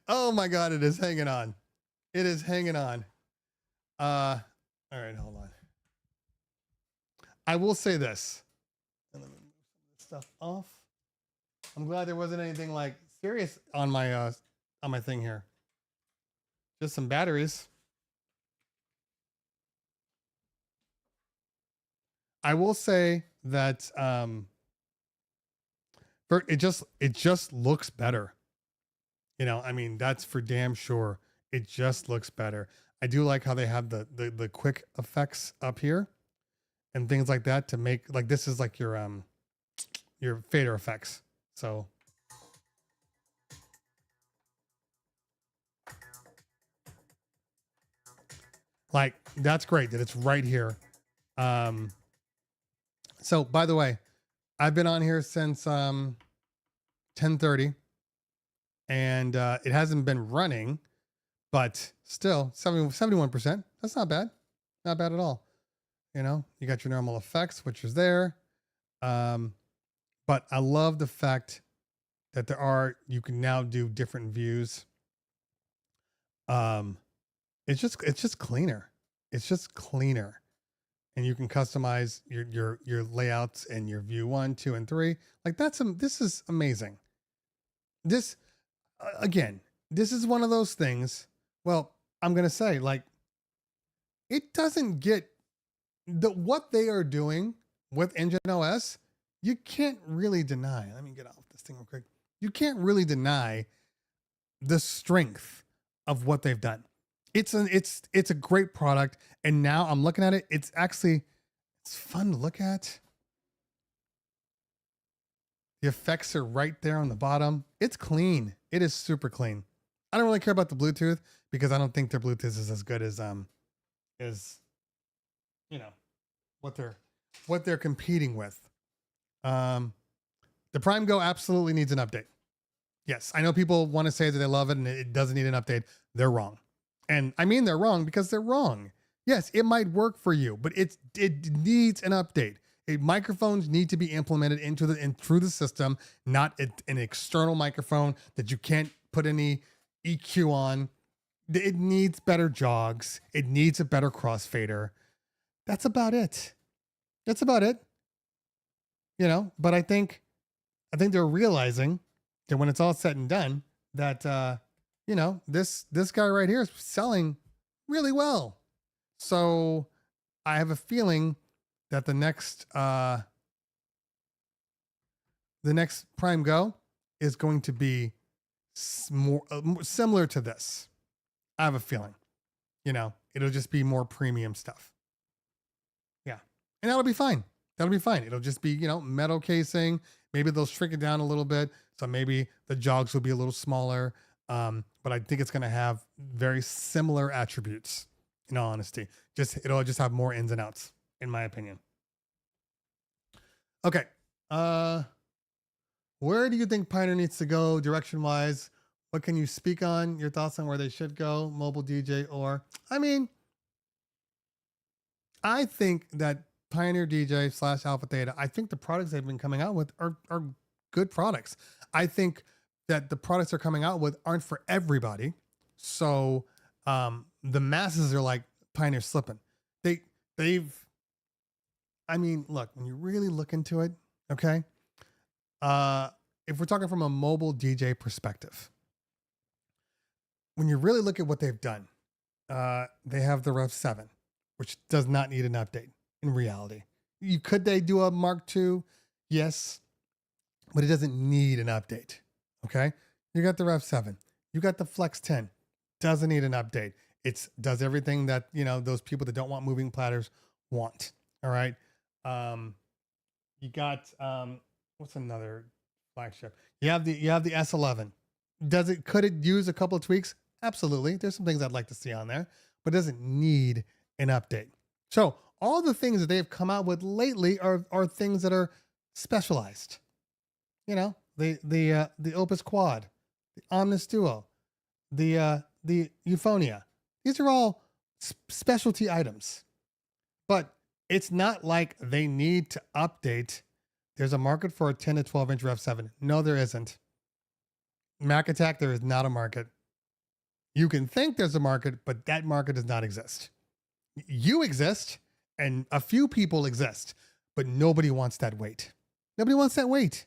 Oh my God, it is hanging on. It is hanging on. All right, hold on. I will say this. Let me move this stuff off. I'm glad there wasn't anything like serious on my thing here. Just some batteries. I will say that it just looks better. You know, I mean, that's for damn sure. It just looks better. I do like how they have the quick effects up here and things like that to make, like, this is like your fader effects. So like, that's great that it's right here. So by the way, I've been on here since 10:30 and it hasn't been running, but still 71%. That's not bad. Not bad at all. You know, you got your normal effects, which is there. But I love the fact that you can now do different views. It's just cleaner. It's just cleaner. And you can customize your layouts and your view 1, 2, and 3. Like this is amazing. This again, this is one of those things. Well, I'm gonna say, like, it doesn't get what they are doing with Engine OS. You can't really deny. Let me get off this thing real quick. You can't really deny the strength of what they've done. It's a great product, and now I'm looking at it. It's fun to look at. The effects are right there on the bottom. It's clean. It is super clean. I don't really care about the Bluetooth because I don't think their Bluetooth is as good as you know what they're competing with. The Prime Go absolutely needs an update. Yes, I know people want to say that they love it and it doesn't need an update. They're wrong. And I mean, they're wrong because they're wrong. Yes, it might work for you, but it needs an update. Microphones need to be implemented through the system, not an external microphone that you can't put any EQ on. It needs better jogs. It needs a better crossfader. That's about it. That's about it. You know, but I think they're realizing that when it's all said and done, that you know, this guy right here is selling really well. So I have a feeling that the next Prime Go is going to be more similar to this. I have a feeling, you know, it'll just be more premium stuff. Yeah. And that'll be fine. That'll be fine. It'll just be, you know, metal casing. Maybe they'll shrink it down a little bit. So maybe the jogs will be a little smaller. But I think it's going to have very similar attributes, in all honesty. It'll just have more ins and outs, in my opinion. Okay. Where do you think Pioneer needs to go direction-wise? What can you speak on? Your thoughts on where they should go, mobile DJ or... I mean, I think that Pioneer DJ slash Alpha Theta, I think the products they've been coming out with are good products. I think that the products they're coming out with aren't for everybody. So the masses are like Pioneer slipping. They've I mean, look, when you really look into it, okay, if we're talking from a mobile DJ perspective, when you really look at what they've done, they have the Rev 7, which does not need an update in reality. Could they do a Mark II? Yes, but it doesn't need an update. Okay. You got the Rev 7. You got the Flex 10. Doesn't need an update. It does everything that, those people that don't want moving platters want. All right. You got, what's another flagship? You have the S11. Could it use a couple of tweaks? Absolutely. There's some things I'd like to see on there, but it doesn't need an update. So all the things that they've come out with lately are things that are specialized. The Opus Quad, the Omnis Duo, the Euphonia. These are all specialty items, but it's not like they need to update. There's a market for a 10 to 12 inch Rev 7. No, there isn't. Mac Attack, there is not a market. You can think there's a market, but that market does not exist. You exist, and a few people exist, but nobody wants that weight. Nobody wants that weight.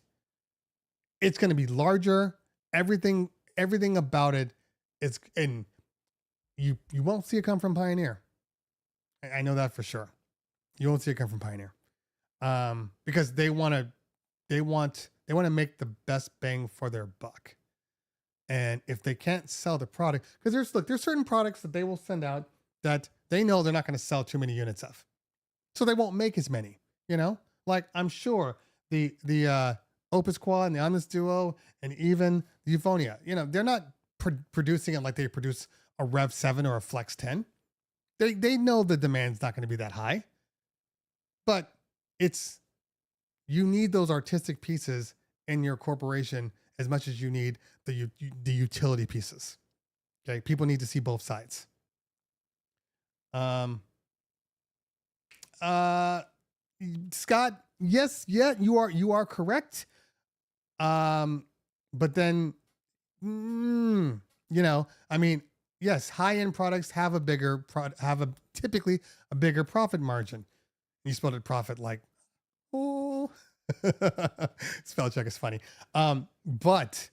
It's going to be larger. Everything about it is, and you won't see it come from Pioneer. I know that for sure. You won't see it come from Pioneer, because they want to make the best bang for their buck. And if they can't sell the product, because there's certain products that they will send out that they know they're not going to sell too many units of, so they won't make as many. Like I'm sure the Opus Quad and the Omnis Duo and even the Euphonia, they're not producing it like they produce a Rev 7 or a Flex 10. They know the demand's not going to be that high, but you need those artistic pieces in your corporation as much as you need the utility pieces. Okay, people need to see both sides. Scott, yes, yeah, you are correct. But then, I mean, yes, high-end products have typically a bigger profit margin. You spelled it profit like, oh, spell check is funny. But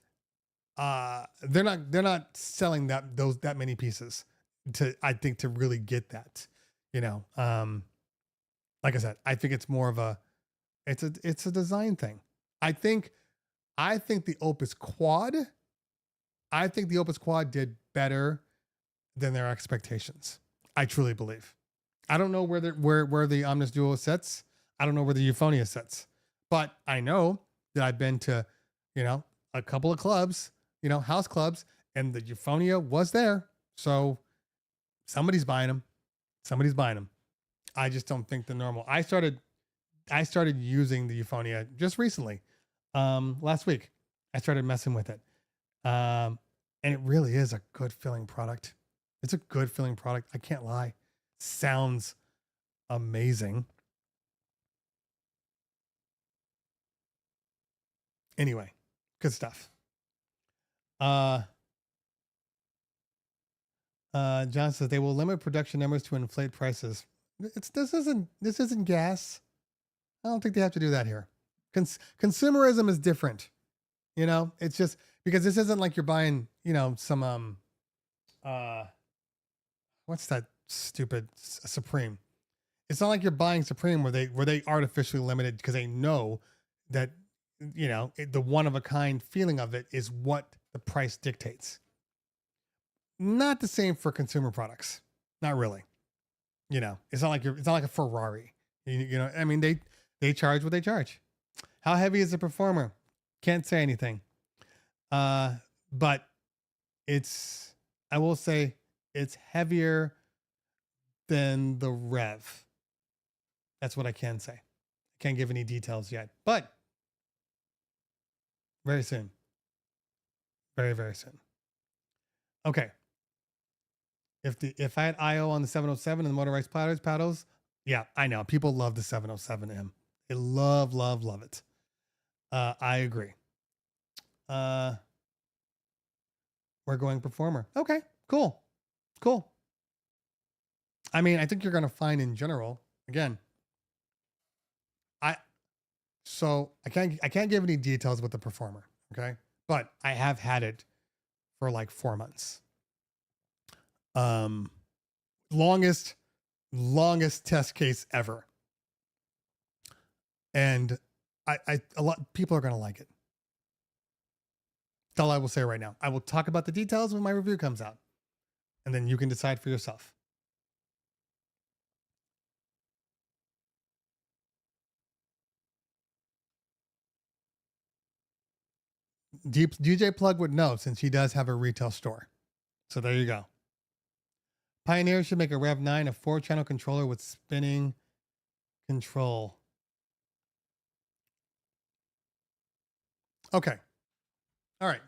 they're not selling that many pieces I think to really get that, like I said, I think it's more of it's a design thing. I think the Opus Quad did better than their expectations. I truly believe. I don't know where the Omnis Duo sits. I don't know where the Euphonia sits, but I know that I've been to, a couple of clubs, house clubs, and the Euphonia was there. So somebody's buying them. I just don't think the normal. I started using the Euphonia just recently. Last week I started messing with it. And it really is a good feeling product. It's a good feeling product. I can't lie. Sounds amazing. Anyway, good stuff. John says they will limit production numbers to inflate prices. This isn't gas. I don't think they have to do that here. Consumerism is different. It's just because this isn't like you're buying, some what's that stupid Supreme? It's not like you're buying Supreme where they artificially limited because they know that the one of a kind feeling of it is what the price dictates. Not the same for consumer products. Not really. It's not like a Ferrari. I mean, they charge what they charge. How heavy is the Performer? Can't say anything. But I will say it's heavier than the Rev. That's what I can say. I can't give any details yet, but very soon. Very, very soon. Okay. If I had IO on the 707 and the motorized paddles, Yeah, I know. People love the 707M. They love, love, love it. I agree. We're going performer. Okay, cool. Cool. I mean, I think you're going to find in general, again, I I can't give any details with the performer, okay? But I have had it for like 4 months. Um longest longest test case ever. And I a lot people are going to like it. That's all I will say right now. I will talk about the details when my review comes out, and then you can decide for yourself. Deep DJ Plug would know since he does have a retail store. So there you go. Pioneer should make a Rev 9 a 4-channel controller with spinning control. Okay. All right.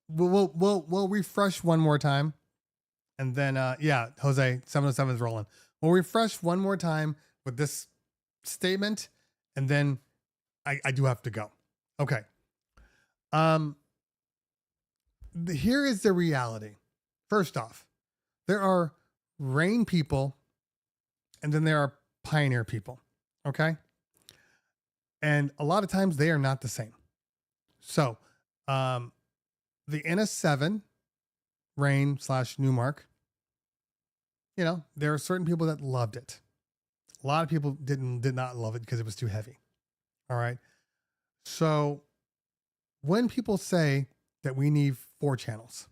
We'll refresh one more time. And then yeah, Jose 707 is rolling. We'll refresh one more time with this statement, and then I do have to go. Okay. Here is the reality. First off, there are Rain people, and then there are Pioneer people. Okay. And a lot of times they are not the same. So, the NS7 Rain / Newmark, you know, there are certain people that loved it. A lot of people did not love it because it was too heavy. All right. So when people say that we need 4 channels,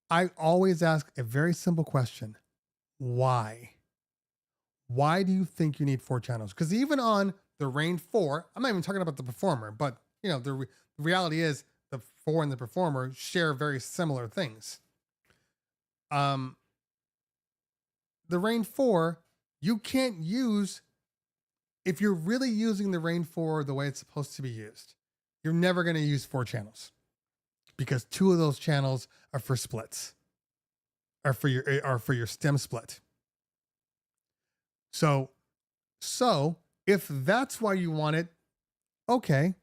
I always ask a very simple question. Why? Why do you think you need 4 channels? Because even on the Rain 4, I'm not even talking about the Performer, but you know, the reality is the 4 and the Performer share very similar things. The Rain 4, you can't use, if you're really using the Rain 4 the way it's supposed to be used, you're never going to use 4 channels, because 2 of those channels are for splits, are for your stem split. So if that's why you want it, okay,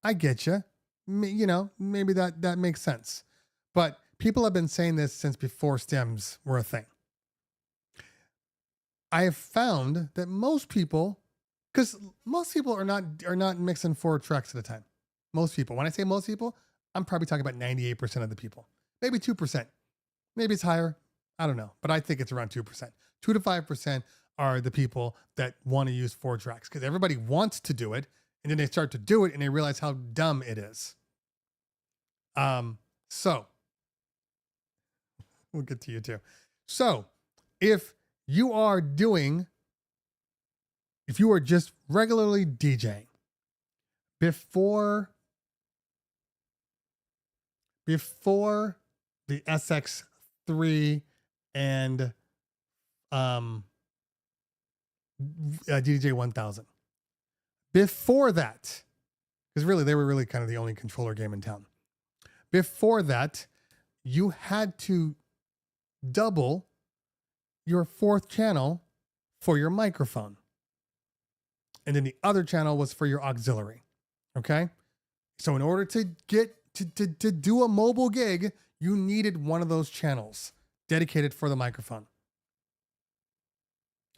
I get you. You know, maybe that makes sense. But people have been saying this since before stems were a thing. I have found that most people, because most people are not mixing 4 tracks at a time. Most people. When I say most people, I'm probably talking about 98% of the people. Maybe 2%. Maybe it's higher. I don't know. But I think it's around 2%. 2 to 5% are the people that want to use 4 tracks, because everybody wants to do it, and then they start to do it and they realize how dumb it is. So we'll get to you too. So if you are just regularly DJing before the SX3 and DJ 1000, before that, because really they were really kind of the only controller game in town. Before that, you had to double your 4th channel for your microphone. And then the other channel was for your auxiliary. Okay. So in order to get to do a mobile gig, you needed one of those channels dedicated for the microphone.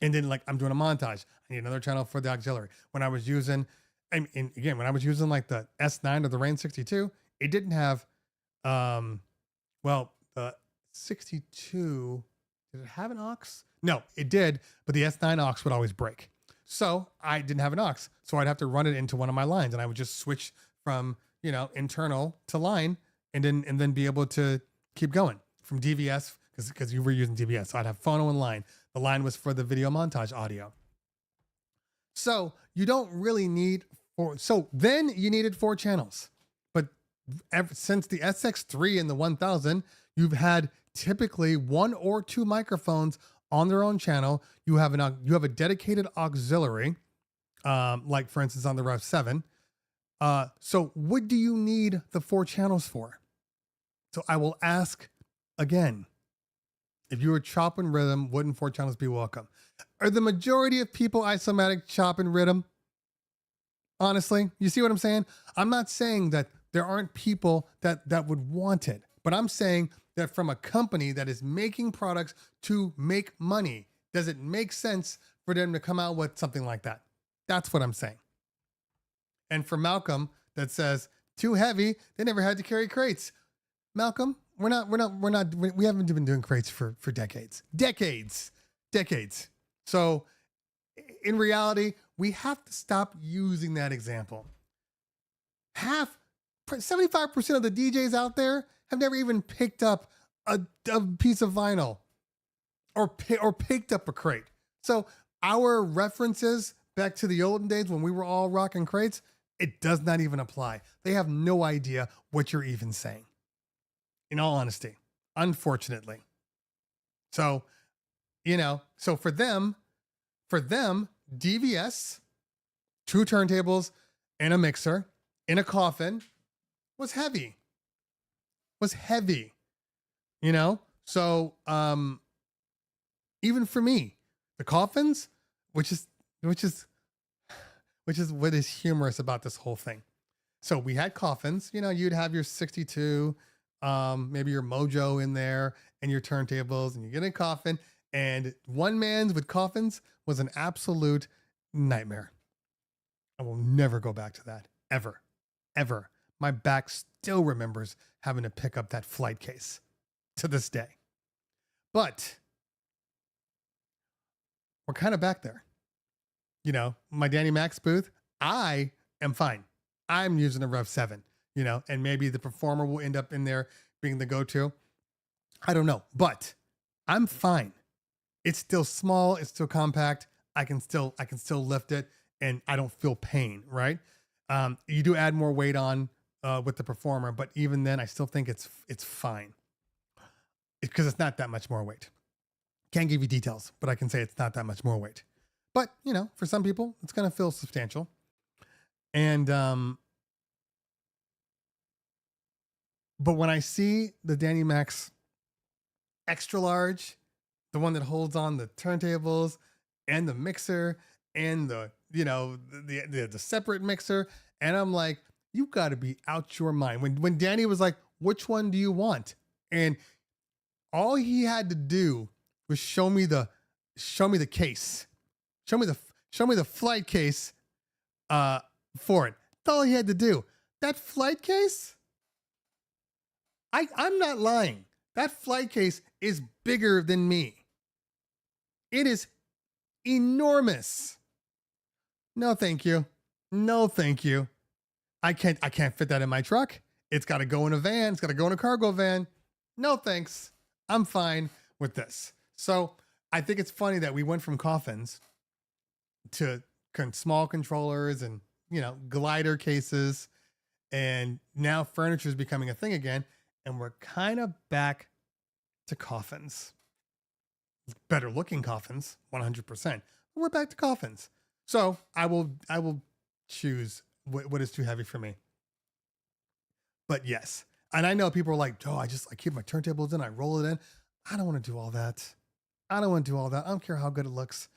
And then, like, I'm doing a montage, I need another channel for the auxiliary. When I was using, when I was using like the S9 or the Rain 62, it didn't have, the 62, did it have an aux? No, it did, but the S9 aux would always break. So I didn't have an aux. So I'd have to run it into one of my lines, and I would just switch from, internal to line, and then be able to keep going from DVS, because you were using DVS. So I'd have phono and line. The line was for the video montage audio. So you don't really need 4. So then you needed 4 channels. But since the SX3 and the 1000, you've had typically 1 or 2 microphones on their own channel. You have a dedicated auxiliary, like for instance on the Rev 7. So what do you need the 4 channels for? So I will ask again, If you were chopping rhythm, wouldn't 4 channels be welcome? Are the majority of people isomatic chopping rhythm? Honestly, you see what I'm saying? I'm not saying that there aren't people that would want it, but I'm saying that from a company that is making products to make money, does it make sense for them to come out with something like that? That's what I'm saying. And for Malcolm, that says too heavy, they never had to carry crates. Malcolm, we haven't been doing crates for decades. So in reality, we have to stop using that example. 75% of the DJs out there have never even picked up a piece of vinyl or picked up a crate. So our references back to the olden days when we were all rocking crates, it does not even apply. They have no idea what you're even saying. In all honesty, unfortunately. So, so for them, DVS, 2 turntables and a mixer in a coffin was heavy. So, even for me, the coffins, which is what is humorous about this whole thing. So we had coffins, you'd have your 62, maybe your Mojo in there and your turntables, and you get a coffin, and one man's with coffins was an absolute nightmare. I will never go back to that ever. My back still remembers having to pick up that flight case to this day. But we're kind of back there. My Danny Max booth, I am fine. I'm using a Rev 7, and maybe the Performer will end up in there being the go-to. I don't know, but I'm fine. It's still small. It's still compact. I can still lift it, and I don't feel pain, right? You do add more weight on with the Performer, but even then, I still think it's fine. Because it's not that much more weight. Can't give you details, but I can say it's not that much more weight. But, for some people, it's going to feel substantial. And, but when I see the Danny Max extra large, the one that holds on the turntables and the mixer and the separate mixer, and I'm like, you got to be out your mind. When Danny was like, which one do you want? And all he had to do was show me the case. Show me the flight case for it. That's all he had to do. That flight case, I'm not lying. That flight case is bigger than me. It is enormous. No, thank you. I can't fit that in my truck. It's got to go in a van. It's got to go in a cargo van. No, thanks. I'm fine with this. So I think it's funny that we went from coffins to small controllers and, glider cases. And now furniture is becoming a thing again. And we're kind of back to coffins. Better looking coffins, 100%. But we're back to coffins. So I will choose what is too heavy for me. But yes. And I know people are like, oh, I keep my turntables in, I roll it in. I don't want to do all that. I don't care how good it looks.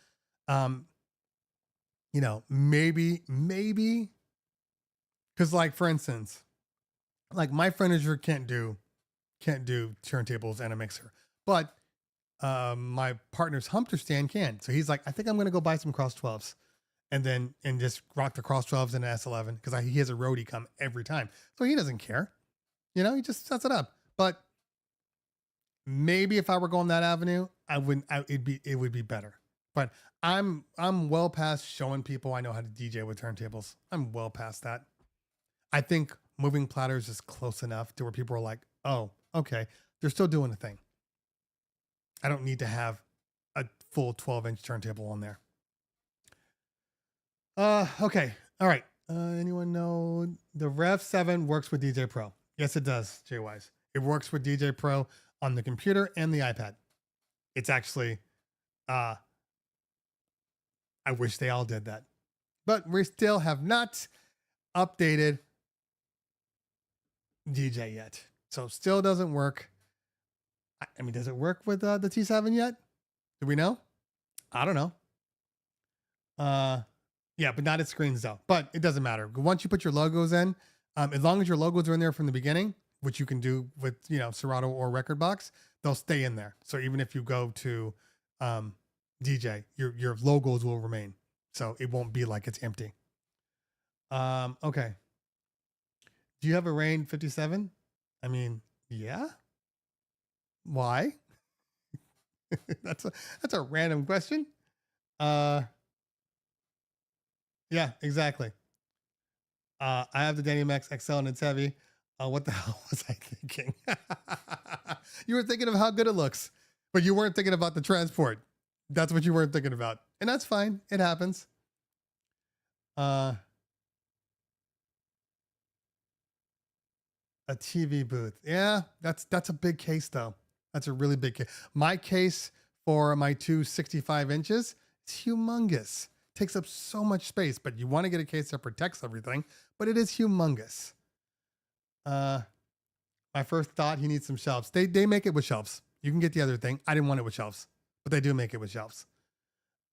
Maybe, because for instance, my furniture can't do turntables and a mixer, but my partner's Humpter stand can. So he's like, I think I'm going to go buy some Cross 12s and just rock the Cross 12s in an S11 because he has a roadie come every time. So he doesn't care. He just sets it up. But maybe if I were going that avenue, it would be better. But I'm well past showing people I know how to DJ with turntables. I'm well past that. I think moving platters is close enough to where people are like, oh, okay, they're still doing the thing. I don't need to have a full 12-inch turntable on there. Okay. All right. Anyone know the Rev 7 works with DJ Pro? Yes, it does, J-Wise. It works with DJ Pro on the computer and the iPad. It's actually, I wish they all did that. But we still have not updated DJ yet. So still doesn't work. I mean, does it work with the T7 yet? Do we know? I don't know. Yeah, but not at screens though. But it doesn't matter. Once you put your logos in, as long as your logos are in there from the beginning, which you can do with Serato or Rekordbox, they'll stay in there. So even if you go to DJ, your logos will remain. So it won't be like it's empty. Okay. Do you have a Rain 57? I mean, yeah. Why? that's a random question. Yeah, exactly. I have the Dynamax XL and it's heavy. What the hell was I thinking? You were thinking of how good it looks, but you weren't thinking about the transport. That's what you weren't thinking about. And that's fine. It happens. A TV booth. Yeah, that's a big case though. That's a really big case. My case for my 265 inches, it's humongous. Takes up so much space, but you want to get a case that protects everything, but it is humongous. My first thought, he needs some shelves. They make it with shelves. You can get the other thing. I didn't want it with shelves, but they do make it with shelves.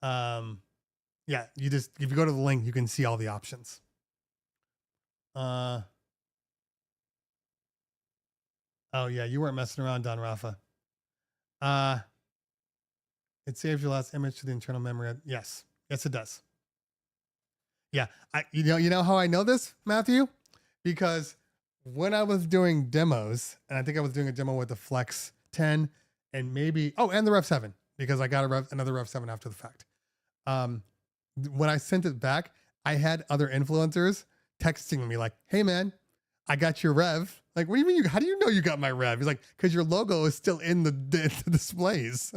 Yeah, if you go to the link, you can see all the options. Oh yeah, you weren't messing around, Don Rafa. It saves your last image to the internal memory. Yes, it does. Yeah, you know how I know this, Matthew? Because when I was doing demos, and I think I was doing a demo with the Flex 10 and maybe and the Rev 7, because I got another Rev 7 after the fact. When I sent it back, I had other influencers texting me like, "Hey man, I got your Rev." Like, what do you mean? How do you know you got my Rev? He's like, "Because your logo is still in the displays."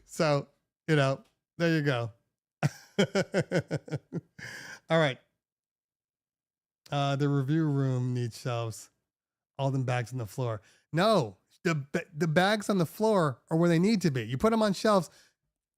So, there you go. All right. The review room needs shelves. All them bags on the floor. No, the bags on the floor are where they need to be. You put them on shelves.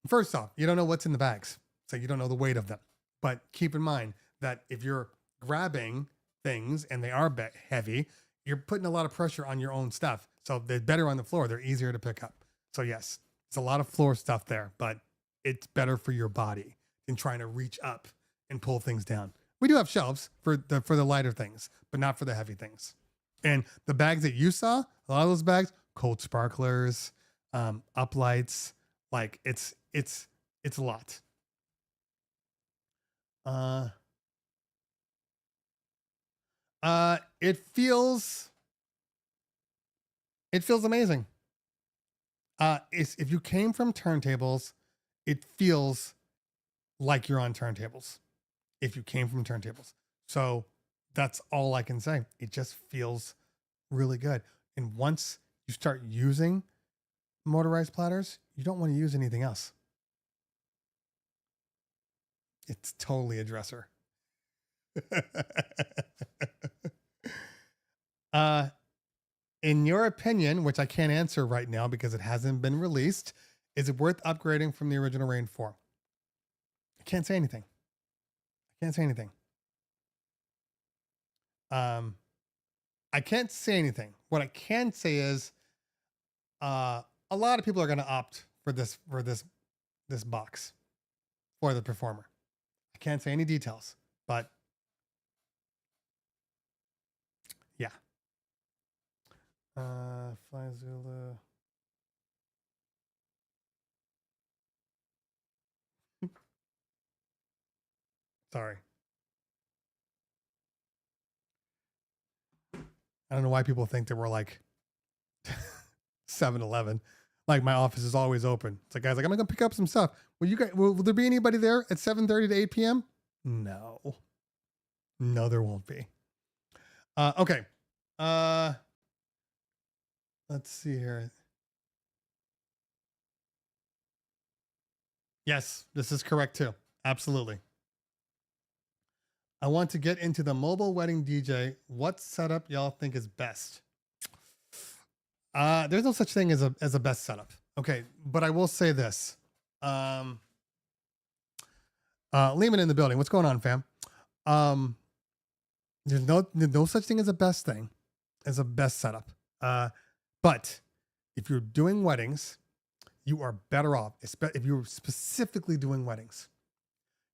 First off, you don't know what's in the bags, so you don't know the weight of them. But keep in mind that if you're grabbing things and they are heavy, you're putting a lot of pressure on your own stuff. So they're better on the floor. They're easier to pick up. So yes, it's a lot of floor stuff there, but it's better for your body than trying to reach up and pull things down. We do have shelves for the lighter things, but not for the heavy things. And the bags that you saw, a lot of those bags, cold sparklers, uplights, like it's a lot. It feels amazing. If you came from turntables, it feels like you're on turntables. If you came from turntables. So that's all I can say. It just feels really good. And once you start using motorized platters, you don't want to use anything else. It's totally a dresser. In your opinion, which I can't answer right now because it hasn't been released, is it worth upgrading from the original Rain 4? I can't say anything. I can't say anything. What I can say is, a lot of people are going to opt for this box for the Performer. I can't say any details, but yeah. Flyzula. Sorry. I don't know why people think that we're like 7-Eleven. Like my office is always open. It's like, guys, like, I'm going to pick up some stuff. Will there be anybody there at 7:30 to 8 p.m.? No, there won't be. Okay. Let's see here. Yes, this is correct too. Absolutely. I want to get into the mobile wedding DJ. What setup y'all think is best? There's no such thing as a best setup. Okay, but I will say this. Lehman in the building. What's going on, fam? There's no such thing as a best thing, as a best setup. But if you're doing weddings, you are better off, if you're specifically doing weddings,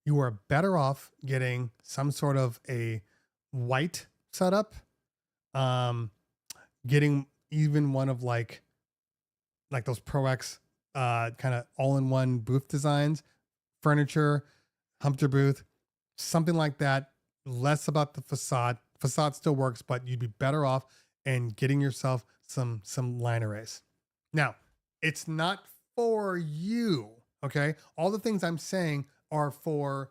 you are better off getting some sort of a white setup, um, getting even one of like those Pro X kind of all-in-one booth designs, furniture, Humpter booth, something like that. Less about the facade. Facade still works, but you'd be better off in getting yourself some line arrays. Now, it's not for you, okay? All the things I'm saying are for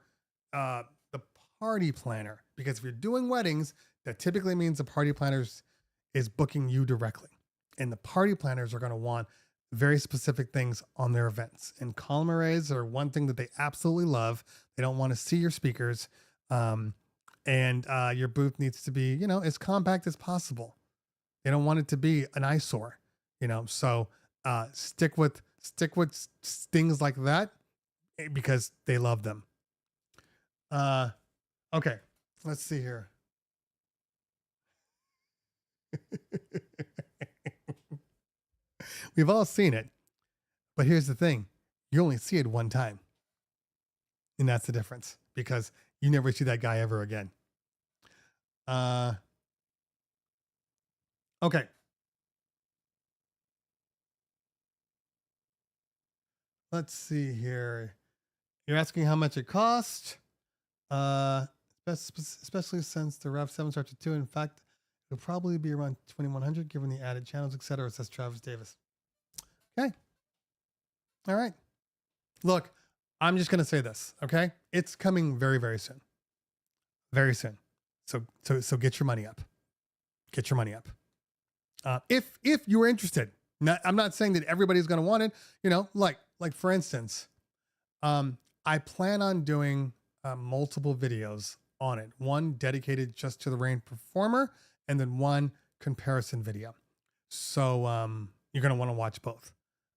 the party planner, because if you're doing weddings, that typically means the party planners is booking you directly, and the party planners are going to want very specific things on their events. And column arrays are one thing that they absolutely love. They don't want to see your speakers, and your booth needs to be, as compact as possible. They don't want it to be an eyesore, So stick with things like that because they love them. Okay, let's see here. We've all seen it, but here's the thing: you only see it one time, and that's the difference, because you never see that guy ever again. Okay. Let's see here. You're asking how much it cost, especially since the Rev 7 starts at 2. In fact, it'll probably be around 2,100 given the added channels, etc., says Travis Davis. Okay. All right. Look, I'm just going to say this, okay? It's coming very, very soon. Very soon. So get your money up. Get your money up. If you were interested. I'm not saying that everybody's going to want it, like for instance, I plan on doing multiple videos on it. One dedicated just to the Rain Performer, and then one comparison video. So you're going to want to watch both.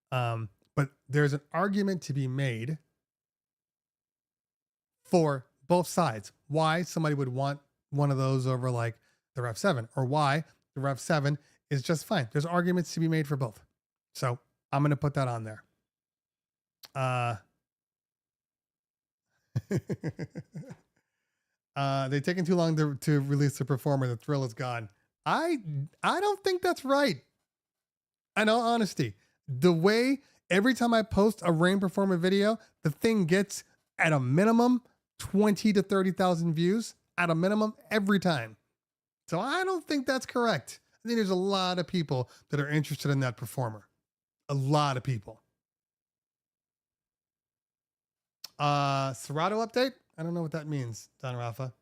But there's an argument to be made for both sides. Why somebody would want one of those over like the Rev 7, or why the Rev 7 is just fine. There's arguments to be made for both. So I'm going to put that on there. They've taken too long to release the Performer. The thrill is gone. I don't think that's right. In all honesty, the way every time I post a Rain Performer video, the thing gets at a minimum 20 to 30,000 views at a minimum every time. So I don't think that's correct. I think there's a lot of people that are interested in that Performer. A lot of people. Serato update? I don't know what that means, Don Rafa.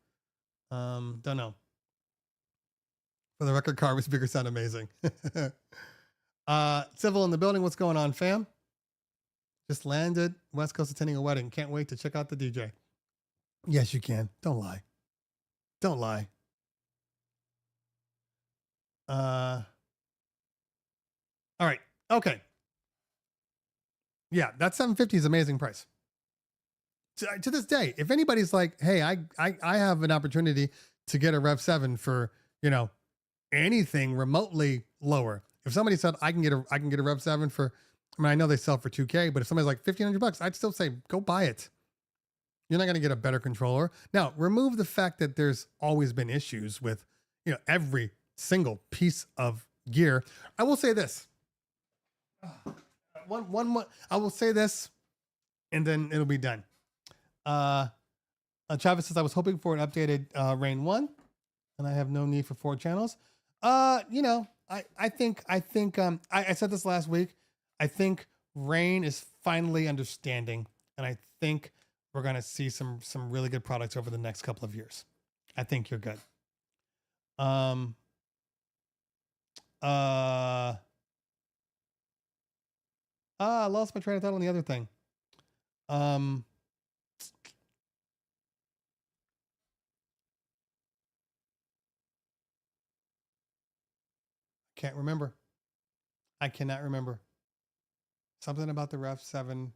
Don't know. For the record, car with speakers sound amazing. Civil in the building. What's going on, fam? Just landed West Coast attending a wedding. Can't wait to check out the DJ. Yes, you can. Don't lie. Don't lie. All right. Okay. Yeah, that 750 is an amazing price. To this day, if anybody's like, hey, I have an opportunity to get a Rev 7 for, anything remotely lower. If somebody said I can get a Rev 7 for, I know they sell for $2,000, but if somebody's like $1,500, I'd still say go buy it. You're not going to get a better controller. Now, remove the fact that there's always been issues with, every single piece of gear. I will say this. One more. I will say this, and then it'll be done. Travis says I was hoping for an updated Rain 1, and I have no need for 4 channels. I think I said this last week. I think Rain is finally understanding, and I think we're going to see some really good products over the next couple of years. I think you're good. I lost my train of thought on the other thing. Can't remember. I cannot remember. Something about the Rev 7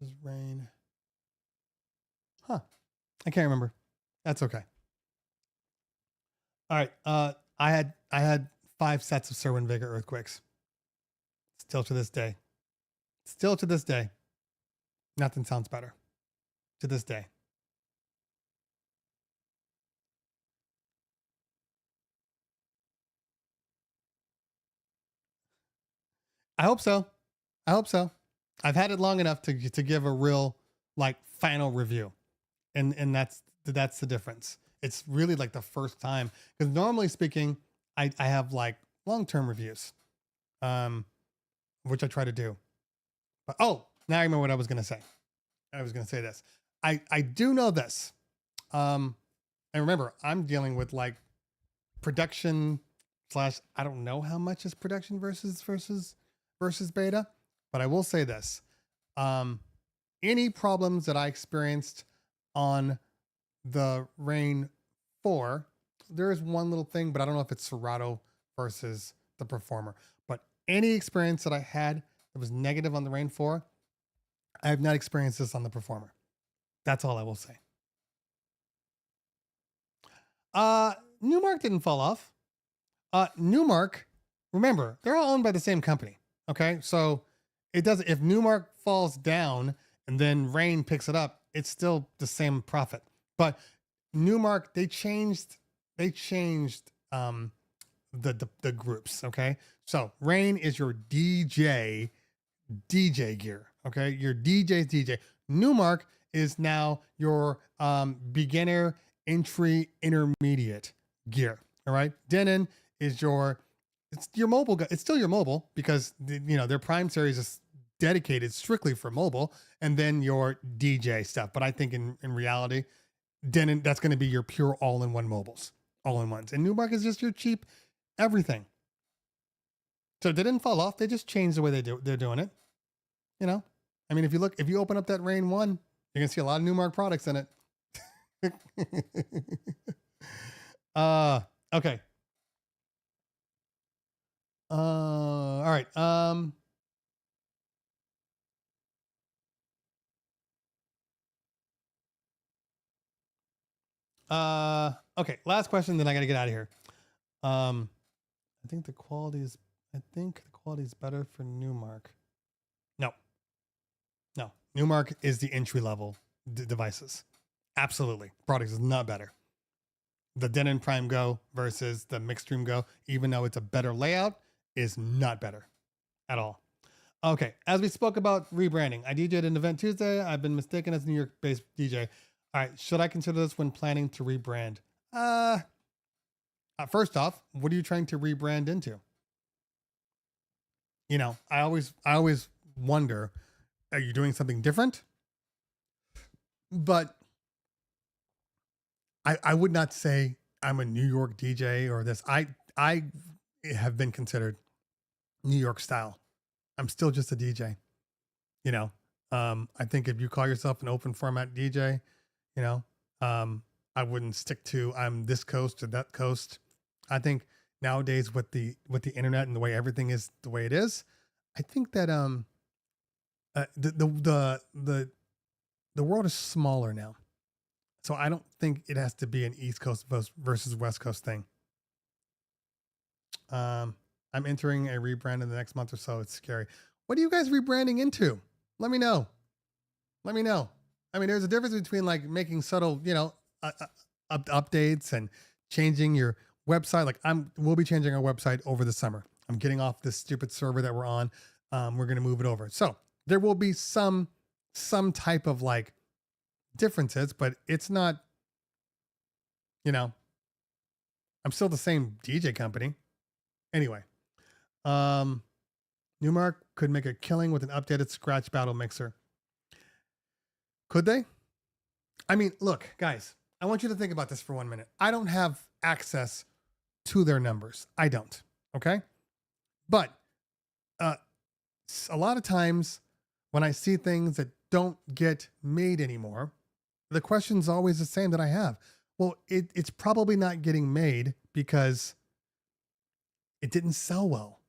was Rain. Huh. I can't remember. That's okay. All right. I had 5 sets of Serwin Vega earthquakes. Still to this day. Still to this day. Nothing sounds better. To this day. I hope so. I hope so. I've had it long enough to give a real like final review. And that's the difference. It's really like the first time, because normally speaking, I have like long-term reviews, which I try to do. But now I remember what I was gonna say. I was gonna say this. I do know this. And remember, I'm dealing with like production slash, I don't know how much is production versus beta, but I will say this. Any problems that I experienced on the Rain 4, there is one little thing, but I don't know if it's Serato versus the Performer. But any experience that I had that was negative on the Rain 4, I have not experienced this on the Performer. That's all I will say. Newmark didn't fall off. Newmark, remember, they're all owned by the same company. Okay, so it doesn't. If Newmark falls down and then Rain picks it up, it's still the same profit. But Newmark, they changed the groups. Okay, so Rain is your DJ gear. Okay, your DJ's DJ. Newmark is now your beginner, entry, intermediate gear. All right, Denon is it's your mobile guy. It's still your mobile because their Prime series is dedicated strictly for mobile, and then your DJ stuff. But I think in reality, Denon, that's going to be your pure all-in-one mobiles, all-in-ones. And Newmark is just your cheap everything. So they didn't fall off. They just changed the way they're doing it. I mean, if you open up that Rain 1, you're going to see a lot of Newmark products in it. Okay. All right. Okay. Last question, then I got to get out of here. I think the quality is better for Newmark. No. Newmark is the entry level devices. Absolutely. Product is not better. The Denon Prime Go versus the Mixstream Go, even though it's a better layout, is not better at all. Okay, as we spoke about rebranding, I DJ'd an event Tuesday. I've been mistaken as a New York-based DJ. All right, should I consider this when planning to rebrand? First off, what are you trying to rebrand into? I always wonder, are you doing something different? But I would not say I'm a New York DJ or this. I have been considered New York style. I'm still just a DJ. I think if you call yourself an open format DJ, I wouldn't stick to I'm this coast or that coast. I think nowadays with the internet and the way everything is the way it is, I think that the world is smaller now. So I don't think it has to be an East Coast versus West Coast thing. I'm entering a rebrand in the next month or so. It's scary. What are you guys rebranding into? Let me know. I mean, there's a difference between like making subtle, updates and changing your website. Like we'll be changing our website over the summer. I'm getting off this stupid server that we're on. We're going to move it over. So there will be some type of like differences, but it's not, I'm still the same DJ company. Anyway, Newmark could make a killing with an updated scratch battle mixer. Could they? I mean, look, guys, I want you to think about this for 1 minute. I don't have access to their numbers. I don't. Okay. But a lot of times when I see things that don't get made anymore, the question's always the same that I have. Well, it's probably not getting made because it didn't sell well.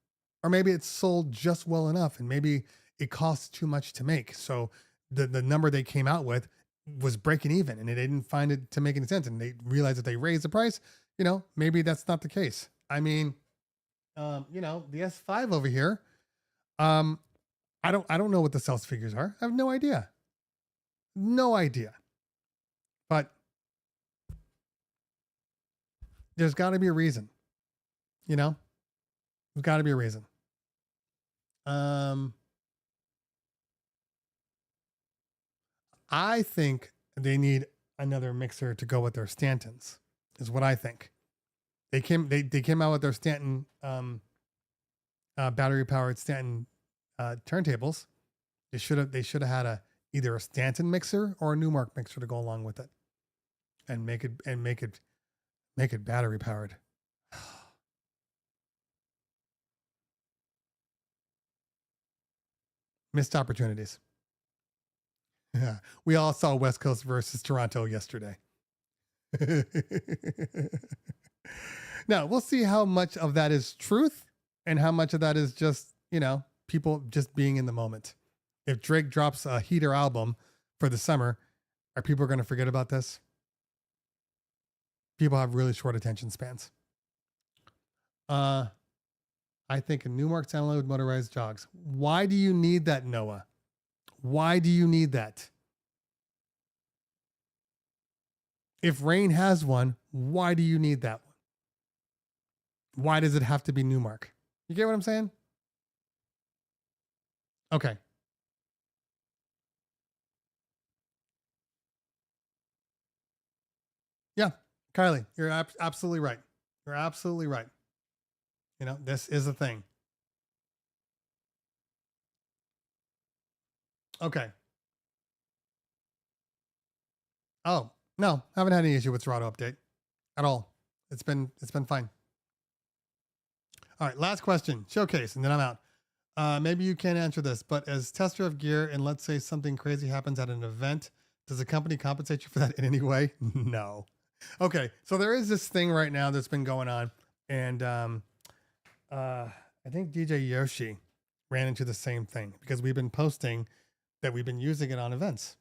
Or maybe it sold just well enough and maybe it costs too much to make. So the number they came out with was breaking even and they didn't find it to make any sense. And they realized that they raised the price, maybe that's not the case. I mean, The S5 over here. Um, I don't know what the sales figures are. I have no idea. No idea. But there's got to be a reason. There's got to be a reason. I think they need another mixer to go with their Stantons. Is what I think. They came out with their Stanton battery powered Stanton turntables. They should have had either a Stanton mixer or a Newmark mixer to go along with it, and make it battery powered. Missed opportunities. Yeah, we all saw West Coast versus Toronto yesterday. Now we'll see how much of that is truth and how much of that is just people just being in the moment. If Drake drops a heater album for the summer, are people going to forget about this? People have really short attention spans. I think a Newmark standalone with motorized jogs. Why do you need that, Noah? Why do you need that? If Rain has one, why do you need that one? Why does it have to be Newmark? You get what I'm saying? Okay. Yeah, Kylie, you're absolutely right. You're absolutely right. This is a thing. Okay. Oh, no, haven't had any issue with Serato update at all. It's been fine. All right, last question. Showcase, and then I'm out. Maybe you can't answer this, but as tester of gear, and let's say something crazy happens at an event, does the company compensate you for that in any way? No. Okay, so there is this thing right now that's been going on, and I think DJ Yoshi ran into the same thing because we've been posting that we've been using it on events.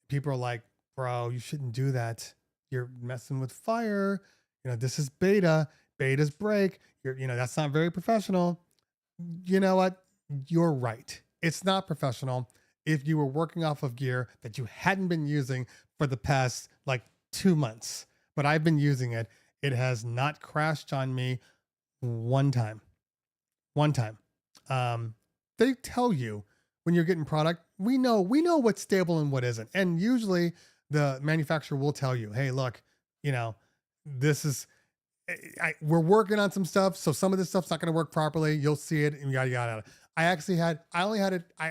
People are like, bro, you shouldn't do that. You're messing with fire. This is beta. Betas break. That's not very professional. You know what? You're right. It's not professional if you were working off of gear that you hadn't been using for the past 2 months. But I've been using it. It has not crashed on me one time. They tell you when you're getting product, we know what's stable and what isn't. And usually the manufacturer will tell you, hey, look, this is, we're working on some stuff. So some of this stuff's not going to work properly. You'll see it and yada, yada. I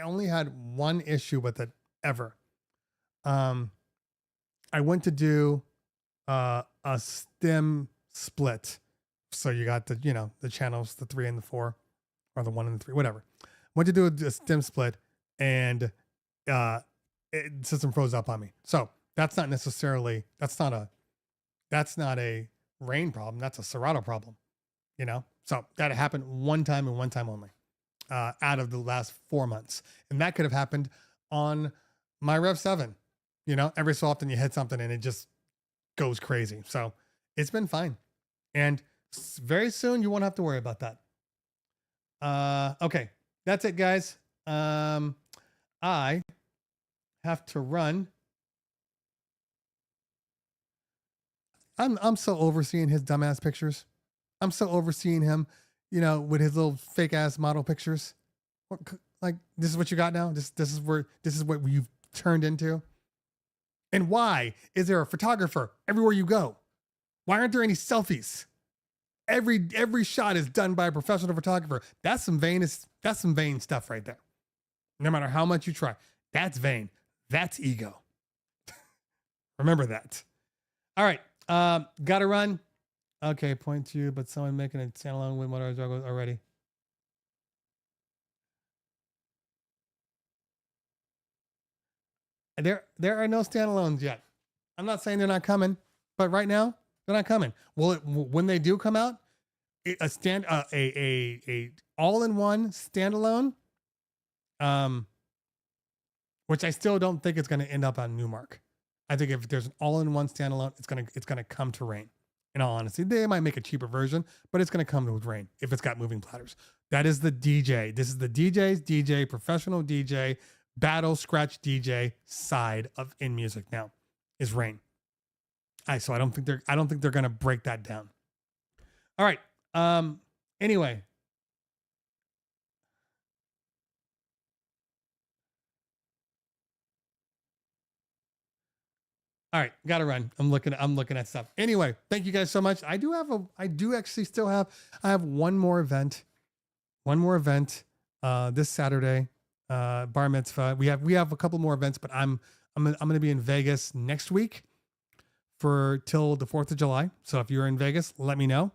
only had one issue with it ever. I went to do a stem split. So you got the channels, the 3 and the 4, or the 1 and the 3, whatever. Went to do a stem split, and the system froze up on me. So that's not a rain problem. That's a Serato problem, So that happened one time and one time only, out of the last 4 months, and that could have happened on my Rev 7. Every so often you hit something and it just goes crazy. So it's been fine, and very soon you won't have to worry about that. Okay, that's it, guys. I have to run. I'm so overseeing his dumbass pictures. I'm so overseeing him, with his little fake ass model pictures. Like, this is what you got now. This is what you've turned into. And why is there a photographer everywhere you go? Why aren't there any selfies? Every shot is done by a professional photographer. That's some vain stuff right there. No matter how much you try, that's vain. That's ego. Remember that. All right. Gotta run. Okay, point to you, but someone making a standalone with motor juggle already. There are no standalones yet. I'm not saying they're not coming, but right now they're not coming. Well, when they do come out, a all-in-one standalone, which I still don't think it's going to end up on Newmark. I think if there's an all-in-one standalone, it's gonna come to Rain. In all honesty, they might make a cheaper version, but it's going to come with Rain if it's got moving platters. That is the DJ. This is the DJ's DJ, professional DJ, battle scratch DJ side of in music now is Rain. So I don't think they're going to break that down. All right. Anyway. All right, gotta run. I'm looking at stuff. Anyway, thank you guys so much. I have one more event this Saturday, bar mitzvah. We have a couple more events, but I'm gonna be in Vegas next week till the 4th of July. So if you're in Vegas, let me know.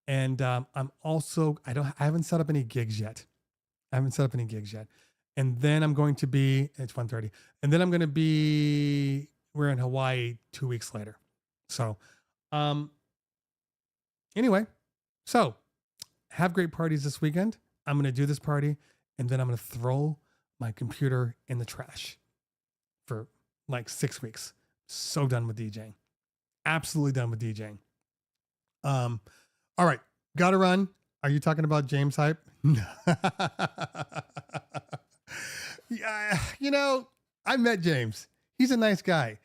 And I'm also I haven't set up any gigs yet. And then I'm going to be it's 1:30. And then I'm gonna be we're in Hawaii 2 weeks later. So, anyway, so have great parties this weekend. I'm going to do this party and then I'm going to throw my computer in the trash for like 6 weeks. So done with DJing. Absolutely done with DJing. All right. Gotta run. Are you talking about James Hype? Yeah, I met James. He's a nice guy.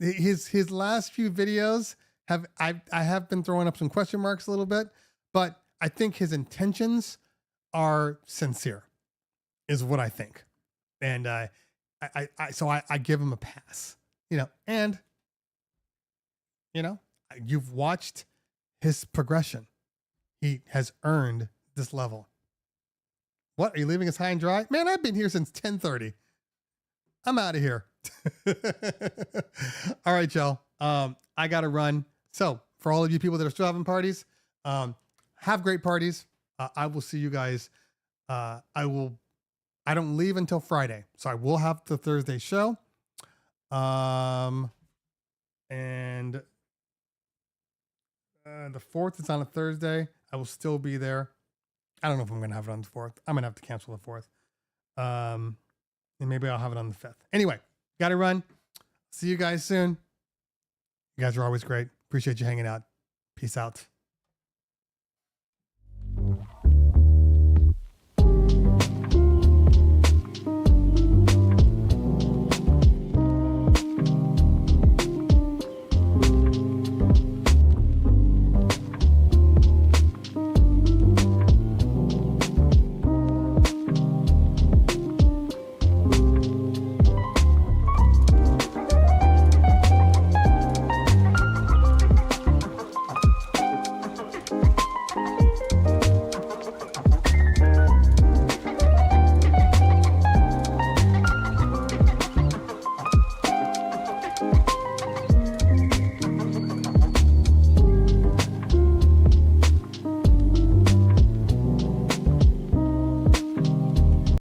His last few videos I have been throwing up some question marks a little bit, but I think his intentions are sincere, is what I think, and I give him a pass. And you've watched his progression. He has earned this level. What, are you leaving us high and dry? Man, I've been here since 10:30. I'm out of here. All right, y'all. I got to run. So for all of you people that are still having parties, have great parties. I will see you guys. I don't leave until Friday, so I will have the Thursday show. And the 4th is on a Thursday. I will still be there. I don't know if I'm going to have it on the 4th. I'm going to have to cancel the 4th. And maybe I'll have it on the 5th. Anyway, got to run. See you guys soon. You guys are always great. Appreciate you hanging out. Peace out.